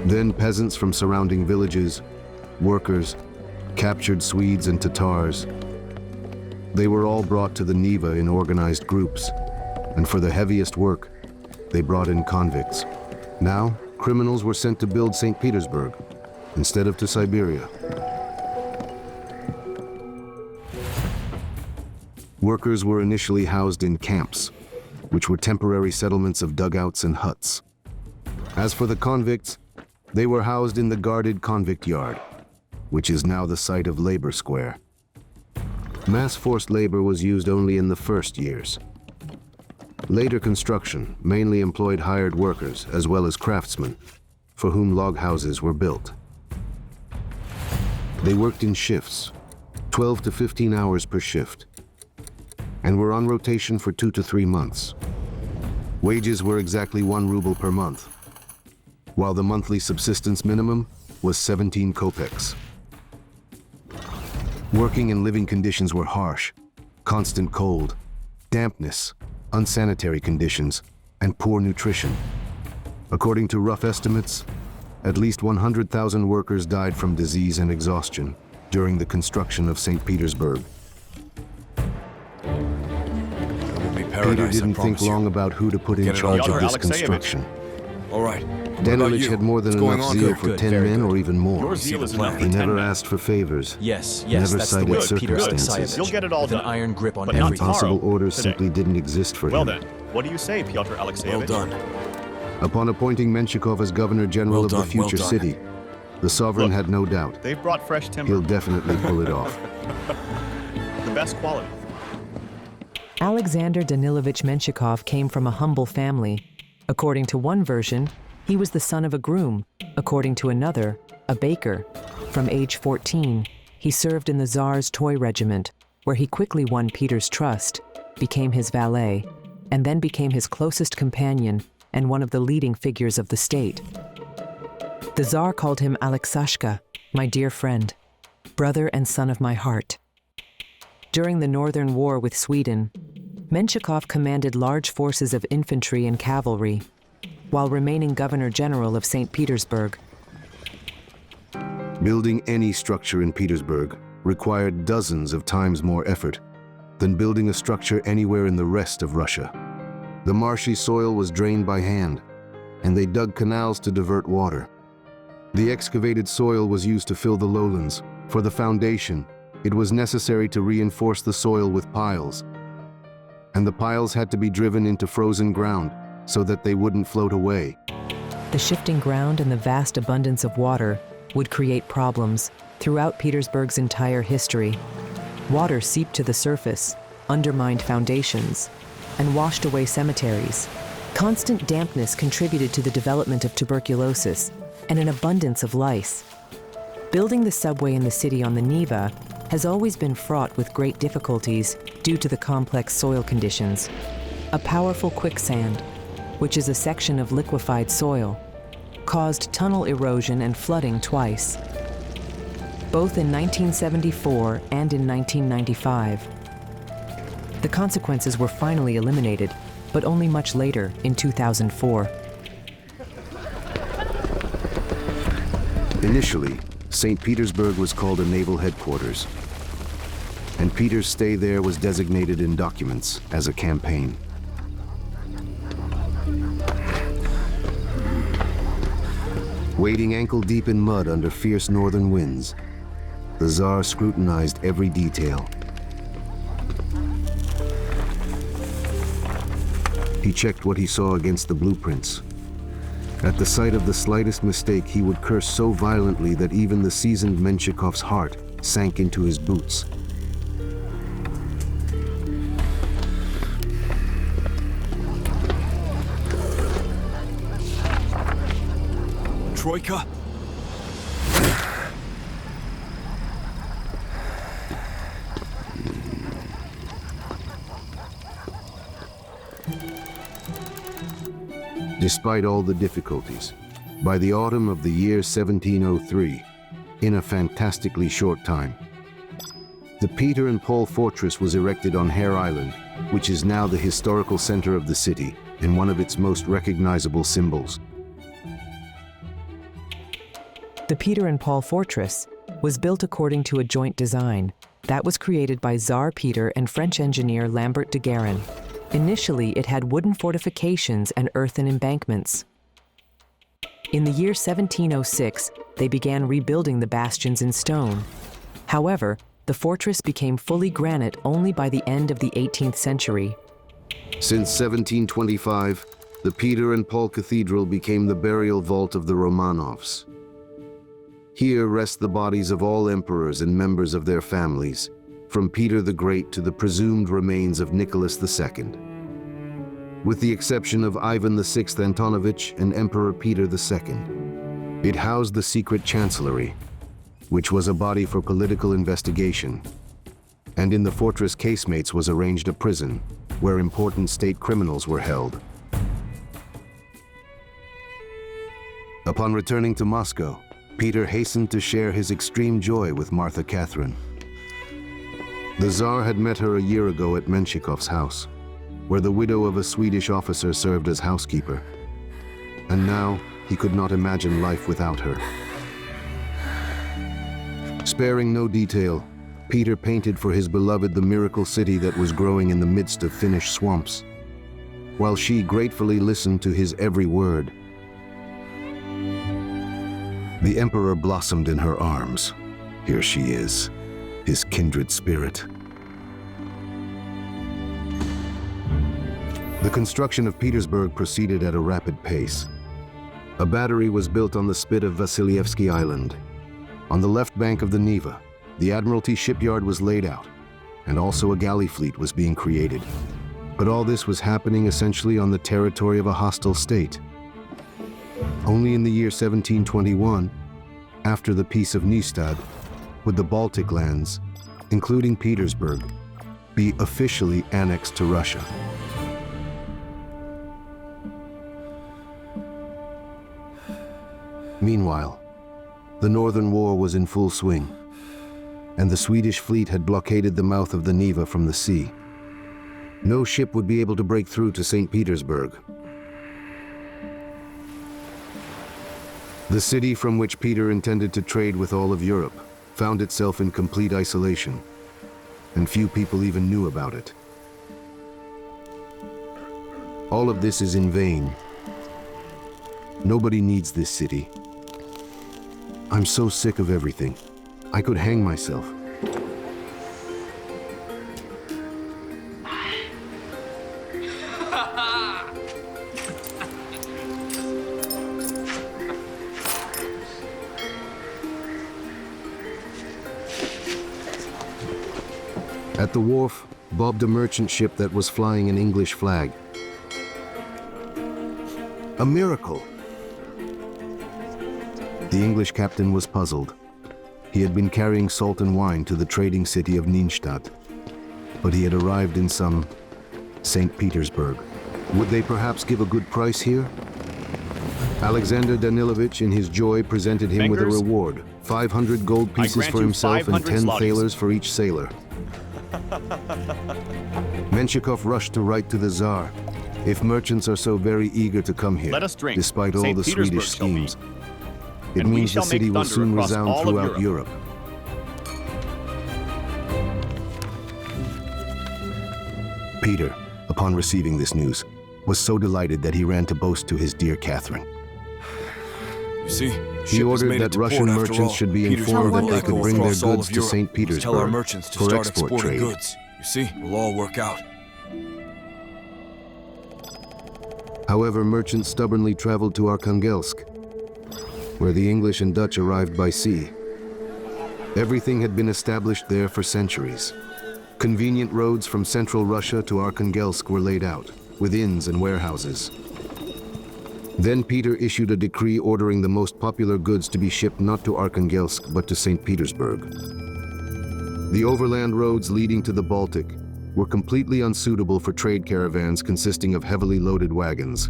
Speaker 1: Then peasants from surrounding villages, workers, captured Swedes and Tatars. They were all brought to the Neva in organized groups, and for the heaviest work, they brought in convicts. Now, criminals were sent to build St. Petersburg instead of to Siberia. Workers were initially housed in camps, which were temporary settlements of dugouts and huts. As for the convicts, they were housed in the guarded convict yard, which is now the site of Labor Square. Mass forced labor was used only in the first years. Later construction mainly employed hired workers as well as craftsmen, for whom log houses were built. They worked in shifts, 12 to 15 hours per shift, and were on rotation for 2 to 3 months. Wages were exactly 1 ruble per month, while the monthly subsistence minimum was 17 kopecks. Working and living conditions were harsh: constant cold, dampness, unsanitary conditions, and poor nutrition. According to rough estimates, at least 100,000 workers died from disease and exhaustion during the construction of St. Petersburg. Peter didn't think long about who to put in charge of this construction.
Speaker 5: All right.
Speaker 1: Danielich had more than enough zeal for 10 men or even more.
Speaker 7: Your zeal is
Speaker 1: He
Speaker 7: enough for 10
Speaker 1: never
Speaker 7: men.
Speaker 1: asked for favors,
Speaker 8: Yes,
Speaker 1: never
Speaker 8: that's the
Speaker 1: cited
Speaker 8: way of Peter
Speaker 1: circumstances.
Speaker 7: You'll get it all
Speaker 8: with an
Speaker 7: done.
Speaker 8: iron grip on
Speaker 7: But not
Speaker 8: everything.
Speaker 1: Impossible
Speaker 7: tomorrow,
Speaker 1: orders
Speaker 7: today.
Speaker 1: simply didn't exist for
Speaker 7: Well
Speaker 1: him.
Speaker 7: then, what do you say, Pyotr Alexeyevich?
Speaker 5: Well done.
Speaker 1: Upon appointing Menshikov as governor general
Speaker 5: Well
Speaker 1: of
Speaker 5: done,
Speaker 1: the future
Speaker 5: well done.
Speaker 1: city, the sovereign
Speaker 7: Look,
Speaker 1: had no doubt
Speaker 7: They've brought fresh timber.
Speaker 1: he'll definitely pull it off.
Speaker 7: The best quality.
Speaker 4: Alexander Danilovich Menshikov came from a humble family. According to one version, he was the son of a groom. According to another, a baker. From age 14, he served in the Tsar's toy regiment, where he quickly won Peter's trust, became his valet, and then became his closest companion and one of the leading figures of the state. The Tsar called him Alexashka, my dear friend, brother and son of my heart. During the Northern War with Sweden, Menshikov commanded large forces of infantry and cavalry, while remaining Governor General of St. Petersburg.
Speaker 1: Building any structure in Petersburg required dozens of times more effort than building a structure anywhere in the rest of Russia. The marshy soil was drained by hand, and they dug canals to divert water. The excavated soil was used to fill the lowlands. For the foundation, it was necessary to reinforce the soil with piles, and the piles had to be driven into frozen ground so that they wouldn't float away.
Speaker 4: The shifting ground and the vast abundance of water would create problems throughout Petersburg's entire history. Water seeped to the surface, undermined foundations, and washed away cemeteries. Constant dampness contributed to the development of tuberculosis and an abundance of lice. Building the subway in the city on the Neva has always been fraught with great difficulties due to the complex soil conditions. A powerful quicksand, which is a section of liquefied soil, caused tunnel erosion and flooding twice, both in 1974 and in 1995. The consequences were finally eliminated, but only much later, in 2004.
Speaker 1: Initially, St. Petersburg was called a naval headquarters, and Peter's stay there was designated in documents as a campaign. Wading ankle-deep in mud under fierce northern winds, the Tsar scrutinized every detail. He checked what he saw against the blueprints. At the sight of the slightest mistake, he would curse so violently that even the seasoned Menshikov's heart sank into his boots.
Speaker 5: Troika?
Speaker 1: Despite all the difficulties, by the autumn of the year 1703, in a fantastically short time, The Peter and Paul Fortress was erected on Hare Island, which is now the historical center of the city and one of its most recognizable symbols.
Speaker 4: The Peter and Paul Fortress was built according to a joint design that was created by Tsar Peter and French engineer Lambert de Guerin. Initially, it had wooden fortifications and earthen embankments. In the year 1706, they began rebuilding the bastions in stone. However, the fortress became fully granite only by the end of the 18th century.
Speaker 1: Since 1725, the Peter and Paul Cathedral became the burial vault of the Romanovs. Here rest the bodies of all emperors and members of their families, from Peter the Great to the presumed remains of Nicholas II. With the exception of Ivan VI Antonovich and Emperor Peter II. It housed the secret chancellery, which was a body for political investigation, and in the fortress casemates was arranged a prison where important state criminals were held. Upon returning to Moscow, Peter hastened to share his extreme joy with Martha Catherine. The Tsar had met her a year ago at Menshikov's house, where the widow of a Swedish officer served as housekeeper, and now he could not imagine life without her. Sparing no detail, Peter painted for his beloved the miracle city that was growing in the midst of Finnish swamps, while she gratefully listened to his every word. The emperor blossomed in her arms. Here she is, his kindred spirit. The construction of Petersburg proceeded at a rapid pace. A battery was built on the spit of Vasilyevsky Island. On the left bank of the Neva, the Admiralty shipyard was laid out, and also a galley fleet was being created. But all this was happening essentially on the territory of a hostile state. Only in the year 1721, after the Peace of Nystad, would the Baltic lands, including Petersburg, be officially annexed to Russia. Meanwhile, the Northern War was in full swing, and the Swedish fleet had blockaded the mouth of the Neva from the sea. No ship would be able to break through to St. Petersburg. The city from which Peter intended to trade with all of Europe found itself in complete isolation, and few people even knew about it. All of this is in vain. Nobody needs this city. I'm so sick of everything. I could hang myself. At the wharf bobbed a merchant ship that was flying an English flag. A miracle! The English captain was puzzled. He had been carrying salt and wine to the trading city of Nynstadt, but he had arrived in some St. Petersburg. Would they perhaps give a good price here? Alexander Danilovich, in his joy, presented him with a reward, 500 gold pieces for himself and 10 thalers for each sailor. Menshikov rushed to write to the Tsar. If merchants are so very eager to come here,
Speaker 7: Let us drink.
Speaker 1: despite all
Speaker 7: St.
Speaker 1: the
Speaker 7: Petersburg
Speaker 1: Swedish
Speaker 7: shall be.
Speaker 1: schemes, it
Speaker 7: And we
Speaker 1: means the
Speaker 7: shall make
Speaker 1: city will
Speaker 7: thunder
Speaker 1: soon
Speaker 7: across
Speaker 1: resound
Speaker 7: all of
Speaker 1: throughout
Speaker 7: Europe.
Speaker 1: Europe. Peter, upon receiving this news, was so delighted that he ran to boast to his dear Catherine.
Speaker 5: You see,
Speaker 1: He ordered that Russian merchants should be informed that they could bring their goods to St.
Speaker 5: Tell our
Speaker 1: Petersburg
Speaker 5: merchants to
Speaker 1: for
Speaker 5: start
Speaker 1: export
Speaker 5: exporting
Speaker 1: trade.
Speaker 5: goods. You see, it'll all work out.
Speaker 1: However, merchants stubbornly traveled to Arkhangelsk, where the English and Dutch arrived by sea. Everything had been established there for centuries. Convenient roads from central Russia to Arkhangelsk were laid out, with inns and warehouses. Then Peter issued a decree ordering the most popular goods to be shipped not to Arkhangelsk but to St. Petersburg. The overland roads leading to the Baltic were completely unsuitable for trade caravans consisting of heavily loaded wagons.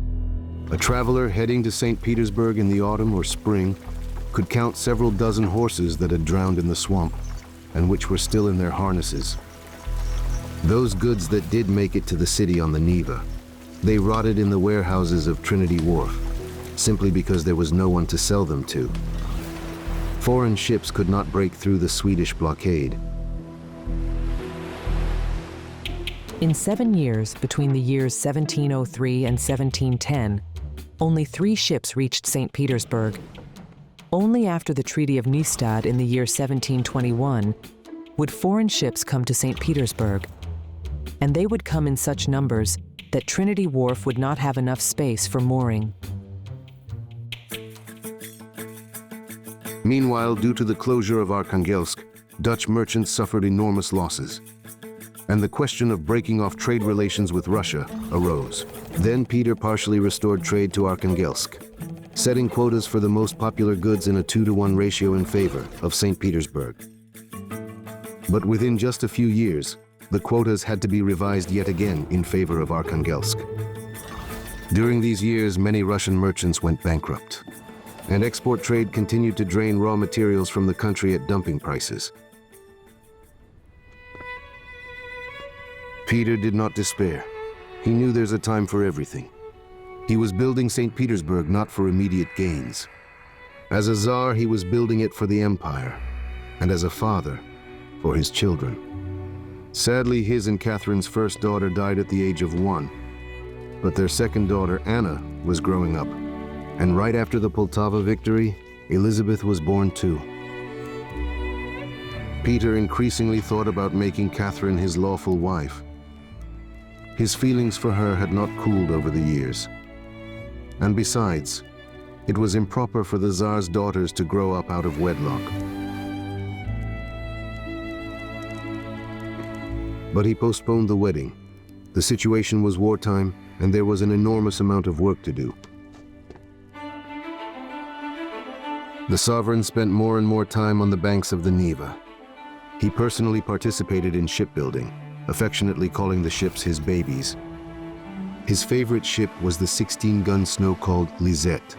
Speaker 1: A traveler heading to St. Petersburg in the autumn or spring could count several dozen horses that had drowned in the swamp. and which were still in their harnesses. Those goods that did make it to the city on the Neva, they rotted in the warehouses of Trinity Wharf, simply because there was no one to sell them to. Foreign ships could not break through the Swedish blockade.
Speaker 4: In 7 years, between the years 1703 and 1710, only 3 ships reached St. Petersburg. Only after the Treaty of Nystad in the year 1721 would foreign ships come to St. Petersburg, and they would come in such numbers that Trinity Wharf would not have enough space for mooring.
Speaker 1: Meanwhile, due to the closure of Arkhangelsk, Dutch merchants suffered enormous losses, and the question of breaking off trade relations with Russia arose. Then Peter partially restored trade to Arkhangelsk, setting quotas for the most popular goods in a 2-to-1 ratio in favor of St. Petersburg. But within just a few years, the quotas had to be revised yet again in favor of Arkhangelsk. During these years, many Russian merchants went bankrupt, and export trade continued to drain raw materials from the country at dumping prices. Peter did not despair. He knew there's a time for everything. He was building St. Petersburg not for immediate gains. As a Tsar, he was building it for the empire, and as a father, for his children. Sadly, his and Catherine's first daughter died at the age of 1, but their second daughter, Anna, was growing up, and right after the Poltava victory, Elizabeth was born too. Peter increasingly thought about making Catherine his lawful wife. His feelings for her had not cooled over the years. And besides, it was improper for the Tsar's daughters to grow up out of wedlock. But he postponed the wedding. The situation was wartime, and there was an enormous amount of work to do. The sovereign spent more and more time on the banks of the Neva. He personally participated in shipbuilding, affectionately calling the ships his babies. His favorite ship was the 16-gun snow called Lisette.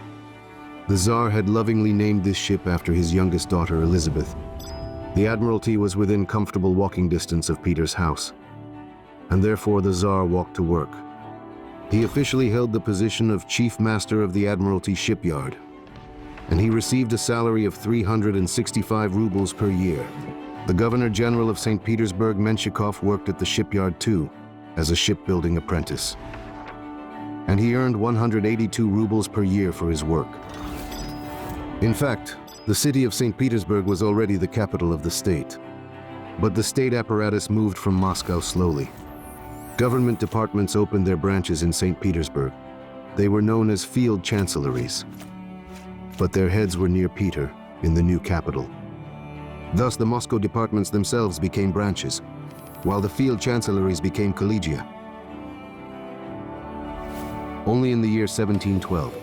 Speaker 1: The Tsar had lovingly named this ship after his youngest daughter, Elizabeth. The Admiralty was within comfortable walking distance of Peter's house, and therefore the Tsar walked to work. He officially held the position of Chief Master of the Admiralty shipyard, and he received a salary of 365 rubles per year. The Governor General of St. Petersburg, Menshikov, worked at the shipyard too, as a shipbuilding apprentice. And he earned 182 rubles per year for his work. In fact, the city of St. Petersburg was already the capital of the state. But the state apparatus moved from Moscow slowly. Government departments opened their branches in St. Petersburg. They were known as field chancelleries. But their heads were near Peter, in the new capital. Thus, the Moscow departments themselves became branches, while the field chancelleries became collegia. Only in the year 1712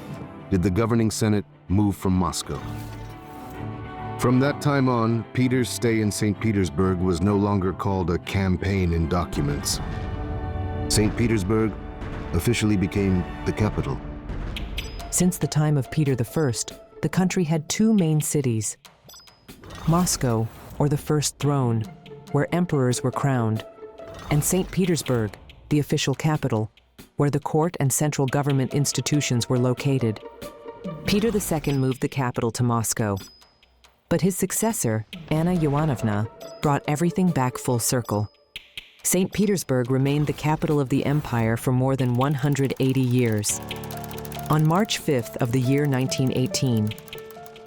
Speaker 1: did the governing Senate move from Moscow. From that time on, Peter's stay in St. Petersburg was no longer called a campaign in documents. St. Petersburg officially became the capital.
Speaker 4: Since the time of Peter I, the country had 2 main cities: Moscow, or the First Throne, where emperors were crowned, and St. Petersburg, the official capital, where the court and central government institutions were located. Peter II moved the capital to Moscow, but his successor, Anna Ioannovna, brought everything back full circle. St. Petersburg remained the capital of the empire for more than 180 years. On March 5th of the year 1918,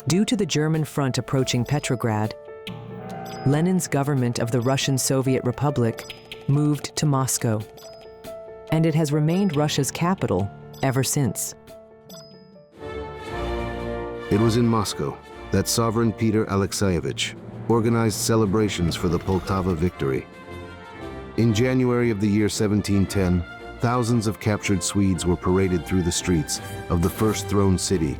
Speaker 4: due to the German front approaching Petrograd, Lenin's government of the Russian Soviet Republic moved to Moscow, and it has remained Russia's capital ever since.
Speaker 1: It was in Moscow that Sovereign Peter Alexeyevich organized celebrations for the Poltava victory. In January of the year 1710, thousands of captured Swedes were paraded through the streets of the First Throne city.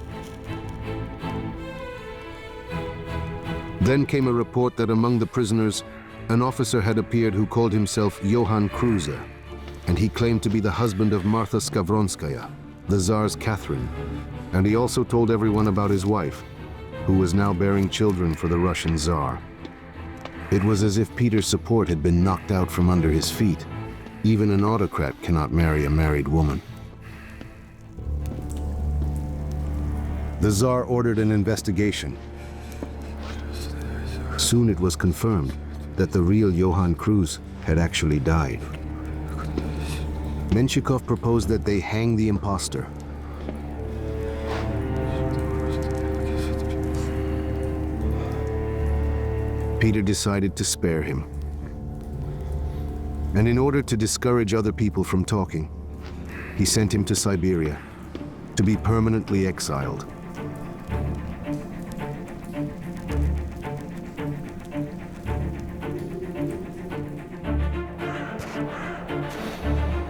Speaker 1: Then came a report that among the prisoners, an officer had appeared who called himself Johann Kruse, and he claimed to be the husband of Martha Skavronskaya, the Tsar's Catherine, and he also told everyone about his wife, who was now bearing children for the Russian Tsar. It was as if Peter's support had been knocked out from under his feet. Even an autocrat cannot marry a married woman. The Tsar ordered an investigation. Soon it was confirmed that the real Johann Cruz had actually died. Menshikov proposed that they hang the impostor. Peter decided to spare him. And in order to discourage other people from talking, he sent him to Siberia to be permanently exiled.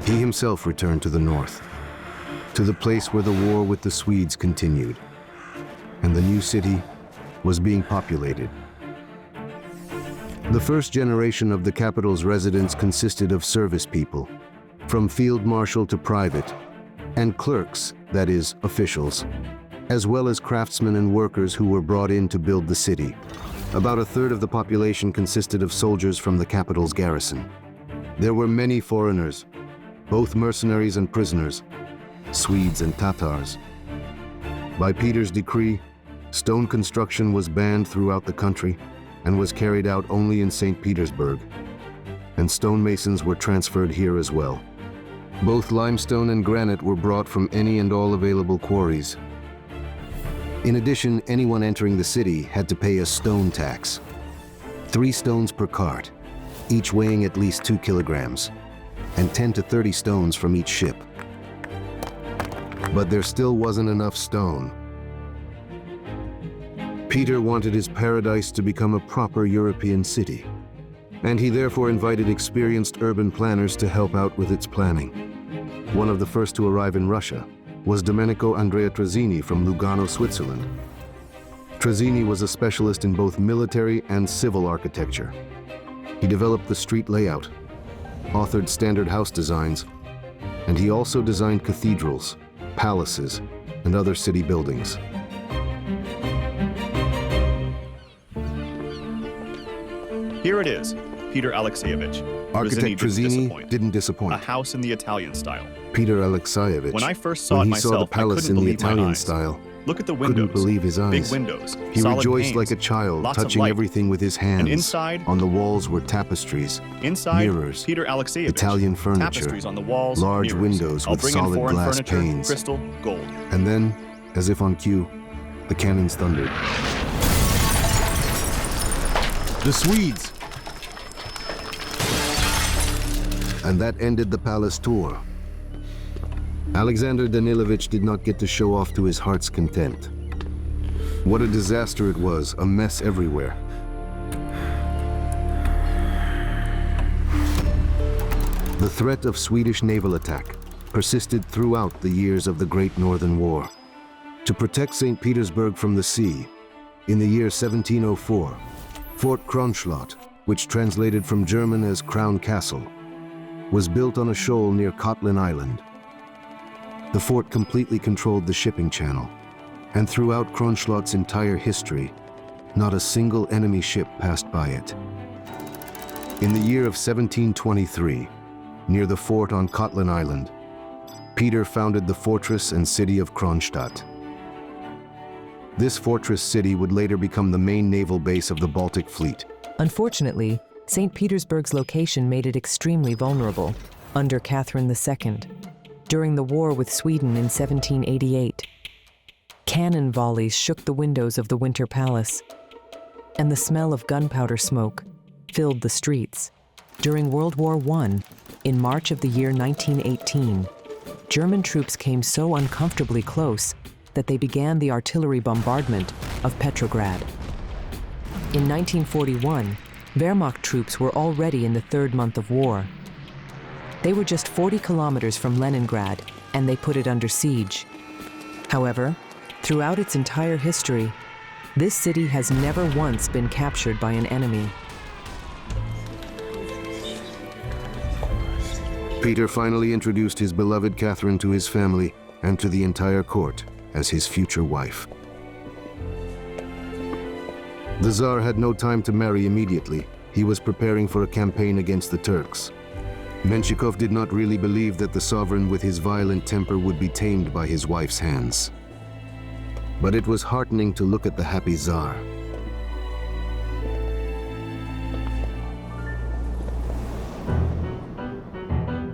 Speaker 1: He himself returned to the north, to the place where the war with the Swedes continued, and the new city was being populated. The first generation of the capital's residents consisted of service people, from field marshal to private, and clerks, that is, officials, as well as craftsmen and workers who were brought in to build the city. About a third of the population consisted of soldiers from the capital's garrison. There were many foreigners, both mercenaries and prisoners, Swedes and Tatars. By Peter's decree, stone construction was banned throughout the country and was carried out only in St. Petersburg, and stonemasons were transferred here as well. Both limestone and granite were brought from any and all available quarries. In addition, anyone entering the city had to pay a stone tax. 3 stones per cart, each weighing at least 2 kilograms, and 10 to 30 stones from each ship. But there still wasn't enough stone. Peter wanted his paradise to become a proper European city, and he therefore invited experienced urban planners to help out with its planning. One of the first to arrive in Russia was Domenico Andrea Trazzini from Lugano, Switzerland. Trazzini was a specialist in both military and civil architecture. He developed the street layout, authored standard house designs, and he also designed cathedrals, palaces, and other city buildings.
Speaker 7: Here it is, Peter Alexeyevich.
Speaker 1: Architect Trazzini didn't disappoint.
Speaker 7: A house in the Italian style.
Speaker 1: Peter Alexeyevich,
Speaker 7: When I first saw it
Speaker 1: when he
Speaker 7: myself,
Speaker 1: saw the palace
Speaker 7: I
Speaker 1: in
Speaker 7: couldn't
Speaker 1: the
Speaker 7: believe my
Speaker 1: Italian
Speaker 7: eyes.
Speaker 1: style,
Speaker 7: Look at the windows.
Speaker 1: couldn't believe his eyes.
Speaker 7: Big windows.
Speaker 1: He
Speaker 7: solid
Speaker 1: rejoiced
Speaker 7: panes,
Speaker 1: like a child,
Speaker 7: lots of
Speaker 1: touching
Speaker 7: light.
Speaker 1: everything with his hands.
Speaker 7: And inside,
Speaker 1: on the walls were tapestries,
Speaker 7: Inside,
Speaker 1: mirrors,
Speaker 7: Peter Alexeyevich.
Speaker 1: Italian furniture,
Speaker 7: Tapestries on the walls,
Speaker 1: large
Speaker 7: mirrors.
Speaker 1: windows
Speaker 7: I'll
Speaker 1: with
Speaker 7: bring in
Speaker 1: solid
Speaker 7: foreign
Speaker 1: glass
Speaker 7: furniture,
Speaker 1: panes.
Speaker 7: crystal, gold.
Speaker 1: And then, as if on cue, the cannons thundered. The Swedes! And that ended the palace tour. Alexander Danilovich did not get to show off to his heart's content. What a disaster it was, a mess everywhere. The threat of Swedish naval attack persisted throughout the years of the Great Northern War. To protect St. Petersburg from the sea, in the year 1704, Fort Kronstadt, which translated from German as Crown Castle, was built on a shoal near Kotlin Island. The fort completely controlled the shipping channel, and throughout Kronstadt's entire history, not a single enemy ship passed by it. In the year of 1723, near the fort on Kotlin Island, Peter founded the fortress and city of Kronstadt. This fortress city would later become the main naval base of the Baltic Fleet.
Speaker 4: Unfortunately, St. Petersburg's location made it extremely vulnerable under Catherine II. During the war with Sweden in 1788, cannon volleys shook the windows of the Winter Palace, and the smell of gunpowder smoke filled the streets. During World War I, in March of the year 1918, German troops came so uncomfortably close that they began the artillery bombardment of Petrograd. In 1941, Wehrmacht troops were already in the 3rd month of war. They were just 40 kilometers from Leningrad, and they put it under siege. However, throughout its entire history, this city has never once been captured by an enemy.
Speaker 1: Peter finally introduced his beloved Catherine to his family and to the entire court as his future wife. The Tsar had no time to marry immediately. he was preparing for a campaign against the Turks. Menshikov did not really believe that the sovereign with his violent temper would be tamed by his wife's hands. But it was heartening to look at the happy Tsar.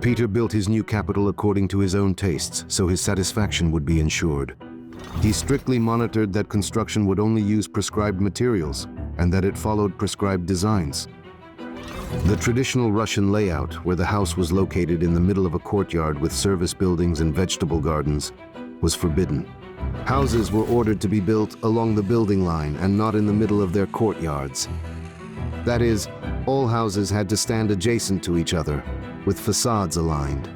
Speaker 1: Peter built his new capital according to his own tastes, so his satisfaction would be ensured. He strictly monitored that construction would only use prescribed materials and that it followed prescribed designs. The traditional Russian layout, where the house was located in the middle of a courtyard with service buildings and vegetable gardens, was forbidden. Houses were ordered to be built along the building line and not in the middle of their courtyards. That is, all houses had to stand adjacent to each other, with facades aligned.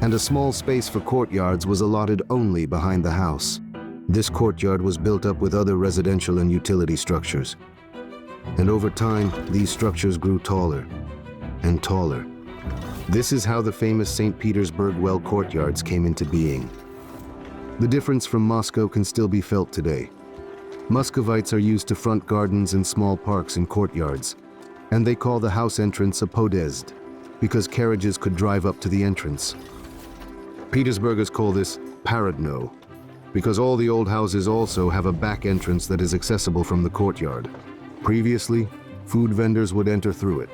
Speaker 1: And a small space for courtyards was allotted only behind the house. This courtyard was built up with other residential and utility structures. And over time, these structures grew taller and taller. This is how the famous St. Petersburg well courtyards came into being. The difference from Moscow can still be felt today. Muscovites are used to front gardens and small parks and courtyards, and they call the house entrance a podezd, because carriages could drive up to the entrance. Petersburgers call this paradno, because all the old houses also have a back entrance that is accessible from the courtyard. Previously, food vendors would enter through it,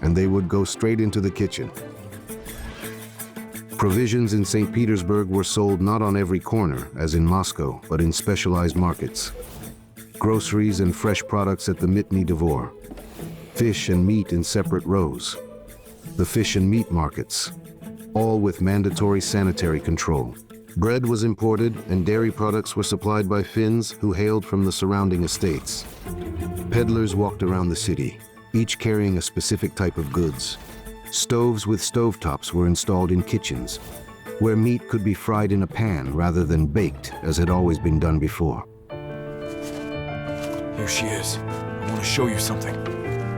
Speaker 1: and they would go straight into the kitchen. Provisions in St. Petersburg were sold not on every corner, as in Moscow, but in specialized markets. Groceries and fresh products at the Mitny Dvor. Fish and meat in separate rows. The fish and meat markets, all with mandatory sanitary control. Bread was imported and dairy products were supplied by Finns who hailed from the surrounding estates. Peddlers walked around the city, each carrying a specific type of goods. Stoves with stovetops were installed in kitchens, where meat could be fried in a pan rather than baked, as had always been done before.
Speaker 5: Here she is. I want to show you something.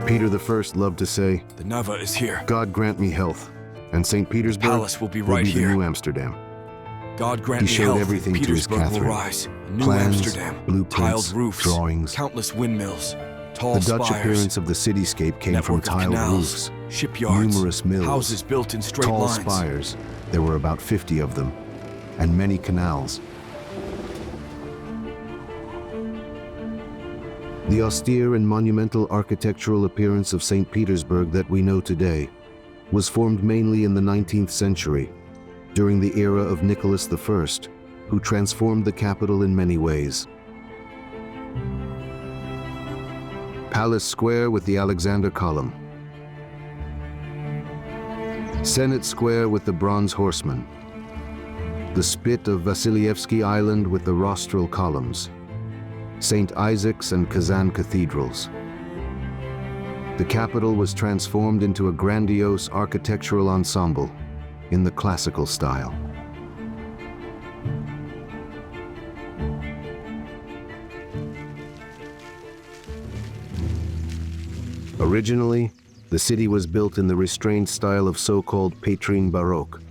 Speaker 1: Peter I loved to say,
Speaker 5: The Neva is here.
Speaker 1: God grant me health, and St. Petersburg
Speaker 5: Palace will be right
Speaker 1: the
Speaker 5: here.
Speaker 1: new Amsterdam.
Speaker 5: God grant
Speaker 1: He
Speaker 5: me
Speaker 1: showed
Speaker 5: health.
Speaker 1: everything to his
Speaker 5: Petersburg will
Speaker 1: Catherine.
Speaker 5: rise. A new
Speaker 1: Plans,
Speaker 5: Amsterdam.
Speaker 1: blueprints,
Speaker 5: Tiled roofs.
Speaker 1: drawings.
Speaker 5: Countless windmills. Tall
Speaker 1: The Dutch
Speaker 5: spires.
Speaker 1: appearance of the cityscape came from
Speaker 5: Network of
Speaker 1: tiled
Speaker 5: canals,
Speaker 1: roofs,
Speaker 5: shipyards,
Speaker 1: numerous mills,
Speaker 5: houses built in straight
Speaker 1: tall
Speaker 5: lines.
Speaker 1: spires, there were about 50 of them, and many canals. The austere and monumental architectural appearance of St. Petersburg that we know today was formed mainly in the 19th century, during the era of Nicholas I, who transformed the capital in many ways. Palace Square with the Alexander Column. Senate Square with the Bronze Horseman. The spit of Vasilievsky Island with the rostral columns. St. Isaac's and Kazan cathedrals. The capital was transformed into a grandiose architectural ensemble in the classical style. Originally, the city was built in the restrained style of so-called Petrine Baroque,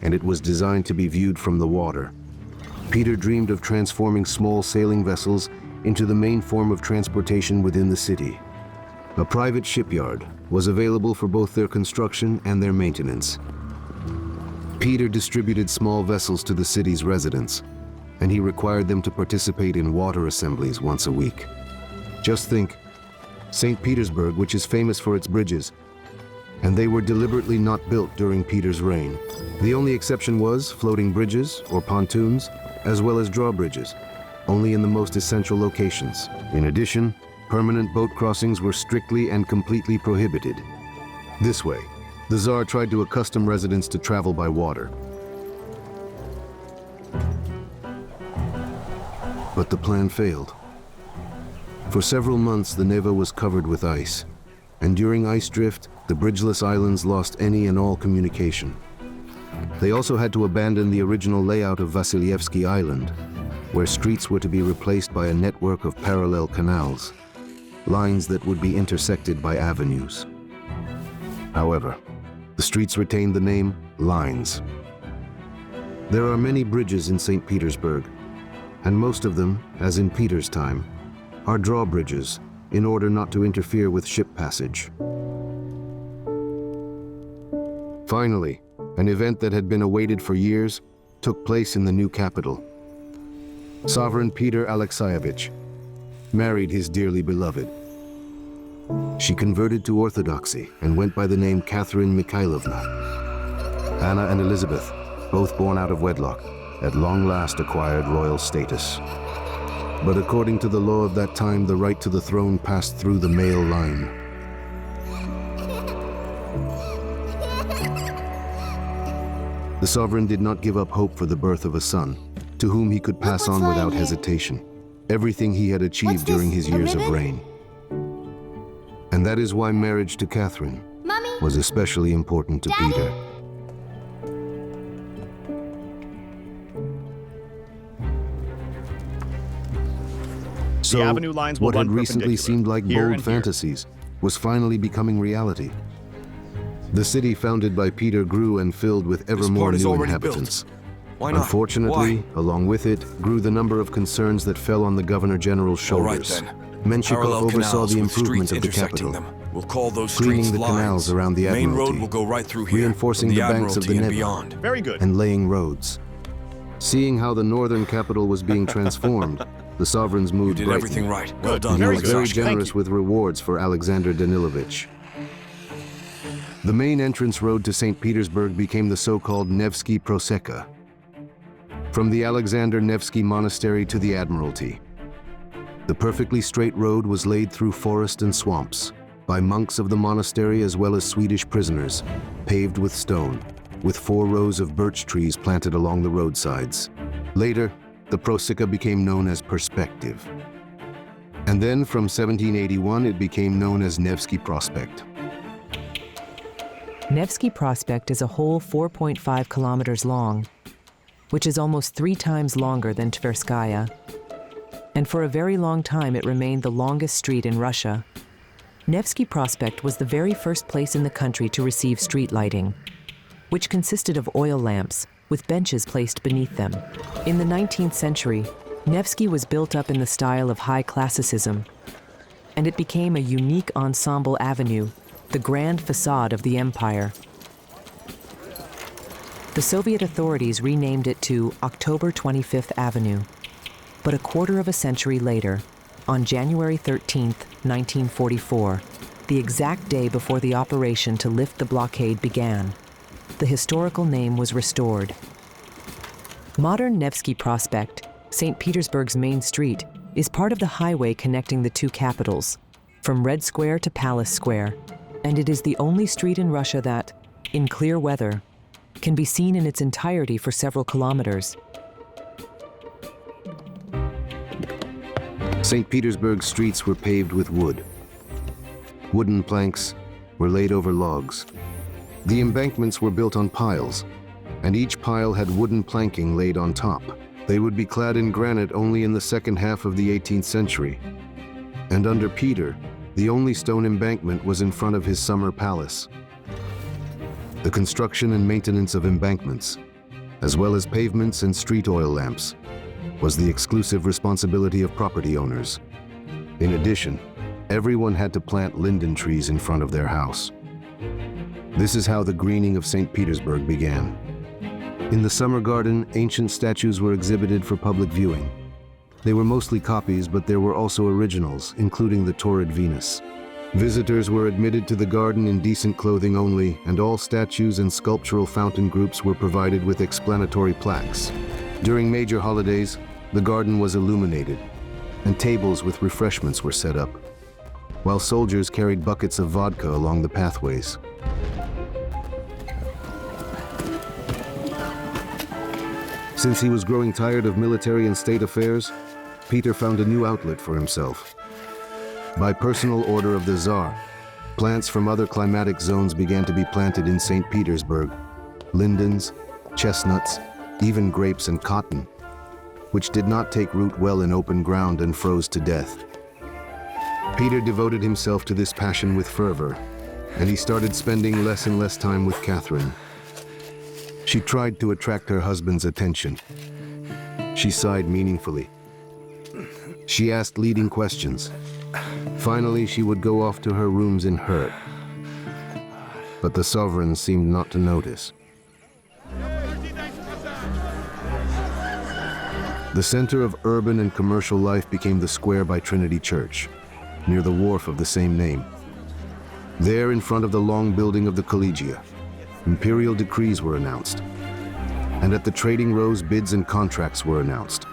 Speaker 1: and it was designed to be viewed from the water. Peter dreamed of transforming small sailing vessels into the main form of transportation within the city. A private shipyard was available for both their construction and their maintenance. Peter distributed small vessels to the city's residents, and he required them to participate in water assemblies once a week. Just think, St. Petersburg, which is famous for its bridges, and they were deliberately not built during Peter's reign. The only exception was floating bridges or pontoons, as well as drawbridges, only in the most essential locations. In addition, permanent boat crossings were strictly and completely prohibited. This way, the Tsar tried to accustom residents to travel by water. But the plan failed. For several months, the Neva was covered with ice, and during ice drift, the bridgeless islands lost any and all communication. They also had to abandon the original layout of Vasilievsky Island, where streets were to be replaced by a network of parallel canals, lines that would be intersected by avenues. However, the streets retained the name lines. There are many bridges in St. Petersburg, and most of them, as in Peter's time, are drawbridges in order not to interfere with ship passage. Finally, an event that had been awaited for years took place in the new capital. Sovereign Peter Alexeyevich married his dearly beloved. She converted to Orthodoxy and went by the name Catherine Mikhailovna. Anna and Elizabeth, both born out of wedlock, at long last acquired royal status. But according to the law of that time, the right to the throne passed through the male line. The sovereign did not give up hope for the birth of a son, to whom he could pass on without hesitation everything he had achieved during his years of reign. And that is why marriage to Catherine was especially important to Peter. So,
Speaker 7: avenue lines will
Speaker 1: what had
Speaker 7: run
Speaker 1: recently
Speaker 7: perpendicular,
Speaker 1: seemed like
Speaker 7: here
Speaker 1: bold
Speaker 7: and here.
Speaker 1: fantasies was finally becoming reality. The city founded by Peter grew and filled with ever
Speaker 5: This
Speaker 1: more
Speaker 5: part is
Speaker 1: new
Speaker 5: already
Speaker 1: inhabitants.
Speaker 5: built. Why not?
Speaker 1: Unfortunately,
Speaker 5: Why?
Speaker 1: along with it, grew the number of concerns that fell on the Governor General's
Speaker 5: All right
Speaker 1: shoulders.
Speaker 5: then.
Speaker 1: Menshikov
Speaker 5: Parallel
Speaker 1: oversaw
Speaker 5: canals
Speaker 1: the
Speaker 5: with
Speaker 1: improvement
Speaker 5: streets
Speaker 1: of the
Speaker 5: intersecting
Speaker 1: capital,
Speaker 5: them. We'll call those
Speaker 1: cleaning
Speaker 5: streets
Speaker 1: the
Speaker 5: lines.
Speaker 1: canals around the
Speaker 5: Main road
Speaker 1: Admiralty,
Speaker 5: will go right through here.
Speaker 1: reinforcing
Speaker 5: from
Speaker 1: the banks of the
Speaker 5: Admiralty and
Speaker 1: Neva,
Speaker 5: beyond.
Speaker 7: Very good.
Speaker 1: and laying roads. Seeing how the northern capital was being transformed, the sovereign's
Speaker 5: You
Speaker 1: mood
Speaker 5: did
Speaker 1: brightened.
Speaker 5: everything right. Well
Speaker 7: Good.
Speaker 5: done,
Speaker 1: He
Speaker 7: Very
Speaker 1: was
Speaker 7: good.
Speaker 1: very
Speaker 7: Thank you.
Speaker 1: generous with rewards for Alexander Danilovich. The main entrance road to St. Petersburg became the so-called Nevsky Proseka, from the Alexander Nevsky Monastery to the Admiralty. The perfectly straight road was laid through forest and swamps, by monks of the monastery as well as Swedish prisoners, paved with stone, with 4 rows of birch trees planted along the roadsides. Later, the Proseka became known as Perspective. And then from 1781, it became known as Nevsky Prospect.
Speaker 4: Nevsky Prospect is a whole 4.5 kilometers long, which is almost 3 times longer than Tverskaya. And for a very long time, it remained the longest street in Russia. Nevsky Prospect was the very first place in the country to receive street lighting, which consisted of oil lamps with benches placed beneath them. In the 19th century, Nevsky was built up in the style of high classicism, and it became a unique ensemble avenue, the grand facade of the empire. The Soviet authorities renamed it to October 25th Avenue. But a quarter of a century later, on January 13th, 1944, the exact day before the operation to lift the blockade began, the historical name was restored. Modern Nevsky Prospect, St. Petersburg's main street, is part of the highway connecting the two capitals, from Red Square to Palace Square, and it is the only street in Russia that, in clear weather, can be seen in its entirety for several kilometers.
Speaker 1: St. Petersburg's streets were paved with wood. Wooden planks were laid over logs. The embankments were built on piles, and each pile had wooden planking laid on top. They would be clad in granite only in the second half of the 18th century. And under Peter, the only stone embankment was in front of his summer palace. The construction and maintenance of embankments, as well as pavements and street oil lamps, was the exclusive responsibility of property owners. In addition, everyone had to plant linden trees in front of their house. This is how the greening of St. Petersburg began. In the summer garden, ancient statues were exhibited for public viewing. They were mostly copies, but there were also originals, including the Torrid Venus. Visitors were admitted to the garden in decent clothing only, and all statues and sculptural fountain groups were provided with explanatory plaques. During major holidays, the garden was illuminated, and tables with refreshments were set up, while soldiers carried buckets of vodka along the pathways. Since he was growing tired of military and state affairs, Peter found a new outlet for himself. By personal order of the Tsar, plants from other climatic zones began to be planted in St. Petersburg: lindens, chestnuts, even grapes and cotton, which did not take root well in open ground and froze to death. Peter devoted himself to this passion with fervor, and he started spending less and less time with Catherine. She tried to attract her husband's attention. She sighed meaningfully. She asked leading questions, Finally, she would go off to her rooms in hurt. But the sovereign seemed not to notice. The center of urban and commercial life became the square by Trinity Church, near the wharf of the same name. There, in front of the long building of the Collegia, imperial decrees were announced. And at the trading rows, bids and contracts were announced.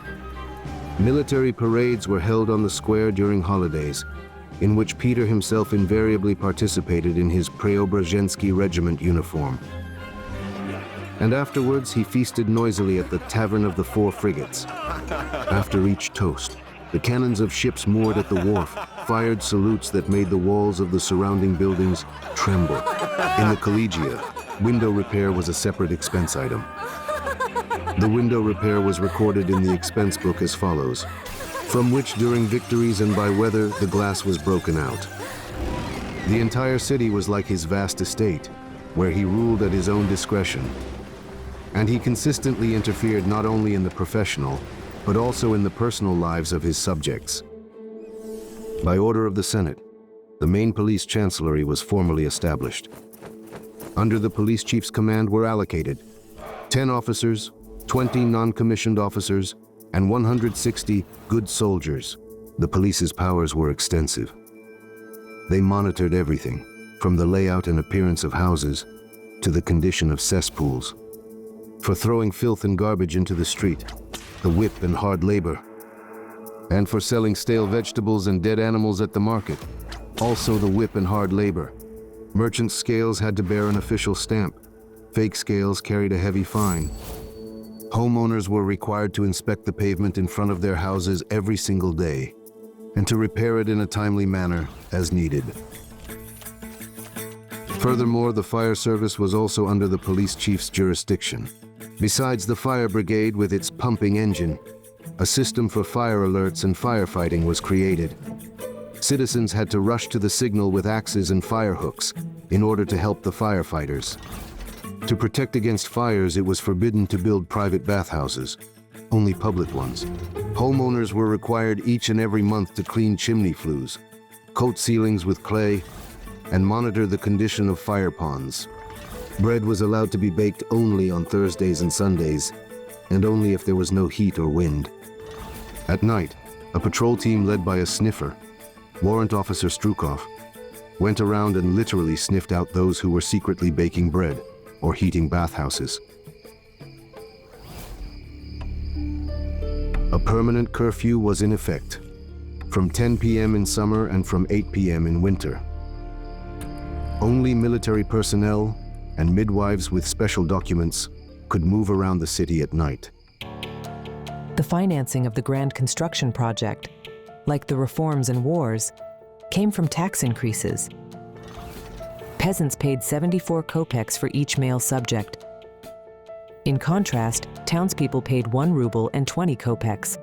Speaker 1: Military parades were held on the square during holidays, in which Peter himself invariably participated in his Preobrazhensky regiment uniform. And afterwards, he feasted noisily at the Tavern of the Four Frigates. After each toast, the cannons of ships moored at the wharf fired salutes that made the walls of the surrounding buildings tremble. In the Collegia, window repair was a separate expense item. The window repair was recorded in the expense book as follows, from which during victories and by weather the glass was broken out. The entire city was like his vast estate, where he ruled at his own discretion. And he consistently interfered not only in the professional, but also in the personal lives of his subjects. By order of the Senate, the main police chancellery was formally established. Under the police chief's command were allocated 10 officers, 20 non-commissioned officers, and 160 good soldiers. The police's powers were extensive. They monitored everything, from the layout and appearance of houses to the condition of cesspools. For throwing filth and garbage into the street, the whip and hard labor. And for selling stale vegetables and dead animals at the market, also the whip and hard labor. Merchant scales had to bear an official stamp. Fake scales carried a heavy fine. Homeowners were required to inspect the pavement in front of their houses every single day, and to repair it in a timely manner as needed. Furthermore, the fire service was also under the police chief's jurisdiction. Besides the fire brigade with its pumping engine, a system for fire alerts and firefighting was created. Citizens had to rush to the signal with axes and fire hooks in order to help the firefighters. To protect against fires, it was forbidden to build private bathhouses, only public ones. Homeowners were required each and every month to clean chimney flues, coat ceilings with clay, and monitor the condition of fire ponds. Bread was allowed to be baked only on Thursdays and Sundays, and only if there was no heat or wind. At night, a patrol team led by a sniffer, Warrant Officer Strukov, went around and literally sniffed out those who were secretly baking bread or heating bathhouses. A permanent curfew was in effect, from 10 p.m. in summer and from 8 p.m. in winter. Only military personnel and midwives with special documents could move around the city at night.
Speaker 4: The financing of the grand construction project, like the reforms and wars, came from tax increases. Peasants paid 74 kopecks for each male subject. In contrast, townspeople paid 1 ruble and 20 kopecks.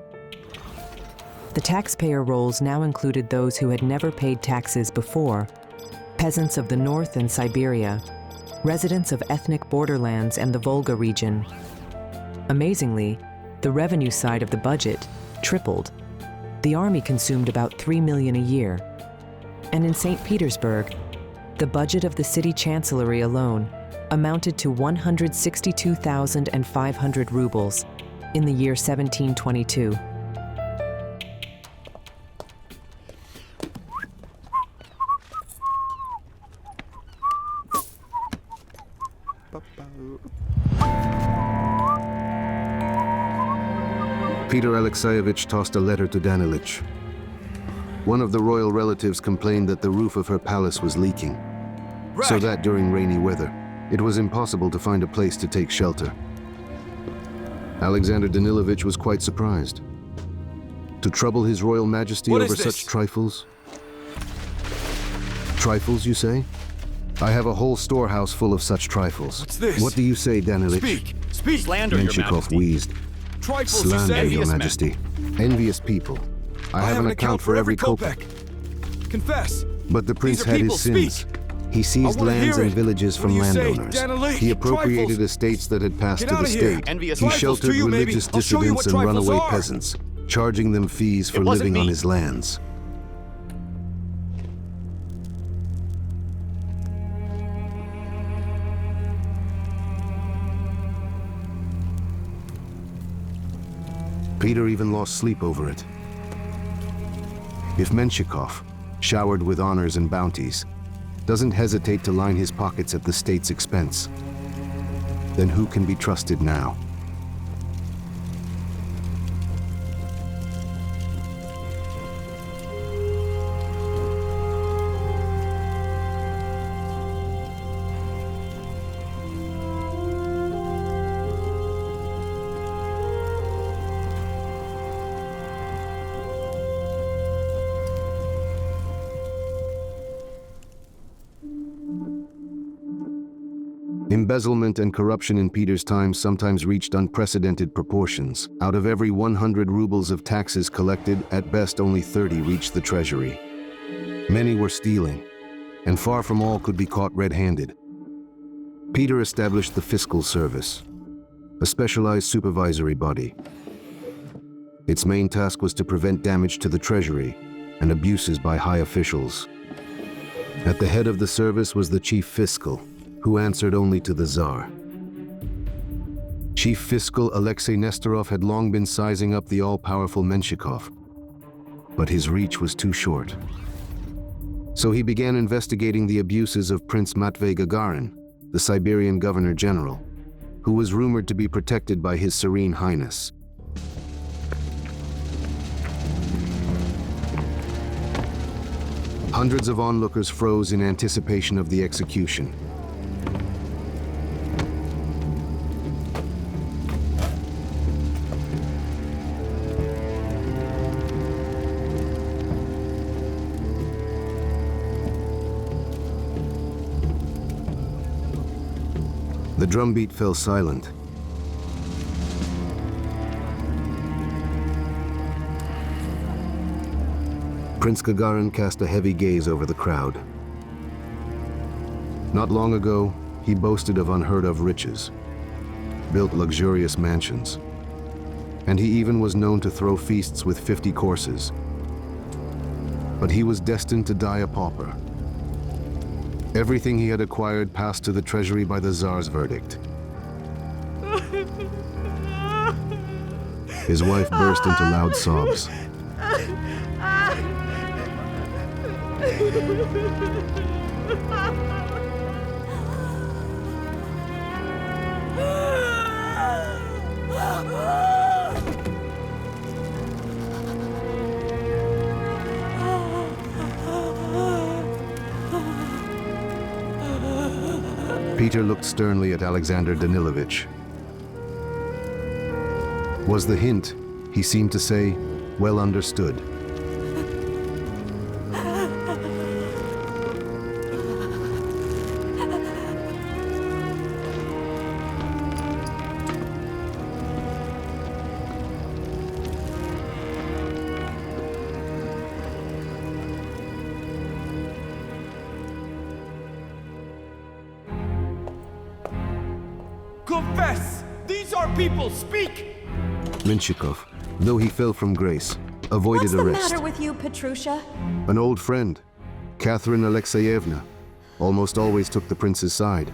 Speaker 4: The taxpayer rolls now included those who had never paid taxes before, peasants of the north and Siberia, residents of ethnic borderlands and the Volga region. Amazingly, the revenue side of the budget tripled. The army consumed about 3 million a year. And in St. Petersburg, the budget of the city chancellery alone amounted to 162,500 rubles in the year 1722.
Speaker 1: Peter Alexeyevich tossed a letter to Danilich. One of the royal relatives complained that the roof of her palace was leaking, so that during rainy weather, it was impossible to find a place to take shelter. Alexander Danilovich was quite surprised. To trouble His Royal Majesty over such trifles? Trifles, you say? I have a whole storehouse full of such trifles.
Speaker 5: What's this?
Speaker 1: What do you say, Danilich?
Speaker 5: Speak! Speak!
Speaker 7: Slander, Your
Speaker 1: Menshikov
Speaker 7: Majesty.
Speaker 1: wheezed.
Speaker 5: Trifles, you
Speaker 1: Slander,
Speaker 5: say?
Speaker 1: Your Majesty. Envious people. I have an account for every kopeck.
Speaker 5: Confess!
Speaker 1: But the prince
Speaker 5: These are
Speaker 1: had
Speaker 5: people,
Speaker 1: his sins.
Speaker 5: speak.
Speaker 1: He seized
Speaker 5: wanna
Speaker 1: lands
Speaker 5: hear
Speaker 1: and
Speaker 5: it.
Speaker 1: villages
Speaker 5: What
Speaker 1: from
Speaker 5: do you say,
Speaker 1: landowners.
Speaker 5: Danilich?
Speaker 1: He appropriated
Speaker 5: Trifles.
Speaker 1: estates that had passed
Speaker 5: Get
Speaker 1: to the
Speaker 5: outta here.
Speaker 1: state.
Speaker 7: Envious
Speaker 1: He
Speaker 7: trifles
Speaker 1: sheltered
Speaker 5: to you, maybe.
Speaker 1: religious
Speaker 5: I'll show you
Speaker 1: dissidents
Speaker 5: what
Speaker 1: and
Speaker 5: trifles
Speaker 1: runaway
Speaker 5: are.
Speaker 1: peasants, charging them fees for
Speaker 7: It wasn't
Speaker 1: living on
Speaker 7: me.
Speaker 1: his lands. Peter even lost sleep over it. If Menshikov, showered with honors and bounties, doesn't hesitate to line his pockets at the state's expense, then who can be trusted now? Embezzlement and corruption in Peter's time sometimes reached unprecedented proportions. Out of every 100 rubles of taxes collected, at best only 30 reached the treasury. Many were stealing, and far from all could be caught red-handed. Peter established the Fiscal Service, a specialized supervisory body. Its main task was to prevent damage to the treasury and abuses by high officials. At the head of the service was the chief fiscal, who answered only to the Tsar. Chief Fiscal Alexei Nestorov had long been sizing up the all-powerful Menshikov, but his reach was too short. So he began investigating the abuses of Prince Matvei Gagarin, the Siberian Governor-General, who was rumored to be protected by His Serene Highness. Hundreds of onlookers froze in anticipation of the execution. The drumbeat fell silent. Prince Gagarin cast a heavy gaze over the crowd. Not long ago, he boasted of unheard-of riches, built luxurious mansions, and he even was known to throw feasts with 50 courses. But he was destined to die a pauper. Everything he had acquired passed to the treasury by the Tsar's verdict. His wife burst into loud sobs. Peter looked sternly at Alexander Danilovich. Was the hint, he seemed to say, well understood?
Speaker 5: Confess! These are people! Speak!
Speaker 1: Menshikov, though he fell from grace, avoided
Speaker 3: What's
Speaker 1: arrest.
Speaker 3: the matter with you, Petrusha?
Speaker 1: An old friend, Catherine Alexeyevna, almost always took the prince's side.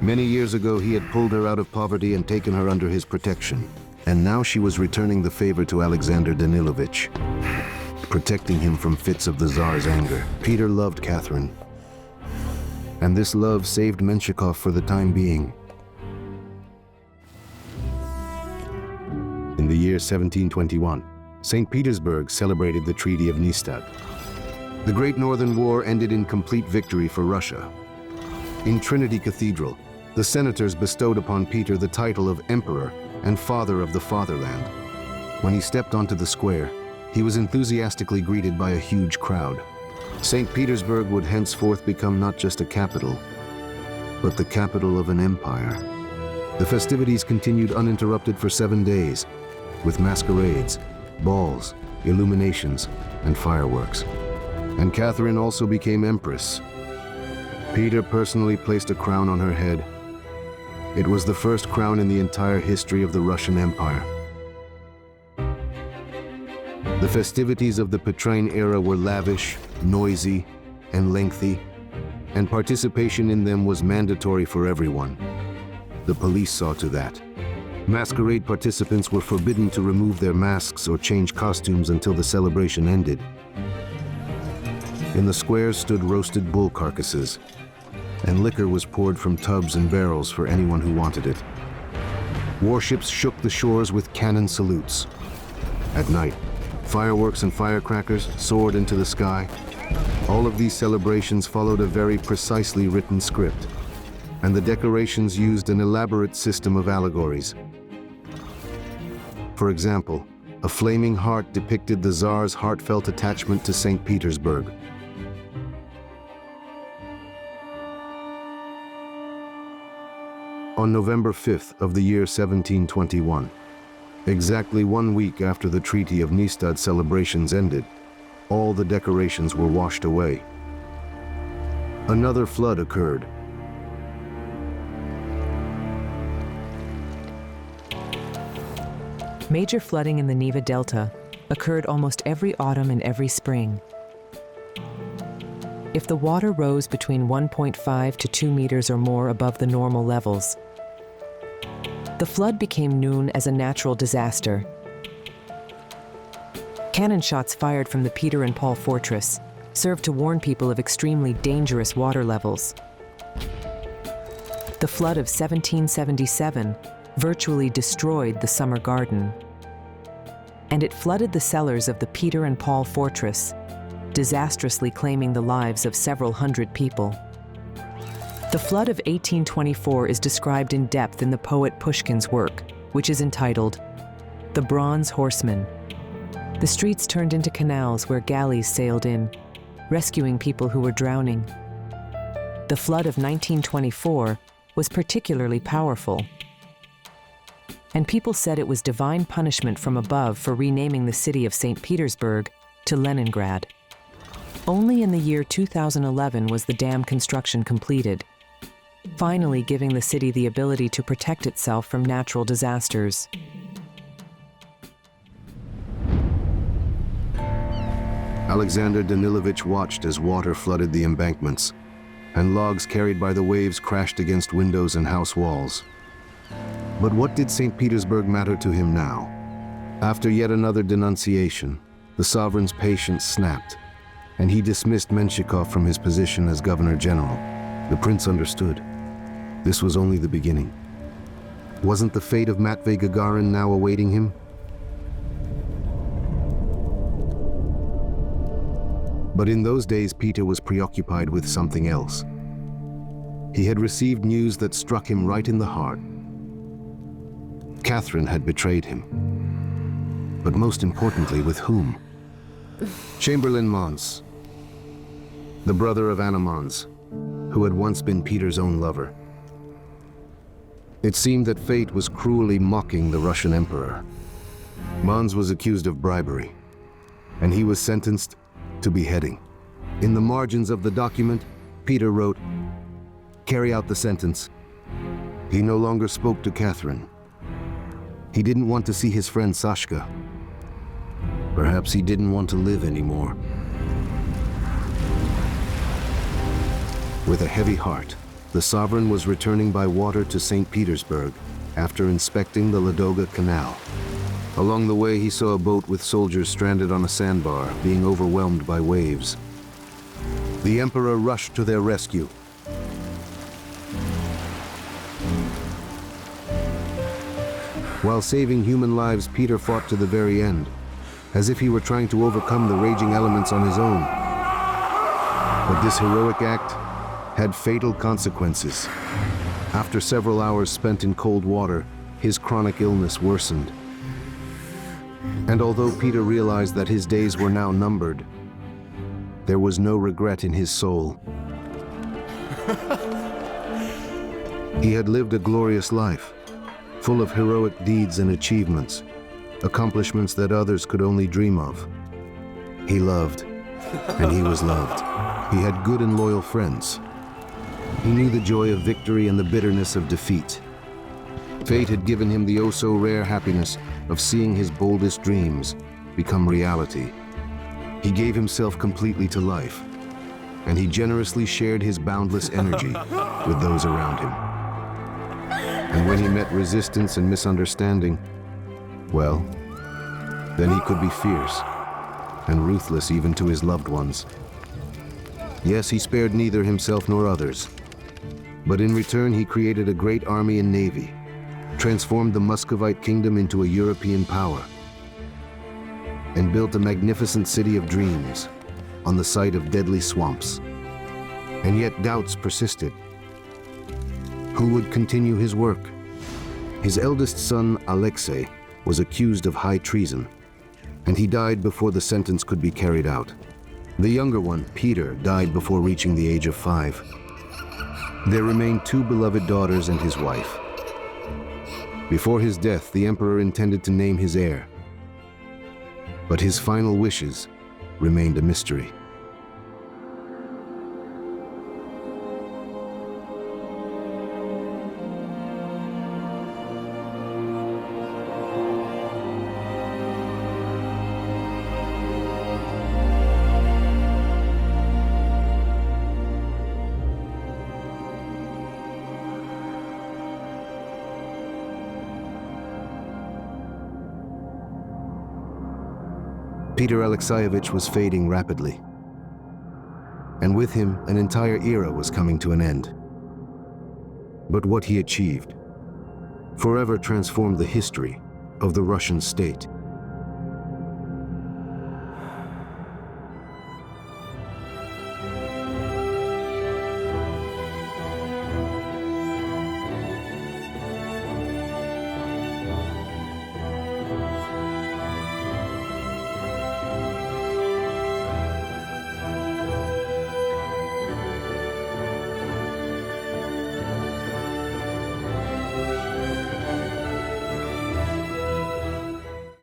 Speaker 1: Many years ago, he had pulled her out of poverty and taken her under his protection. And now she was returning the favor to Alexander Danilovich, protecting him from fits of the Tsar's anger. Peter loved Catherine, and this love saved Menshikov for the time being. In the year 1721, St. Petersburg celebrated the Treaty of Nystad. The Great Northern War ended in complete victory for Russia. In Trinity Cathedral, the senators bestowed upon Peter the title of Emperor and Father of the Fatherland. When he stepped onto the square, he was enthusiastically greeted by a huge crowd. St. Petersburg would henceforth become not just a capital, but the capital of an empire. The festivities continued uninterrupted for 7 days, with masquerades, balls, illuminations, and fireworks. And Catherine also became empress. Peter personally placed a crown on her head. It was the first crown in the entire history of the Russian Empire. The festivities of the Petrine era were lavish, noisy, and lengthy, and participation in them was mandatory for everyone. The police saw to that. Masquerade participants were forbidden to remove their masks or change costumes until the celebration ended. In the squares stood roasted bull carcasses, and liquor was poured from tubs and barrels for anyone who wanted it. Warships shook the shores with cannon salutes. At night, fireworks and firecrackers soared into the sky. All of these celebrations followed a very precisely written script, and the decorations used an elaborate system of allegories. For example, a flaming heart depicted the Tsar's heartfelt attachment to St. Petersburg. On November 5th of the year 1721, exactly 1 week after the Treaty of Nystad celebrations ended, all the decorations were washed away. Another flood occurred.
Speaker 4: Major flooding in the Neva Delta occurred almost every autumn and every spring. If the water rose between 1.5 to 2 meters or more above the normal levels, the flood became known as a natural disaster. Cannon shots fired from the Peter and Paul Fortress served to warn people of extremely dangerous water levels. The flood of 1777 virtually destroyed the Summer Garden, and it flooded the cellars of the Peter and Paul Fortress, disastrously claiming the lives of several hundred people. The flood of 1824 is described in depth in the poet Pushkin's work, which is entitled The Bronze Horseman. The streets turned into canals where galleys sailed in, rescuing people who were drowning. The flood of 1924 was particularly powerful, and people said it was divine punishment from above for renaming the city of St. Petersburg to Leningrad. Only in the year 2011 was the dam construction completed, finally giving the city the ability to protect itself from natural disasters.
Speaker 1: Alexander Danilovich watched as water flooded the embankments, and logs carried by the waves crashed against windows and house walls. But what did St. Petersburg matter to him now? After yet another denunciation, the sovereign's patience snapped, and he dismissed Menshikov from his position as Governor General. The prince understood. This was only the beginning. Wasn't the fate of Matvei Gagarin now awaiting him? But in those days, Peter was preoccupied with something else. He had received news that struck him right in the heart. Catherine had betrayed him. But most importantly, with whom? Chamberlain Mons, the brother of Anna Mons, who had once been Peter's own lover. It seemed that fate was cruelly mocking the Russian emperor. Mons was accused of bribery, and he was sentenced to beheading. In the margins of the document, Peter wrote, "Carry out the sentence." He no longer spoke to Catherine. He didn't want to see his friend Sashka. Perhaps he didn't want to live anymore. With a heavy heart, the sovereign was returning by water to St. Petersburg after inspecting the Ladoga Canal. Along the way, he saw a boat with soldiers stranded on a sandbar, being overwhelmed by waves. The emperor rushed to their rescue. While saving human lives, Peter fought to the very end, as if he were trying to overcome the raging elements on his own. But this heroic act had fatal consequences. After several hours spent in cold water, his chronic illness worsened. And although Peter realized that his days were now numbered, there was no regret in his soul. He had lived a glorious life, full of heroic deeds and achievements, accomplishments that others could only dream of. He loved, and he was loved. He had good and loyal friends. He knew the joy of victory and the bitterness of defeat. Fate had given him the oh-so-rare happiness of seeing his boldest dreams become reality. He gave himself completely to life, and he generously shared his boundless energy with those around him. And when he met resistance and misunderstanding, well, then he could be fierce and ruthless even to his loved ones. Yes, he spared neither himself nor others, but in return he created a great army and navy, transformed the Muscovite kingdom into a European power, and built a magnificent city of dreams on the site of deadly swamps. And yet doubts persisted. Who would continue his work? His eldest son, Alexei, was accused of high treason, and he died before the sentence could be carried out. The younger one, Peter, died before reaching the age of 5. There remained 2 beloved daughters and his wife. Before his death, the emperor intended to name his heir, but his final wishes remained a mystery. Peter Alexeyevich was fading rapidly, and with him, an entire era was coming to an end. But what he achieved forever transformed the history of the Russian state.